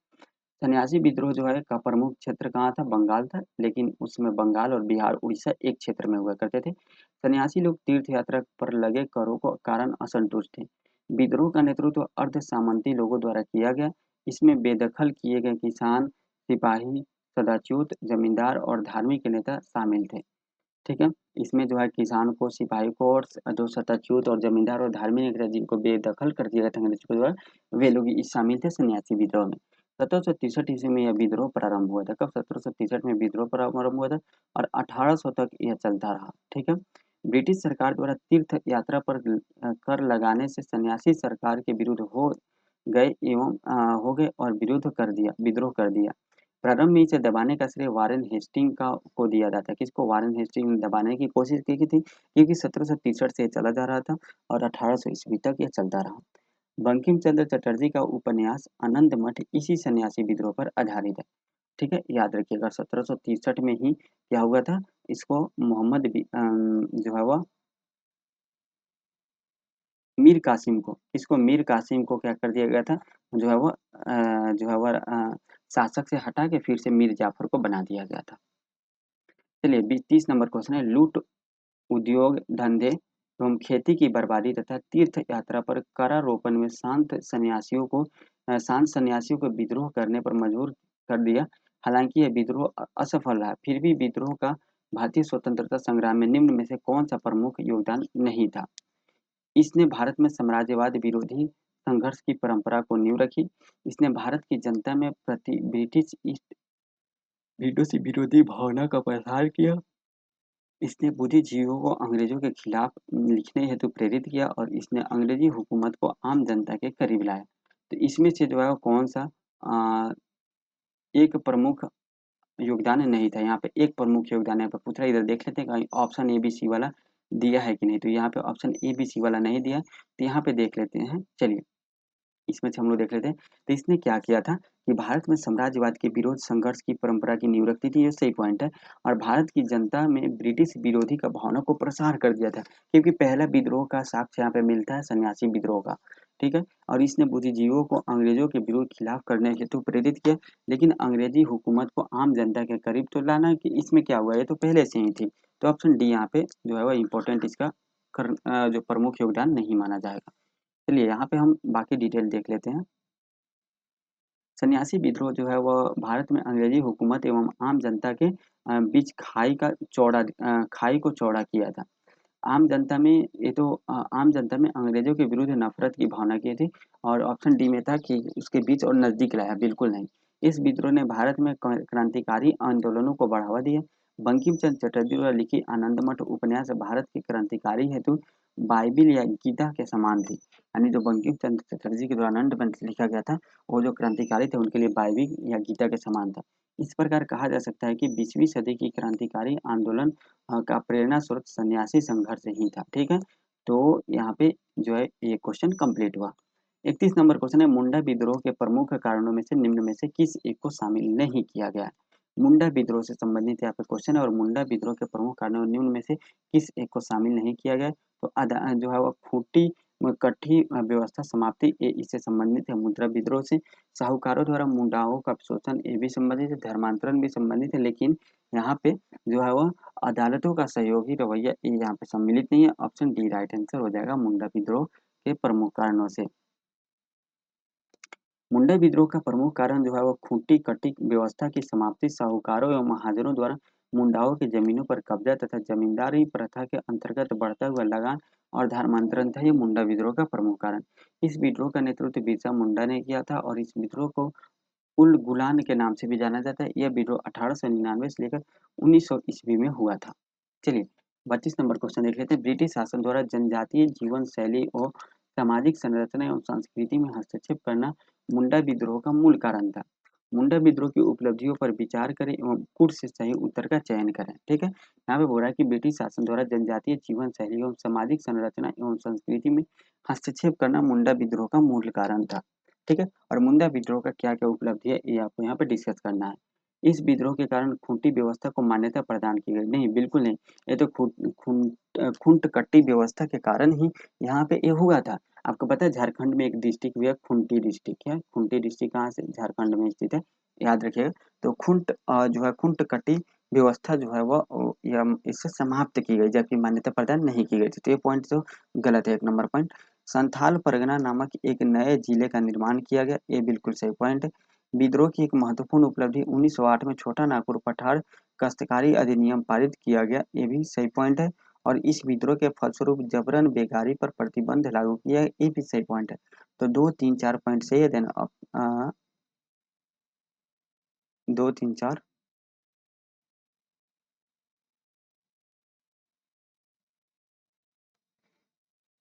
सन्यासी विद्रोह जो है का प्रमुख क्षेत्र कहाँ था? बंगाल था, लेकिन उसमें बंगाल और बिहार, उड़ीसा एक क्षेत्र में हुआ करते थे। सन्यासी लोग तीर्थ यात्रा पर लगे करों के कारण असंतुष्ट थे। विद्रोह का नेतृत्व अर्ध सामंती लोगों द्वारा किया गया। इसमें बेदखल किए गए किसान, सिपाही, सदाच्युत, जमींदार और धार्मिक नेता शामिल थे। ठीक है। इसमें जो है किसान को, सिपाही को और जो सदाच्युत और जमींदार और धार्मिक नेता जिनको बेदखल कर दिया गया था अंग्रेजों के द्वारा, वे लोग इस शामिल थे सन्यासी विद्रोह में। 1763 ईस्वी में यह विद्रोह प्रारंभ हुआ था। कब? 1763 में विद्रोह प्रारंभ हुआ था और 1800 तक यह चलता रहा। ठीक है। ब्रिटिश सरकार द्वारा तीर्थ यात्रा पर कर लगाने से सन्यासी सरकार के विरुद्ध हो गए और विद्रोह कर दिया। प्रारंभ में इसे दबाने का श्रेय वारेन हेस्टिंग को दिया जाता है। किसको? वारेन हेस्टिंग ने दबाने की कोशिश की थी, क्योंकि 1763 से चला जा रहा था और 1800 ईस्वी तक यह चलता रहा। बंकिम चंद्र चटर्जी का उपन्यास आनंद मठ इसी सन्यासी विद्रोह पर आधारित है। ठीक है, याद रखिएगा 1763 में ही क्या हुआ था, इसको जो है वो मीर कासिम को, मीर कासिम को क्या कर दिया गया था, जो है वो शासक से हटा के फिर से मीर जाफर को बना दिया गया था। चलिए 30 नंबर क्वेश्चन है, लूट, उद्योग धंधे एवं खेती की बर्बादी तथा तीर्थ यात्रा पर करारोपण में शांत सन्यासियों को विद्रोह करने पर मजबूर कर दिया। हालांकि यह विद्रोह असफल रहा, फिर भी विद्रोह का भारतीय स्वतंत्रता संग्राम में निम्न में से कौन सा प्रमुख योगदान नहीं था। इसने भारत में साम्राज्यवाद विरोधी संघर्ष की परंपरा को नींव रखी। इसने भारत की जनता में प्रति ब्रिटिश ईस्ट विदेशी विरोधी भावना का प्रसार किया। इसने बुद्धिजीवियों को अंग्रेजों के खिलाफ लिखने हेतु प्रेरित किया और इसने अंग्रेजी हुकूमत को आम जनता के करीब लाया। तो इसमें से जो है वो कौन सा अ, एक प्रमुख योगदान नहीं था। यहाँ पे एक प्रमुख योगदान यहाँ पे पूछ रहा है, इधर देख लेते हैं कहीं ऑप्शन ए बी सी वाला दिया है कि नहीं। तो यहाँ पे ऑप्शन ए बी सी वाला नहीं दिया, तो यहाँ पे देख लेते हैं। चलिए इसमें से हम लोग देख लेते हैं। तो इसने क्या किया था कि भारत में साम्राज्यवाद के विरोध संघर्ष की परंपरा की नींव रखती थी, ये सही पॉइंट है। और भारत की जनता में ब्रिटिश विरोधी का भावना को प्रसार कर दिया था, क्योंकि पहला विद्रोह का साक्ष्य यहाँ पे मिलता है सन्यासी विद्रोह का। ठीक है, और इसने बुद्धिजीवियों को अंग्रेजों के विरोध खिलाफ करने हेतु प्रेरित किया, लेकिन अंग्रेजी हुकूमत को आम जनता के करीब तो लाना कि इसमें क्या हुआ, ये तो पहले से ही थी। तो ऑप्शन डी यहाँ पे जो है वो इम्पोर्टेंट इसका जो प्रमुख योगदान नहीं माना जाएगा। चलिए यहाँ पे हम बाकी डिटेल देख लेते हैं। सन्यासी विद्रोह जो है वह भारत में अंग्रेजी हुकूमत एवं आम जनता के बीच खाई को चौड़ा किया था। आम जनता में अंग्रेजों के विरुद्ध नफरत की भावना की थी, और ऑप्शन डी में था कि उसके बीच और नजदीक लाया, बिल्कुल नहीं। इस विद्रोह ने भारत में क्रांतिकारी आंदोलनों को बढ़ावा दिया। बंकिम चंद्र चटर्जी द्वारा लिखी आनंदमठ उपन्यास भारत के क्रांतिकारी हेतु बाइबिल या गीता के समान थी। यानी जो बंकिम चंद्र चटर्जी के द्वारा आनंदमठ लिखा गया था, वो जो क्रांतिकारी थे उनके लिए बाइबिल या गीता के समान था। इस प्रकार कहा जा सकता है कि 20वीं सदी की क्रांतिकारी आंदोलन का प्रेरणा स्रोत सन्यासी संघर्ष ही था। ठीक है, तो यहाँ पे जो है ये क्वेश्चन कंप्लीट हुआ। 31 नंबर क्वेश्चन है, मुंडा विद्रोह के प्रमुख कारणों में से निम्न में से किस एक को शामिल नहीं किया गया। मुंडा विद्रोह से संबंधित यहाँ पे क्वेश्चन है, और मुंडा विद्रोह के प्रमुख कारणों में निम्न में से किस एक को शामिल नहीं किया गया। तो जो है वो खूंटी कट्ठी व्यवस्था समाप्ति, ये इससे संबंधित है मुद्रा विद्रोह से। साहूकारों द्वारा मुंडाओं का शोषण, ये भी संबंधित है। धर्मांतरण भी संबंधित है, लेकिन यहाँ पे जो है वो अदालतों का सहयोगी रवैया, ये यहाँ पे सम्मिलित नहीं है। ऑप्शन डी राइट आंसर हो जाएगा मुंडा विद्रोह के प्रमुख कारणों से। मुंडा विद्रोह का प्रमुख कारण जो है वो खूंटी कटी व्यवस्था की समाप्ति, साहूकारों एवं महाजनों द्वारा मुंडाओं की जमीनों पर कब्जा तथा जमींदारी प्रथा के अंतर्गत बढ़ता हुआ लगान और धर्मांतरण था। ये मुंडा विद्रोह का प्रमुख कारण। इस विद्रोह का नेतृत्व बिरसा मुंडा ने किया था, और इस विद्रोह को उल गुलान के नाम से भी जाना जाता है। यह विद्रोह 1899 से लेकर 1900 ईस्वी में हुआ था। चलिए 32 नंबर क्वेश्चन देख लेते हैं। ब्रिटिश शासन द्वारा जनजातीय जीवन शैली और सामाजिक संरचना एवं संस्कृति में हस्तक्षेप करना मुंडा विद्रोह का मूल कारण था। मुंडा विद्रोह की उपलब्धियों पर विचार करें एवं कुट से सही उत्तर का चयन करें। ठीक है, यहाँ पे बोल रहा है कि ब्रिटिश शासन द्वारा जनजातीय जीवन शैली एवं सामाजिक संरचना एवं संस्कृति में हस्तक्षेप करना मुंडा विद्रोह का मूल कारण था। ठीक है, और मुंडा विद्रोह का क्या क्या उपलब्धि है, ये आपको यहाँ पे डिस्कस करना है। इस विद्रोह के कारण खूंटी व्यवस्था को मान्यता प्रदान की गई, नहीं बिल्कुल नहीं। ये तो खूंट कट्टी व्यवस्था के कारण ही यहाँ पे ये हुआ था। आपको पता है झारखंड में एक डिस्ट्रिक्ट भी है, खूंटी डिस्ट्रिक्ट है। खूंटी डिस्ट्रिक्ट कहाँ से, झारखंड में स्थित है, याद रखिएगा। तो जो है खूंट कट्टी व्यवस्था जो है वो इससे समाप्त की गई, जबकि मान्यता प्रदान नहीं की गई थी। तो ये पॉइंट तो गलत है, 1 नंबर पॉइंट। संथाल परगना नामक एक नए जिले का निर्माण किया गया, ये बिल्कुल सही पॉइंट है। विद्रोह की एक महत्वपूर्ण उपलब्धि 1908 में छोटा नागपुर पठार काश्तकारी अधिनियम पारित किया गया, ये भी सही पॉइंट है। और इस विद्रोह के फलस्वरूप जबरन बेगारी पर प्रतिबंध लागू किया, ये भी सही पॉइंट है। तो 2 3 4 पॉइंट सही है। देन 2 3 4।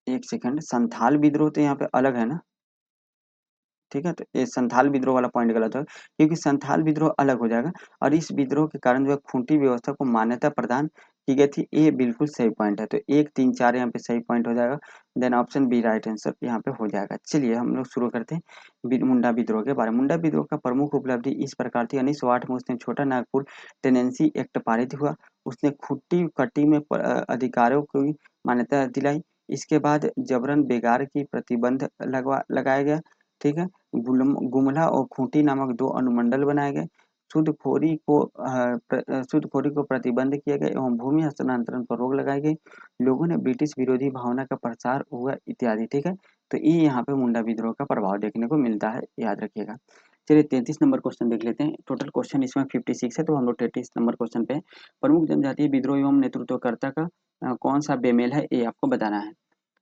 एक सेकंड, संथाल विद्रोह तो यहाँ पे अलग है ना। ठीक है? तो ये संथाल विद्रोह वाला पॉइंट गलत होगा क्योंकि संथाल विद्रोह अलग हो जाएगा और इस विद्रोह के कारण जो है खूंटी व्यवस्था को मान्यता प्रदान की गई थी, ये बिल्कुल सही पॉइंट है। तो 1, 3, 4 यहाँ पे सही पॉइंट हो जाएगा। Then option B right answer यहाँ पे हो जाएगा। चलिए हम लोग शुरू करते हैं मुंडा विद्रोह के बारे में। मुंडा विद्रोह का प्रमुख उपलब्धि इस प्रकार थी, 1908 में उसने छोटा नागपुर टेनेंसी एक्ट पारित हुआ। उसने खुट्टी कट्टी में अधिकारों की मान्यता दिलाई। इसके बाद जबरन बेगार की प्रतिबंध लगाया गया। ठीक है? गुमला और खूंटी नामक 2 अनुमंडल बनाए गए। सूदखोरी को प्रतिबंध किया गया एवं भूमि हस्तांतरण पर रोक लगाई गई। लोगों ने ब्रिटिश विरोधी भावना का प्रसार हुआ इत्यादि। ठीक है? तो ये यहाँ पे मुंडा विद्रोह का प्रभाव देखने को मिलता है, याद रखिएगा। चलिए 33 नंबर क्वेश्चन देख लेते हैं। टोटल क्वेश्चन इसमें 56 है, तो हम लोग 33 नंबर क्वेश्चन पे प्रमुख जनजातीय विद्रोह एवं नेतृत्वकर्ता का कौन सा बेमेल है, ये आपको बताना है।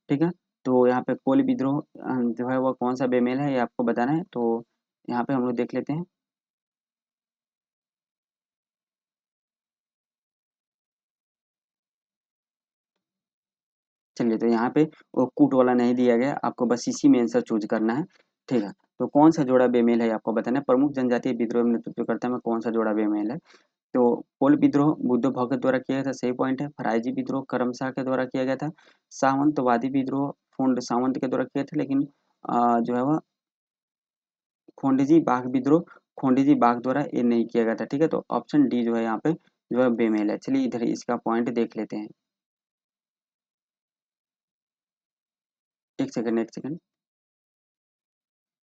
ठीक है? तो यहाँ पे कोल विद्रोह जो है वो कौन सा बेमेल है, ये आपको बताना है। तो यहाँ पे हम लोग देख लेते हैं। चलिए, तो यहाँ पे वो कूट वाला नहीं दिया गया, आपको बस इसी में आंसर चूज करना है। ठीक है? तो कौन सा जोड़ा बेमेल है, आपको बताना है। प्रमुख जनजातीय विद्रोह में नेतृत्वकर्ता में कौन सा जोड़ा बेमेल है। तो कोल विद्रोह बुद्धो भगत द्वारा किया गया था, सही पॉइंट है। फराइजी विद्रोह करमशाह के द्वारा किया गया था। सावंतवादी विद्रोह फोंड सावंत के द्वारा किया था, लेकिन जो है वह खोंडजी बाघ विद्रोह खोंडजी बाघ द्वारा ये नहीं किया गया था। ठीक है? तो ऑप्शन डी जो है यहाँ पे जो है बेमेल है। चलिए इधर इसका पॉइंट देख लेते हैं। एक सेकंड, एक सेकंड।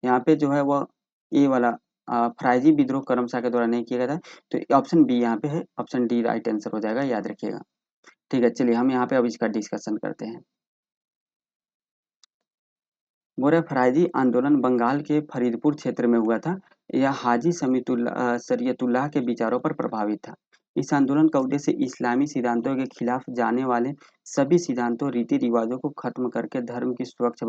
यहाँ पे जो है वह ए वाला फराइजी विद्रोह करमशाह के द्वारा नहीं किया गया था। तो ऑप्शन बी यहाँ पे है, ऑप्शन डी राइट आंसर हो जाएगा, याद रखिएगा। ठीक है, चलिए हम यहाँ पे अब इसका डिस्कशन करते हैं। गोरा फराइजी आंदोलन बंगाल के फरीदपुर क्षेत्र में हुआ था। यह हाजी शरीयतुल्लाह के विचारों पर प्रभावित था। इस आंदोलन का उद्देश्य इस्लामी सिद्धांतों के खिलाफ जाने वाले सभी सिद्धांतों रीति रिवाजों को खत्म करके धर्म की सुरक्षा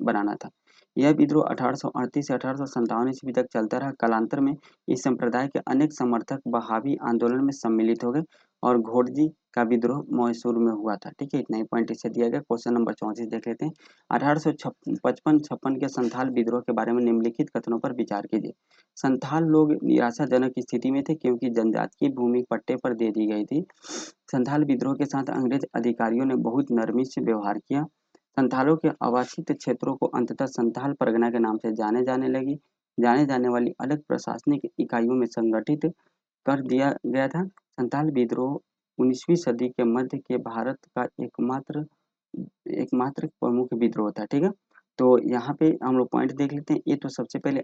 बनाना था। यह विद्रोह 1838 से 1857 ईस्वी तक चलता रहा। कालांतर में इस संप्रदाय के अनेक समर्थक वहाबी आंदोलन में सम्मिलित हो गए और घोड़जी का विद्रोह मैसूर में हुआ था। ठीक है, इतना ही पॉइंट इससे दिया गया। क्वेश्चन नंबर 34 देख लेते हैं। 1855 के संथाल विद्रोह के बारे में निम्नलिखित कथनों पर विचार कीजिए। संथाल लोग निराशाजनक स्थिति में थे क्योंकि जनजाति की भूमि पट्टे पर दे दी गई थी। संथाल विद्रोह के साथ अंग्रेज अधिकारियों ने बहुत नरमी से व्यवहार किया। संथालों के अवासित क्षेत्रों को अंततः संथाल परगना के नाम से जाने जाने वाली अलग प्रशासनिक इकाइयों में संगठित कर दिया गया था। संथाल विद्रोह 19वीं सदी के मध्य के भारत का एकमात्र एकमात्र प्रमुख विद्रोह था। ठीक है? तो यहाँ पे हम लोग पॉइंट देख लेते हैं। ये तो सबसे पहले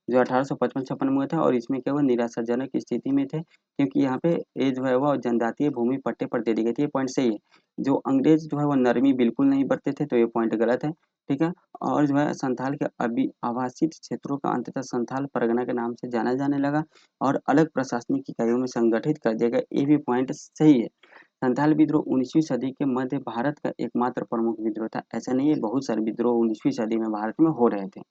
जो 1855-56 में हुआ था और इसमें क्या हुआ, निराशाजनक स्थिति में थे क्योंकि यहाँ पे ये जो है वो जनजातीय भूमि पट्टे पर दे दी गई थी। ये पॉइंट सही है। जो अंग्रेज जो है वो नरमी बिल्कुल नहीं बरते थे, तो ये पॉइंट गलत है। ठीक है? और जो है संथाल के अभी आवासित क्षेत्रों का अंततः संथाल परगना के नाम से जाना जाने लगा और अलग प्रशासनिक इकाइयों में संगठित कर दिया गया, ये भी पॉइंट सही है। संथाल विद्रोह 19वीं सदी के मध्य भारत का एकमात्र प्रमुख विद्रोह था। ऐसा नहीं है, बहुत सारे विद्रोह 19वीं सदी में भारत में हो रहे थे।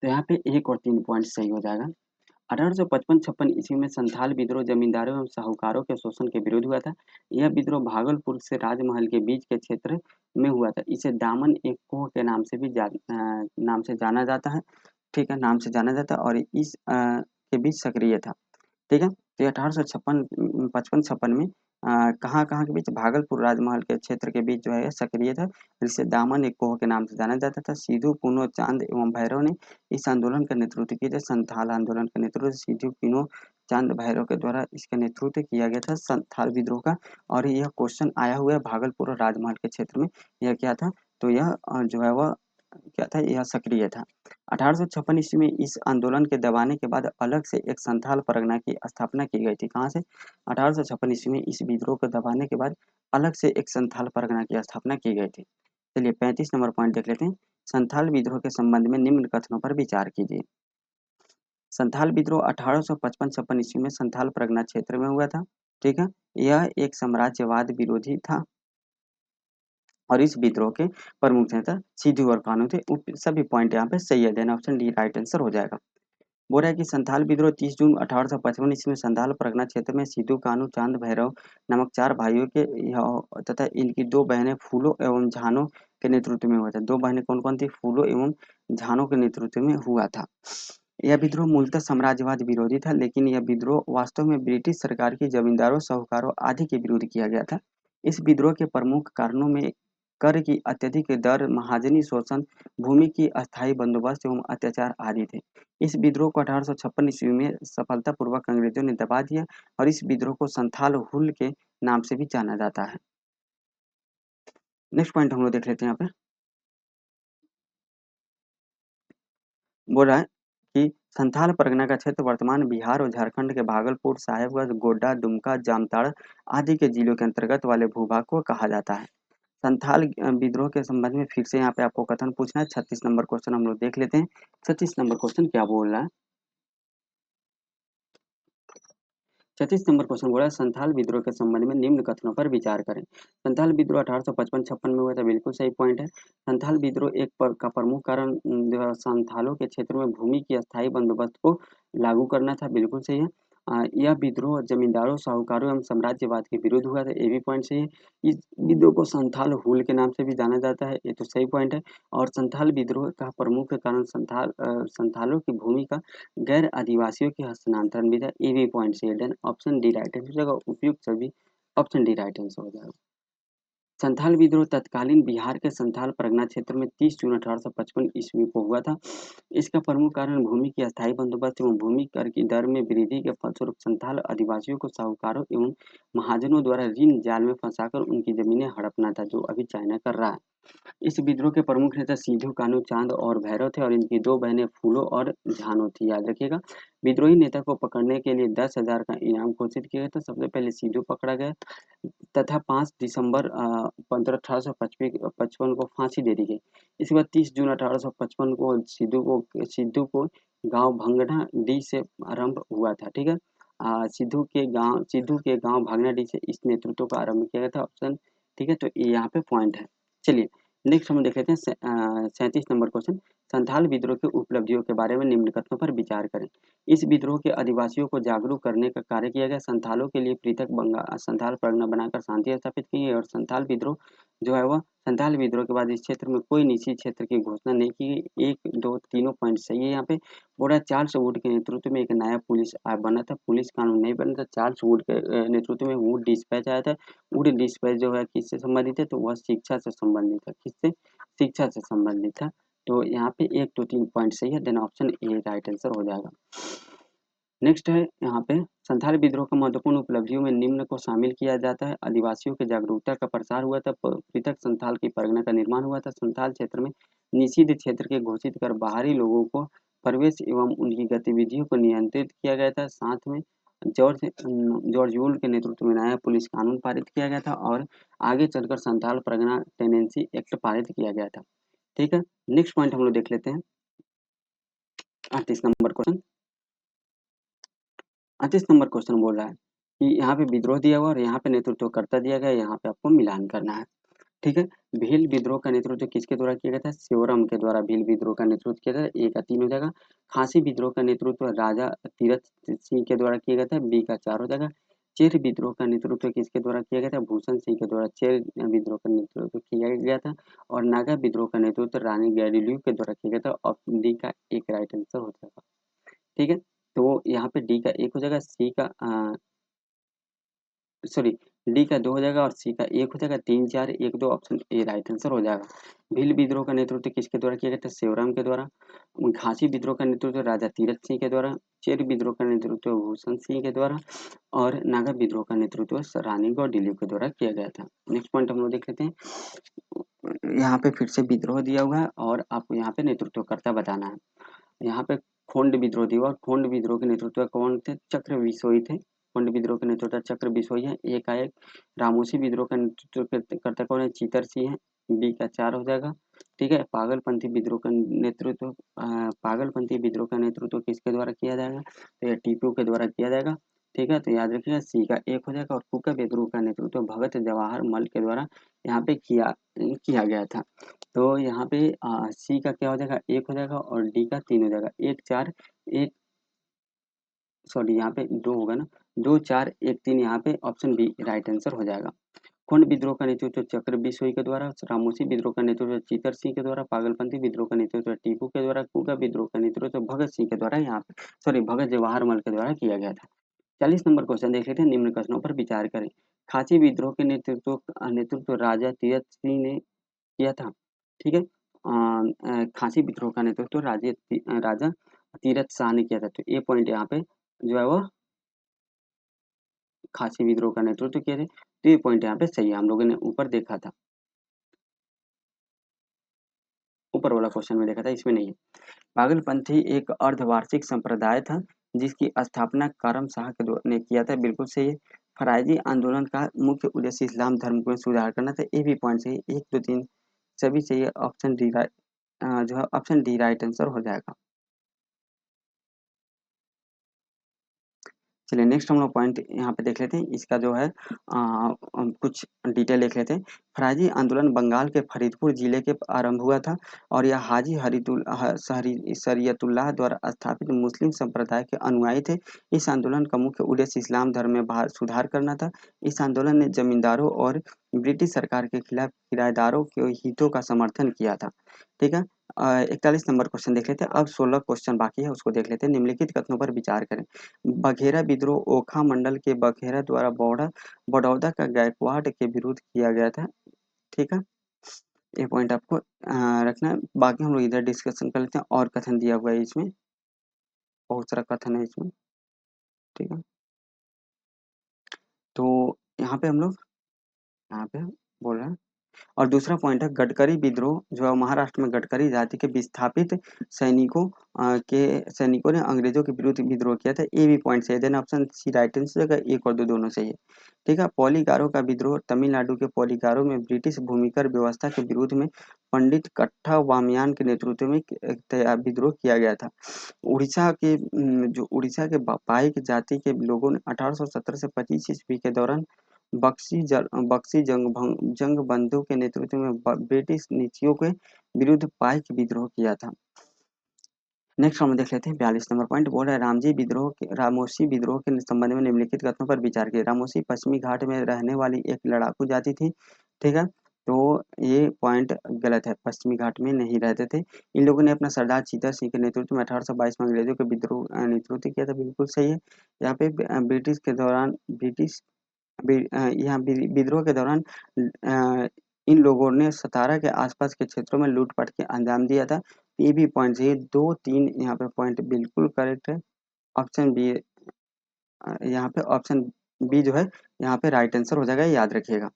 तो यहाँ पे 1 और 3 पॉइंट सही हो जाएगा। 1855-56 ईस्वी में संथाल विद्रोह जमींदारों एवं साहूकारों के शोषण के विरुद्ध हुआ था। यह विद्रोह भागलपुर से राजमहल के बीच के क्षेत्र में हुआ था। इसे दामन एक कोह के नाम से जाना जाता है। ठीक है? नाम से जाना जाता है और इस के बीच सक्रिय था। ठीक है? तो ये 1856 55-56 में कहाँ-कहाँ के बीच, भागलपुर राजमहल के क्षेत्र के बीच जो है सक्रिय था, जिसे दामन एक कोह के नाम से जाना जाता था। सिद्धू, पूनो, चांद एवं भैरव ने इस आंदोलन का नेतृत्व किया था। संथाल आंदोलन का नेतृत्व सिद्धू, पूनो, चांद, भैरव के द्वारा इसका नेतृत्व किया गया था संथाल विद्रोह का। और यह क्वेश्चन आया हुआ है भागलपुर और राजमहल के क्षेत्र में यह क्या था, तो यह जो है वह क्या था, यह सक्रिय था। 1856 ईस्वी में इस आंदोलन के दबाने के बाद अलग से एक संथाल परगना की स्थापना की गई थी। कहाँ से? 1856 ईस्वी में इस विद्रोह को दबाने के बाद अलग से एक संथाल परगना की स्थापना की गई थी। चलिए 35 नंबर पॉइंट देख लेते हैं। संथाल विद्रोह के संबंध में निम्न कथनों पर विचार कीजिए। संथाल विद्रोह 1855-56 ईस्वी में संथाल परगना क्षेत्र में हुआ था। ठीक है? यह एक साम्राज्यवाद विरोधी था और इस विद्रोह के प्रमुख नेता सिद्धू और कान्हू थे। सभी पॉइंट यहाँ पे सही है। Then option D right answer हो जाएगा। बोल रहा है कि संथाल विद्रोह 30 जून 1855 ईस्वी में संथाल परगना क्षेत्र में सिद्धू, कान्हू, चांद, भैरव नामक 4 भाइयों के तथा इनकी 2 बहनें फूलो एवं झानो के नेतृत्व में हुआ था। 2 बहनें कौन-कौन थी? फूलो एवं झानो के नेतृत्व में हुआ था। यह विद्रोह मूलतः साम्राज्यवाद विरोधी था, लेकिन यह विद्रोह वास्तव में ब्रिटिश सरकार की जमींदारों, साहूकारों आदि के विरुद्ध किया गया था। इस विद्रोह के प्रमुख कारणों में कर की अत्यधिक दर, महाजनी शोषण, भूमि की अस्थायी बंदोबस्त एवं अत्याचार आदि थे। इस विद्रोह को 1856 ईस्वी में सफलतापूर्वक अंग्रेजों ने दबा दिया और इस विद्रोह को संथाल हुल के नाम से भी जाना जाता है। नेक्स्ट पॉइंट हम लोग देख लेते हैं यहाँ पे। बोल रहा है कि संथाल परगना का क्षेत्र वर्तमान बिहार और झारखंड के भागलपुर, साहेबगंज, गोड्डा, दुमका, जामताड़ा आदि के जिलों के अंतर्गत वाले भूभाग को कहा जाता है। संथाल विद्रोह के संबंध में फिर से यहाँ पे आपको कथन पूछना है। 36 नंबर क्वेश्चन हम लोग देख लेते हैं। 36 नंबर क्वेश्चन क्या बोल रहा है? 36 नंबर क्वेश्चन बोला है, संथाल विद्रोह के संबंध में निम्न कथनों पर विचार करें। संथाल विद्रोह 1855-56 में हुआ था, बिल्कुल सही पॉइंट है। संथाल विद्रोह का प्रमुख कारण जो है संथालों के क्षेत्र में भूमि की अस्थायी बंदोबस्त को लागू करना था, बिल्कुल सही है। यह विद्रोह जमींदारों, साहूकारों एवं साम्राज्यवाद के विरुद्ध हुआ था, ये भी पॉइंट सही है। इस विद्रोह को संथाल हुल के नाम से भी जाना जाता है, ये तो सही पॉइंट है। और संथाल विद्रोह का प्रमुख कारण संथालों की भूमि का गैर आदिवासियों के हस्तांतरण भी था, ये भी पॉइंट सही है। Then option D right answer हो जाएगा, उपयुक्त सभी ऑप्शन डी राइट आंसर हो जाएगा। संथाल विद्रोह तत्कालीन बिहार के संथाल परगना क्षेत्र में 30 जून 1855 ईस्वी को हुआ था। इसका प्रमुख कारण भूमि की अस्थायी बंदोबस्त एवं भूमि कर की दर में वृद्धि के फलस्वरूप संथाल आदिवासियों को साहूकारों एवं महाजनों द्वारा ऋण जाल में फंसाकर उनकी जमीनें हड़पना था, जो अभी चाइना कर रहा है। इस विद्रोह के प्रमुख नेता सिद्धू कान्हू चांद और भैरव थे और इनकी 2 बहनें फूलो और झानो थी, याद रखिएगा। विद्रोही नेता को पकड़ने के लिए 10,000 का इनाम घोषित किया गया था। सबसे पहले सिद्धू पकड़ा गया तथा 5 दिसंबर 1855 को फांसी दे दी गई। इसके बाद 30 जून 1855 को सिद्धू को गांव भंगना डी से आरंभ हुआ था, ठीक है। सिद्धू के गांव भागना डी से इस नेतृत्व का आरंभ किया गया था, ऑप्शन, ठीक है। तो ये यहाँ पे पॉइंट है। चलिए नेक्स्ट हम देख लेते हैं 37 नंबर क्वेश्चन। संथाल विद्रोह की उपलब्धियों के बारे में निम्न कथनों पर विचार करें। इस विद्रोह के आदिवासियों को जागरूक करने का कार्य किया गया। संथालों के लिए पृथक संथाल परगना बनाकर शांति स्थापित की गई और संथाल विद्रोह जो है वह संथाल विद्रोह के बाद इस क्षेत्र में कोई निश्चित क्षेत्र की घोषणा नहीं की गई। 1, 2, तीनों पॉइंट सही है। यहाँ पे बोला चार्ल्स वुड के नेतृत्व में एक नया पुलिस बना था, पुलिस कानून नहीं बना था। चार्ल्स वुड के नेतृत्व में वुड डिस्पैच आया था। वुड डिस्पैच जो है किससे संबंधित है? तो वह शिक्षा से संबंधित है। किससे? शिक्षा से संबंधित था। तो यहाँ पे 1, 2, 3 पॉइंट सही है। Then option A right answer हो जाएगा। नेक्स्ट है यहाँ पे संथाल विद्रोह का महत्वपूर्ण उपलब्धियों में निम्न को शामिल किया जाता है। आदिवासियों के जागरूकता का प्रसार हुआ था। पृथक संथाल की परगना का निर्माण हुआ था। संथाल क्षेत्र में निषिद्ध क्षेत्र के घोषित कर बाहरी लोगों को प्रवेश एवं उनकी गतिविधियों को नियंत्रित किया गया था। साथ में जॉर्ज यूल के नेतृत्व में नया पुलिस कानून पारित किया गया था और आगे चलकर संथाल परगना टेनेंसी एक्ट पारित किया गया था, ठीक है। नेक्स्ट पॉइंट हम लोग देख लेते हैं 38 नंबर क्वेश्चन। 38 नंबर क्वेश्चन बोल रहा है कि यहाँ पे विद्रोह दिया हुआ और यहाँ पे नेतृत्वकर्ता दिया गया है, यहाँ पे आपको मिलान करना है, ठीक है। भील विद्रोह का नेतृत्व किसके द्वारा किया गया था? सेवरम के द्वारा भील विद्रोह का नेतृत्व किया था। ए का 3 हो जाएगा। खासी विद्रोह का नेतृत्व राजा तीरथ सिंह के द्वारा किया गया था, बी का 4 हो जाएगा। चेर विद्रोह का नेतृत्व किसके द्वारा किया गया था? भूषण सिंह के द्वारा चेर विद्रोह का नेतृत्व किया गया था। और नागा विद्रोह का नेतृत्व रानी गैडिल्यू के द्वारा किया गया था। ऑप्शन डी का एक राइट आंसर हो जाएगा, ठीक है। तो यहाँ पे डी का 1 हो जाएगा, सी का सॉरी डी का 2 हो जाएगा और सी का 1 हो जाएगा। 3, 4, 1, 2 ऑप्शन ए राइट आंसर हो जाएगा। भील विद्रोह का नेतृत्व किसके द्वारा किया गया था? सेवराम के द्वारा। घासी विद्रोह का नेतृत्व राजा तीरथ सिंह के द्वारा। चेर विद्रोह का नेतृत्व भूषण सिंह के द्वारा और नागा विद्रोह का नेतृत्व रानी गौडिल्यू के द्वारा किया गया था। नेक्स्ट पॉइंट हम लोग देख लेते हैं। यहाँ पे फिर से विद्रोह दिया हुआ है और आपको यहाँ पे नेतृत्वकर्ता बताना है। यहाँ पे खोंड विद्रोह दिया हुआ। खोंड विद्रोह के नेतृत्व कौन थे? चक्र बिसोई थे। खोंड विद्रोह के नेतृत्व चक्र बिसोई है, एक आएक। रामोसी विद्रोह का नेतृत्व करता कौन है? चीतर सिंह है, बी का 4 हो जाएगा, ठीक है। पागलपंथी विद्रोह का नेतृत्व किसके द्वारा किया जाएगा? तो ये टीपू के द्वारा किया जाएगा, ठीक है। तो याद रखिएगा सी का 1 हो जाएगा। और कुका विद्रोह का नेतृत्व भगत जवाहर मल के द्वारा यहाँ पे किया गया था। तो यहाँ पे सी का क्या हो जाएगा? 1 हो जाएगा और डी का 3 हो जाएगा। 1, 4, 1 सॉरी यहाँ पे 2 होगा ना, 2, 4, 1, 3 यहाँ पे ऑप्शन बी राइट आंसर हो जाएगा। कोंड विद्रोह का नेतृत्व चक्र बिश्नोई के द्वारा, रामोसी विद्रोह का नेतृत्व चीतर सिंह के द्वारा, पागलपंथी विद्रोह का नेतृत्व टीपू के द्वारा, कुगा विद्रोह का नेतृत्व भगत सिंह के द्वारा यहाँ पे भगत जवाहर मल के द्वारा किया गया था। 40 नंबर क्वेश्चन देख लेते हैं, निम्न कथनों पर विचार करें। खाची विद्रोह के नेतृत्व राजा तीरथ सिंह ने किया था। ठीक है, खासी विद्रोह का नेतृत्व राजा तीरथ शाह ने किया था। तो ये पॉइंट यहाँ पे जो है वो खासी विद्रोह का नेतृत्व किया था। तो ये पॉइंट यहाँ पे सही है, हम लोगों ने ऊपर देखा था, ऊपर वाला क्वेश्चन में देखा था, इसमें नहीं है। पागलपंथी एक अर्धवार्षिक संप्रदाय था जिसकी स्थापना करम शाह ने किया था, बिल्कुल सही है। फराइजी आंदोलन का मुख्य उद्देश्य इस्लाम धर्म में सुधार करना था, ये भी पॉइंट सही है। 1 2 3 सभी सही है। ऑप्शन डी जो है ऑप्शन डी राइट आंसर हो जाएगा। चलिए नेक्स्ट हम लोग पॉइंट यहाँ पे देख लेते हैं, इसका जो है कुछ डिटेल देख लेते हैं। फराजी आंदोलन बंगाल के फरीदपुर जिले के आरंभ हुआ था और यह हाजी शरीयतुल्लाह द्वारा स्थापित मुस्लिम संप्रदाय के अनुयायी थे। इस आंदोलन का मुख्य उद्देश्य इस्लाम धर्म में सुधार करना था। इस आंदोलन ने जमींदारों और ब्रिटिश सरकार के खिलाफ किराएदारों के हितों का समर्थन किया था। ठीक है, 41 नंबर क्वेश्चन देख लेते हैं। अब 16 क्वेश्चन बाकी है, उसको देख लेते हैं। निम्नलिखित कथनों पर विचार करें। बघेरा विद्रोह ओखा मंडल के बघेरा द्वारा बड़ौदा का गायकवाड़ के विरुद्ध किया गया था। ठीक है, ये पॉइंट आपको रखना है। बाकी हम लोग इधर डिस्कशन कर लेते हैं, और कथन दिया हुआ है इसमें, बहुत सारा कथन है इसमें। ठीक है, तो यहाँ पे हम लोग यहाँ पे बोल रहे हैं। और दूसरा पॉइंट है गडकरी विद्रोह, जो है महाराष्ट्र में गडकरी जाति के विस्थापित सैनिकों ने अंग्रेजों के विरुद्ध विद्रोह किया था। ये भी पॉइंट सही है। Then option C right answer है, 1 और 2 दोनों सही है। ठीक है, पॉलीगारों का विद्रोह, तमिलनाडु के पॉलीगारों में ब्रिटिश भूमिकर व्यवस्था के विरोध में पंडित कट्टा वामयान के नेतृत्व में विद्रोह किया गया था। उड़ीसा के पाइक जाति के लोगों ने 1817 से 25 ईस्वी के दौरान बक्सी जंगबंधु के नेतृत्व में ब्रिटिश नीतियों के विरुद्ध पाइक विद्रोह किया था। नेक्स्ट हम देख लेते हैं 42 नंबर पॉइंट। बोल रहा है रामोसी विद्रोह के संबंध में निम्नलिखित कथनों पर विचार किया। रामोसी पश्चिमी घाट में रहने वाली एक लड़ाकू जाति थी। ठीक है, तो ये पॉइंट गलत है, पश्चिमी घाट में नहीं रहते थे। इन लोगों ने अपना सरदार चीता सिंह के नेतृत्व में 1822 में अंग्रेजों के विद्रोह नेतृत्व किया था, बिल्कुल सही है। यहाँ पे ब्रिटिश के दौरान यहाँ विद्रोह के दौरान इन लोगों ने सतारा के आसपास के क्षेत्रों में लूटपाट के अंजाम दिया था। ये भी पॉइंट सही है। 2 3 यहाँ पे पॉइंट बिल्कुल करेक्ट है। ऑप्शन बी, यहाँ पे ऑप्शन बी जो है यहाँ पे राइट आंसर हो जाएगा, याद रखिएगा।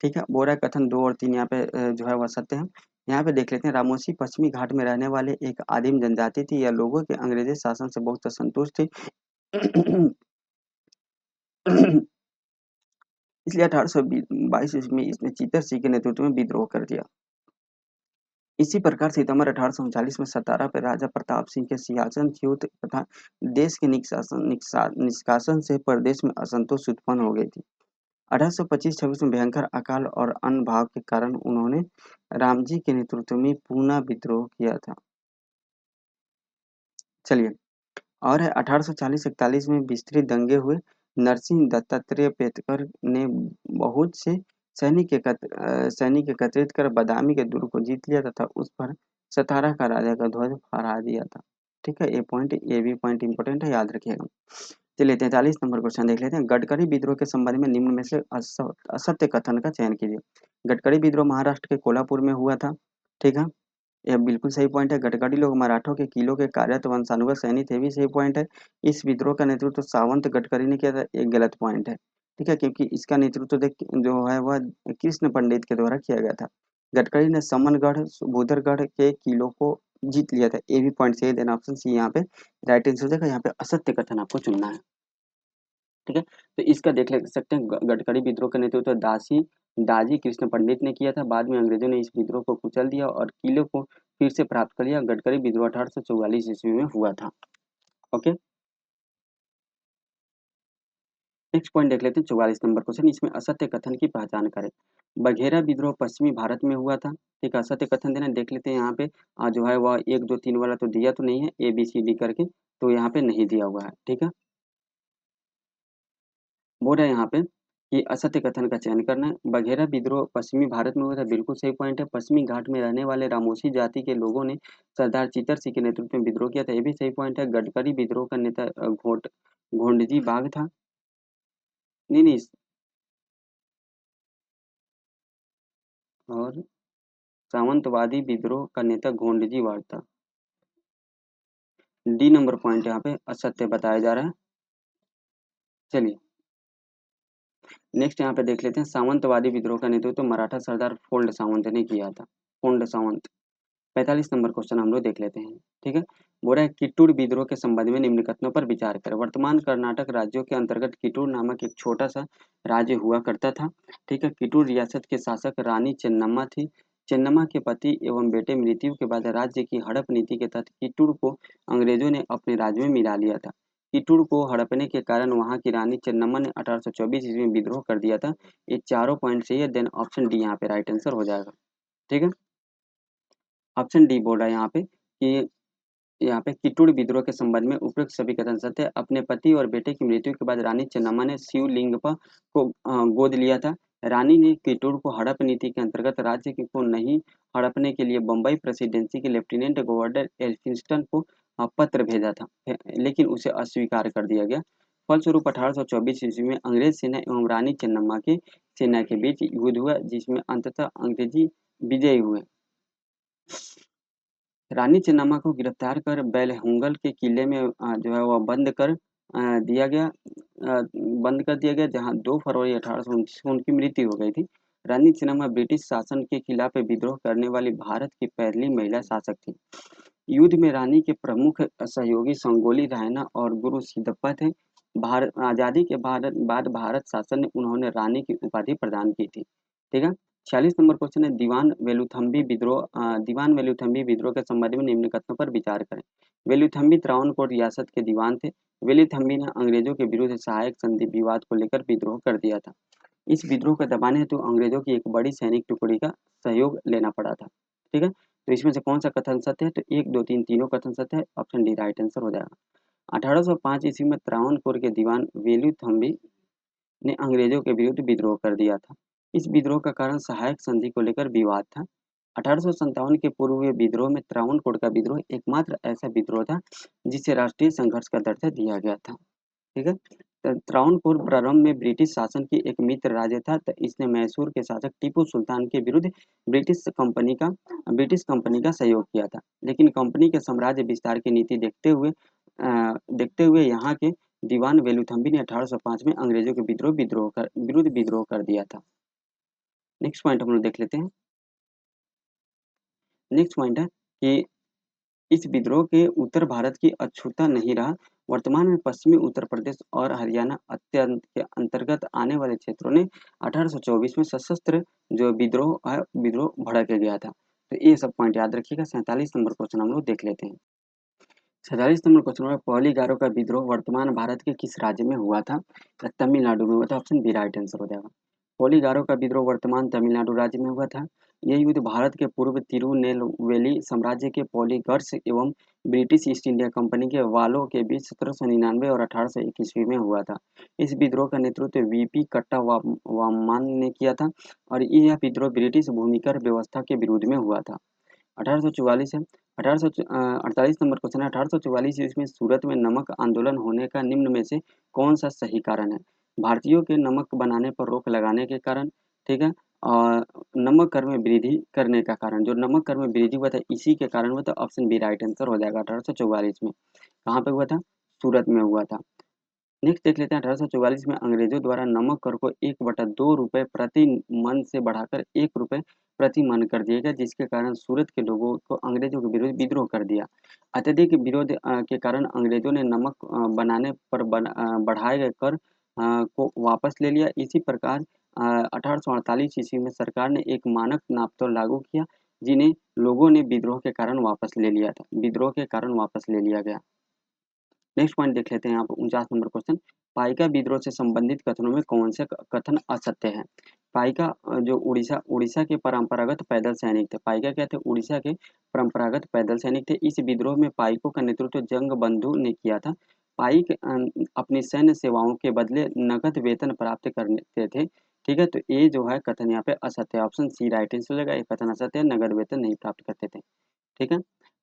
ठीक है, बोरा कथन 2 और 3 यहाँ पे जो है वह सत्य है। यहाँ पे देख लेते हैं। रामोसी पश्चिमी घाट में रहने वाले एक आदिम जनजाति थी। यह लोगों के अंग्रेजी शासन से बहुत असंतुष्ट थी। इसलिए 1822 ईस्वी में इसने चीतर सिंह के नेतृत्व में विद्रोह कर दिया। इसी प्रकार सितंबर 1839 में सतारा पर राजा प्रताप सिंह के सिंहासनच्युत तथा देश के निष्कासन से प्रदेश में असंतोष उत्पन्न हो गई थी। 1825-26 में भयंकर अकाल और अन्न भाव के कारण उन्होंने रामजी के नेतृत्व में पुनः विद्रोह किया था। चलिए, और है 1840-41 में विस्तृत दंगे हुए। नरसिंह दत्तात्रेय पेटकर ने बहुत से सैनिक एकत्रित कर बदामी के दुर्ग को जीत लिया तथा उस पर सतारा का राजा का ध्वज फहरा दिया था। ठीक है, ये भी पॉइंट इंपॉर्टेंट है, याद रखिएगा। चलिए 43 नंबर क्वेश्चन देख लेते हैं। गडकरी विद्रोह के संबंध में निम्न में से असत्य कथन का चयन कीजिए। गडकरी विद्रोह महाराष्ट्र के कोल्हापुर में हुआ था। ठीक है, यह बिल्कुल सही पॉइंट है। गडकरी लोग मराठों के किलों के कार्यरत वंशानुगत सैनिक थे, भी सही पॉइंट है। इस विद्रोह का नेतृत्व सावंत गडकरी ने किया था, एक गलत पॉइंट है। ठीक है, क्योंकि इसका नेतृत्व जो है वह कृष्ण पंडित के द्वारा किया गया था। गडकरी ने समनगढ़ भूदरगढ़ के किलों को जीत लिया था, ये भी पॉइंट सही। देना ऑप्शन सी यहाँ पे राइट आंसर हो जाएगा। यहाँ पे असत्य कथन आपको चुनना है। ठीक है, तो इसका देख ले सकते हैं। गडकरी विद्रोह का नेतृत्व दाजी कृष्ण पंडित ने किया था। बाद में अंग्रेजों ने इस विद्रोह को कुचल दिया और किले को फिर से प्राप्त कर लिया। गडकरी विद्रोह 1844 ईस्वी में हुआ था। ओके, नेक्स्ट पॉइंट देख लेते हैं 44 नंबर क्वेश्चन। इसमें असत्य कथन की पहचान करें। बघेरा विद्रोह पश्चिमी भारत में हुआ था। ठीक है, असत्य कथन देना देख लेते हैं। यहाँ पे जो है वह 1 2 3 वाला तो दिया तो नहीं है, ABCD करके, तो यहाँ पे नहीं दिया हुआ है। ठीक है, बोल रहे हैं यहाँ पे कि असत्य कथन का चयन करना है। बघेरा विद्रोह पश्चिमी भारत में हुआ था, बिल्कुल सही पॉइंट है। पश्चिमी घाट में रहने वाले रामोसी जाति के लोगों ने सरदार चित्तर सिंह के नेतृत्व में विद्रोह किया था, ये भी सही पॉइंट है। गडकरी विद्रोह का नेता घोंडजी बाघ था। नहीं नहीं। और सामंतवादी विद्रोह का नेता घोंडजी बाघ था। डी नंबर पॉइंट यहाँ पे असत्य बताया जा रहा है। चलिए नेक्स्ट यहाँ पे देख लेते हैं। सामंतवादी विद्रोह का नेतृत्व मराठा सरदार फोल्ड सावंत ने किया था। फोल्ड सावंत। 45 नंबर क्वेश्चन हम लोग देख लेते हैं। ठीक है। बोल रहा है किटूर विद्रोह के संबंध में निम्न कथनों पर विचार करें। वर्तमान कर्नाटक राज्यों के अंतर्गत किटूर नामक एक छोटा सा राज्य हुआ करता था। ठीक है। किटूर रियासत के शासक रानी चेन्नम्मा थी। चेन्नम्मा के पति एवं बेटे मृत्यु के बाद राज्य की हड़प नीति के तहत किटूर को अंग्रेजों ने अपने राज्य में मिला लिया था। किटूर को हड़पने के कारण वहां की रानी चेन्नम्मा ने 1824 ईस्वी में विद्रोह कर दिया था। ये चारों पॉइंट सही है, देन ऑप्शन डी यहाँ पे राइट आंसर हो जाएगा। ठीक है। ऑप्शन डी बोल रहा है यहाँ पे कि यहाँ पे किटूर विद्रोह के संबंध में उपयुक्त सभी कथन सत्य है। अपने पति और बेटे की मृत्यु के बाद रानी चेन्नम्मा ने शिवलिंगप्पा को गोद लिया था। रानी ने किटूर को हड़प नीति के अंतर्गत राज्य को नहीं हड़पने के लिए बम्बई प्रेसिडेंसी के लेफ्टिनेंट गवर्नर एल्फिंस्टन को पत्र भेजा था, लेकिन उसे अस्वीकार कर दिया गया। फलस्वरूप 1824 ईस्वी में अंग्रेज सेना एवं रानी चेन्नम्मा की सेना के बीच युद्ध हुआ, जिसमें अंततः अंग्रेजी विजयी हुए। रानी चेन्नम्मा को गिरफ्तार कर बेलहुंगल के किले में जो है वह दिया गया बंद कर दिया गया, जहां 2 फरवरी 1829 को उनकी मृत्यु हो गई थी। रानी चेन्नम्मा ब्रिटिश शासन के खिलाफ विद्रोह करने वाली भारत की पहली महिला शासक थी। युद्ध में रानी के प्रमुख सहयोगी संगोली रायन्ना और गुरु सिद्धप्पा थे। भारत आज़ादी के बाद भारत शासन ने उन्होंने रानी की उपाधि प्रदान की थी। ठीक है। 46 नंबर क्वेश्चन है। दीवान वेलुथम्बी विद्रोह के संबंध में निम्न कथनों पर विचार करें। वेलुथम्बी त्रावणकोर रियासत के दीवान थे। वेलुथम्बी ने अंग्रेजों के विरुद्ध सहायक संधि विवाद को लेकर विद्रोह कर दिया था। इस विद्रोह को दबाने हेतु अंग्रेजों की एक बड़ी सैनिक टुकड़ी का सहयोग लेना पड़ा था। ठीक है। तो इसमें से कौन सा कथन सत्य है? तो 1, 2, 3 तीनों कथन सत्य है। ऑप्शन डी राइट आंसर हो जाएगा। 1805 ईस्वी में त्रावणकोर के दीवान वेलुथम्बी ने अंग्रेजों के विरुद्ध विद्रोह कर दिया था। इस विद्रोह का कारण सहायक संधि को लेकर विवाद था। 1857 के पूर्व हुए विद्रोह में त्रावणकोर का विद्रोह एकमात्र ऐसा विद्रोह था जिसे राष्ट्रीय संघर्ष का दर्जा दिया गया था। ठीक है। तो त्रावणकोर प्रारंभ में ब्रिटिश शासन की एक मित्र राज्य था, तो इसने मैसूर के शासक टीपू सुल्तान के विरुद्ध ब्रिटिश कंपनी का सहयोग किया था। लेकिन कंपनी के साम्राज्य विस्तार की नीति देखते हुए यहाँ के दीवान वेलुथम्बी ने 1805 में अंग्रेजों के विरुद्ध विद्रोह कर दिया था। नेक्स्ट पॉइंट हम लोग देख लेते हैं। नेक्स्ट पॉइंट है कि इस विद्रोह के उत्तर भारत की अछूता नहीं रहा। वर्तमान में पश्चिमी उत्तर प्रदेश और हरियाणा अत्यंत के अंतर्गत आने वाले क्षेत्रों ने 1824 में सशस्त्र जो विद्रोह भड़क गया था। तो ये सब पॉइंट याद रखिएगा। 47 नंबर क्वेश्चन हम लोग देख लेते हैं। 47 नंबर क्वेश्चन में पहली गारो का विद्रोह वर्तमान भारत के किस राज्य में हुआ था? तो तमिलनाडु में हुआ था। ऑप्शन बी राइट आंसर हो जाएगा। पोलीगारो का विद्रोह वर्तमान तमिलनाडु राज्य में हुआ था। यह युद्ध भारत के पूर्व तिरुनेलवेली साम्राज्य के पॉलीगर्स एवं ब्रिटिश ईस्ट इंडिया कंपनी के वालों के बीच 1799 और 1801 ईस्वी में हुआ था। इस विद्रोह का नेतृत्व वीपी कट्टावामान ने किया था और यह विद्रोह ब्रिटिश भूमिकर व्यवस्था के विरोध में हुआ था। 1844 है। 1848 नंबर क्वेश्चन है। 1844 ईस्वी में सूरत में नमक आंदोलन होने का निम्न में से कौन सा सही कारण है? भारतीयों के नमक बनाने पर रोक लगाने के कारण, ठीक है, और नमक कर में वृद्धि करने का कारण। जो नमक कर में वृद्धि हुआ था इसी के कारण हुआ था। ऑप्शन बी राइट आंसर हो जाएगा। 1844 में कहाँ पे हुआ था? सूरत में हुआ था। नेक्स्ट देख लेते हैं। 1844 में अंग्रेजों द्वारा नमक कर को 1/2 रुपए प्रति मन से बढ़ाकर 1 रुपए प्रति मन कर दिया गया, जिसके कारण सूरत के लोगों को अंग्रेजों के विरुद्ध विद्रोह कर दिया। अत्यधिक विरोध के कारण अंग्रेजों ने नमक बनाने पर बढ़ाए गए कर को वापस ले लिया। इसी प्रकार 1848 ईस्वी में सरकार ने एक मानक नापतोल लागू किया, जिन्हें लोगों ने विद्रोह के कारण वापस ले लिया गया। नेक्स्ट पॉइंट देख लेते हैं। यहाँ पर 49 नंबर क्वेश्चन। पाइका विद्रोह से संबंधित कथनों में कौन से कथन असत्य हैं? पाइका जो उड़ीसा के परंपरागत पैदल सैनिक थे। पाइका क्या थे? उड़ीसा के परंपरागत पैदल सैनिक थे। इस विद्रोह में पाइकों का नेतृत्व जंग बंधु ने किया था। पाइक अपनी सैन्य सेवाओं के बदले नकद वेतन प्राप्त करते थे। ठीक है, तो ये जो है कथन यहाँ पे असत्य है। ऑप्शन सी राइट आंसर हो जाएगा। ये कथन असत्य है, नगद वेतन नहीं प्राप्त करते थे। ठीक है,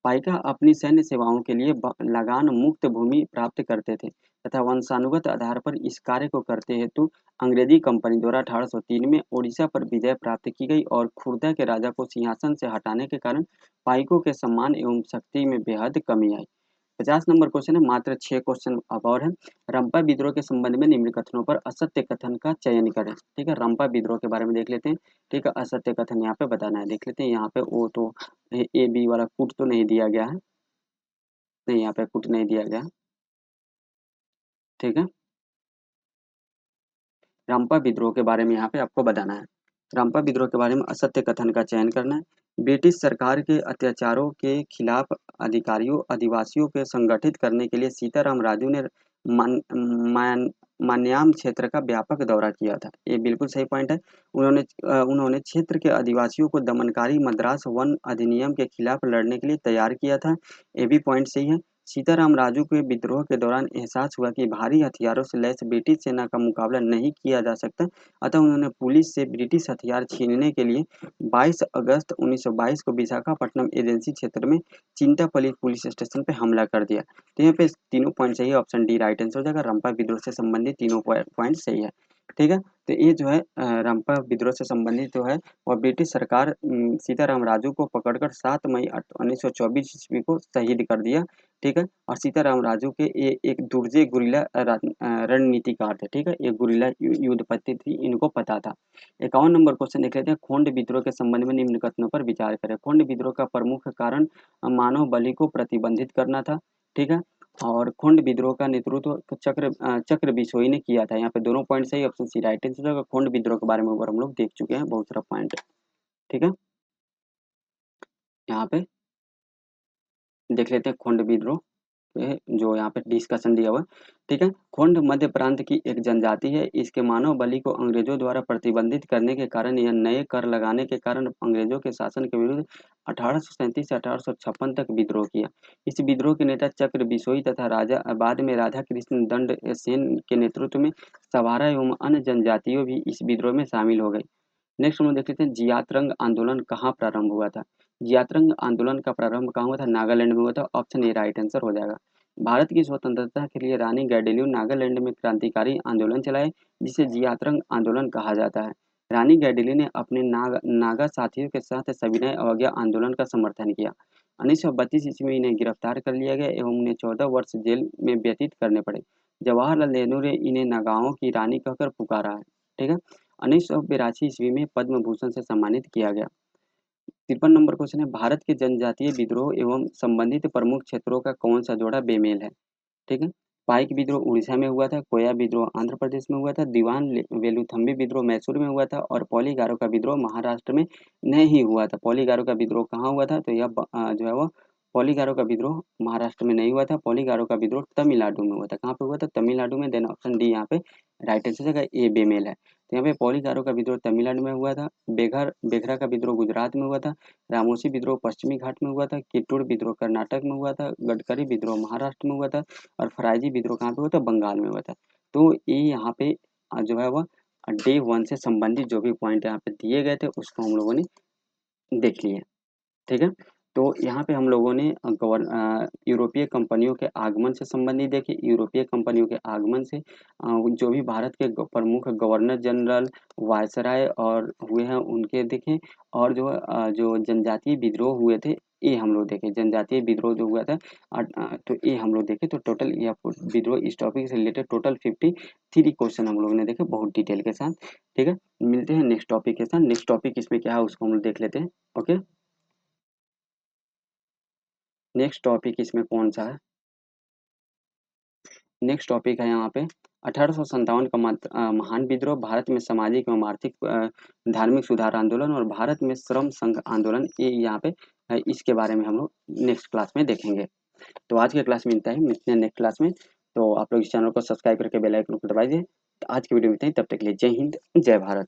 पाइका अपनी सैन्य सेवाओं के लिए लगान मुक्त भूमि प्राप्त करते थे तथा वंशानुगत आधार पर इस कार्य को करते हेतु अंग्रेजी कंपनी द्वारा 1803 में ओडिशा पर विजय प्राप्त की गई और खुर्दा के राजा को सिंहासन से हटाने के कारण पाइकों के सम्मान एवं शक्ति में बेहद कमी आई। 50 नंबर क्वेश्चन है, मात्र 6 क्वेश्चन अब और है। रंपा विद्रोह के संबंध में निम्न कथनों पर असत्य कथन का चयन करें। ठीक है, रंपा विद्रोह के बारे में देख लेते हैं। ठीक है, असत्य कथन यहाँ पे बताना है। देख लेते हैं यहाँ पे वो तो ए बी वाला कूट तो नहीं दिया गया है। नहीं, यहाँ पे कूट नहीं दिया गया। ठीक है, रंपा विद्रोह के बारे में यहाँ पे आपको बताना है। रंपा विद्रोह के बारे में असत्य कथन का चयन करना है। ब्रिटिश सरकार के अत्याचारों के खिलाफ अधिकारियों आदिवासियों को संगठित करने के लिए सीताराम राजू ने मान, मान, मान्याम क्षेत्र का व्यापक दौरा किया था। ये बिल्कुल सही पॉइंट है। उन्होंने क्षेत्र के आदिवासियों को दमनकारी मद्रास वन अधिनियम के खिलाफ लड़ने के लिए तैयार किया था। ये भी पॉइंट सही है। सीताराम राजू के विद्रोह के दौरान एहसास हुआ कि भारी हथियारों से लैस ब्रिटिश सेना का मुकाबला नहीं किया जा सकता, अतः उन्होंने पुलिस से ब्रिटिश हथियार छीनने के लिए 22 अगस्त 1922 को विशाखापट्टनम एजेंसी क्षेत्र में चिंतापल्ली पुलिस स्टेशन पर हमला कर दिया। तो यहाँ पे तीनों पॉइंट सही है। ऑप्शन डी राइट आंसर हो जाएगा। रंपा विद्रोह से संबंधित तीनों पॉइंट सही है। ठीक है, तो ये जो है रंपा विद्रोह से संबंधित जो है और ब्रिटिश सरकार सीताराम राजू को पकड़कर 7 मई 1924 ईस्वी को शहीद कर दिया। ठीक है, और सीताराम राजू के ये एक दुर्जय गुरिल्ला रणनीतिकार थे। ठीक है, ये गुरिल्ला युद्ध पद्धति थी, इनको पता था। 51 नंबर क्वेश्चन देख लेते हैं। खोंड विद्रोह के संबंध में निम्न कथनों पर विचार करें। खोंड विद्रोह का प्रमुख कारण मानव बलि को प्रतिबंधित करना था। ठीक है, और खोंड विद्रोह का नेतृत्व चक्र बिशोई ने किया था। यहाँ पे दोनों पॉइंट सही। ऑप्शन सी राइट आंसर होगा। खोंड विद्रोह के बारे में ऊपर हम लोग देख चुके हैं, बहुत सारा पॉइंट। ठीक है, यहाँ पे देख लेते हैं खोंड विद्रोह जो यहाँ पे डिस्कशन दिया हुआ है। ठीक है, खोंड मध्य प्रांत की एक जनजाति है। इसके मानव बलि को अंग्रेजों द्वारा प्रतिबंधित करने के कारण यह नए कर लगाने के कारण अंग्रेजों के शासन के विरुद्ध 1837 से 1856 तक विद्रोह किया। इस विद्रोह के नेता चक्र बिशोई तथा राजा बाद में राधा कृष्ण दंड सेन के नेतृत्व में सवारा एवं अन्य जनजातियों भी इस विद्रोह में शामिल हो गए। नेक्स्ट हम लोग देख लेते हैं जियात्रंग आंदोलन कहाँ प्रारंभ हुआ था। जियात्रंग आंदोलन का प्रारंभ कहाँ हुआ था? नागालैंड में हुआ था। ऑप्शन ए राइट आंसर हो जाएगा। भारत की स्वतंत्रता के लिए रानी गैडिलियो नागालैंड में क्रांतिकारी आंदोलन चलाए, जिसे जियात्रंग आंदोलन कहा जाता है। रानी गैडिलियो ने अपने नागा साथियों के साथ सविनय अवज्ञा आंदोलन का समर्थन किया। 1932 ईस्वी में इन्हें गिरफ्तार कर लिया गया एवं उन्हें 14 वर्ष जेल में व्यतीत करने पड़े। जवाहरलाल नेहरू ने इन्हें नागाओं की रानी कहकर पुकारा है। ठीक है, 1982 ईस्वी में पद्म भूषण से सम्मानित किया गया। 53 नंबर क्वेश्चन है, भारत के जनजातीय विद्रोह एवं संबंधित प्रमुख क्षेत्रों का कौन सा जोड़ा बेमेल है? ठीक है, पाइक विद्रोह उड़ीसा में हुआ था, कोया विद्रोह आंध्र प्रदेश में हुआ था, दीवान वेलुथम्बी विद्रोह मैसूर में हुआ था और पोलीगारो का विद्रोह महाराष्ट्र में नहीं हुआ था। पोलीगारो का विद्रोह कहाँ हुआ था? तो यह जो है वो पोलीगारो का विद्रोह महाराष्ट्र में नहीं हुआ था। पोलीगारो का विद्रोह तमिलनाडु में हुआ था। कहाँ पे हुआ था? तमिलनाडु में। देन ऑप्शन डी यहाँ पे राइट आंसर जगह ए बेमेल है। तो यहाँ पे पोलीगारो का विद्रोह तमिलनाडु में हुआ था। बेघरा का विद्रोह गुजरात में हुआ था। रामोसी विद्रोह पश्चिमी घाट में हुआ था। कित्तूर विद्रोह कर्नाटक में हुआ था। गडकरी विद्रोह महाराष्ट्र में हुआ था और फराइजी विद्रोह कहाँ पे हुआ था? बंगाल में हुआ था। तो ये यहाँ पे जो है वह डे 1 से संबंधित जो भी पॉइंट यहाँ पे दिए गए थे उसको हम लोगों ने देख लिए। ठीक है, तो यहाँ पे हम लोगों ने यूरोपीय कंपनियों के आगमन से संबंधित देखे। यूरोपीय कंपनियों के आगमन से जो भी भारत के प्रमुख गवर्नर जनरल वायसराय और हुए हैं उनके देखें। और जो जनजातीय विद्रोह हुए थे ये हम लोग देखें। जनजातीय विद्रोह जो हुआ था तो ये हम लोग देखें। तो टोटल ये आपको विद्रोह इस टॉपिक से रिलेटेड टोटल 53 क्वेश्चन हम लोगों ने देखे बहुत डिटेल के साथ। ठीक है, मिलते हैं नेक्स्ट टॉपिक के साथ। नेक्स्ट टॉपिक इसमें क्या है उसको हम लोग देख लेते हैं। ओके, नेक्स्ट टॉपिक इसमें कौन सा है? नेक्स्ट टॉपिक है यहाँ पे 1857 का महान विद्रोह, भारत में सामाजिक एवं आर्थिक धार्मिक सुधार आंदोलन और भारत में श्रम संघ आंदोलन। ये यहाँ पे है, इसके बारे में हम लोग नेक्स्ट क्लास में देखेंगे। तो आज के क्लास में मिलता है, मिलते हैं नेक्स्ट क्लास में। तो आप लोग इस चैनल को सब्सक्राइब करके बेल आइकन को दबाइए। तो आज की वीडियो में इतना ही, तब तक के लिए जय हिंद जय भारत।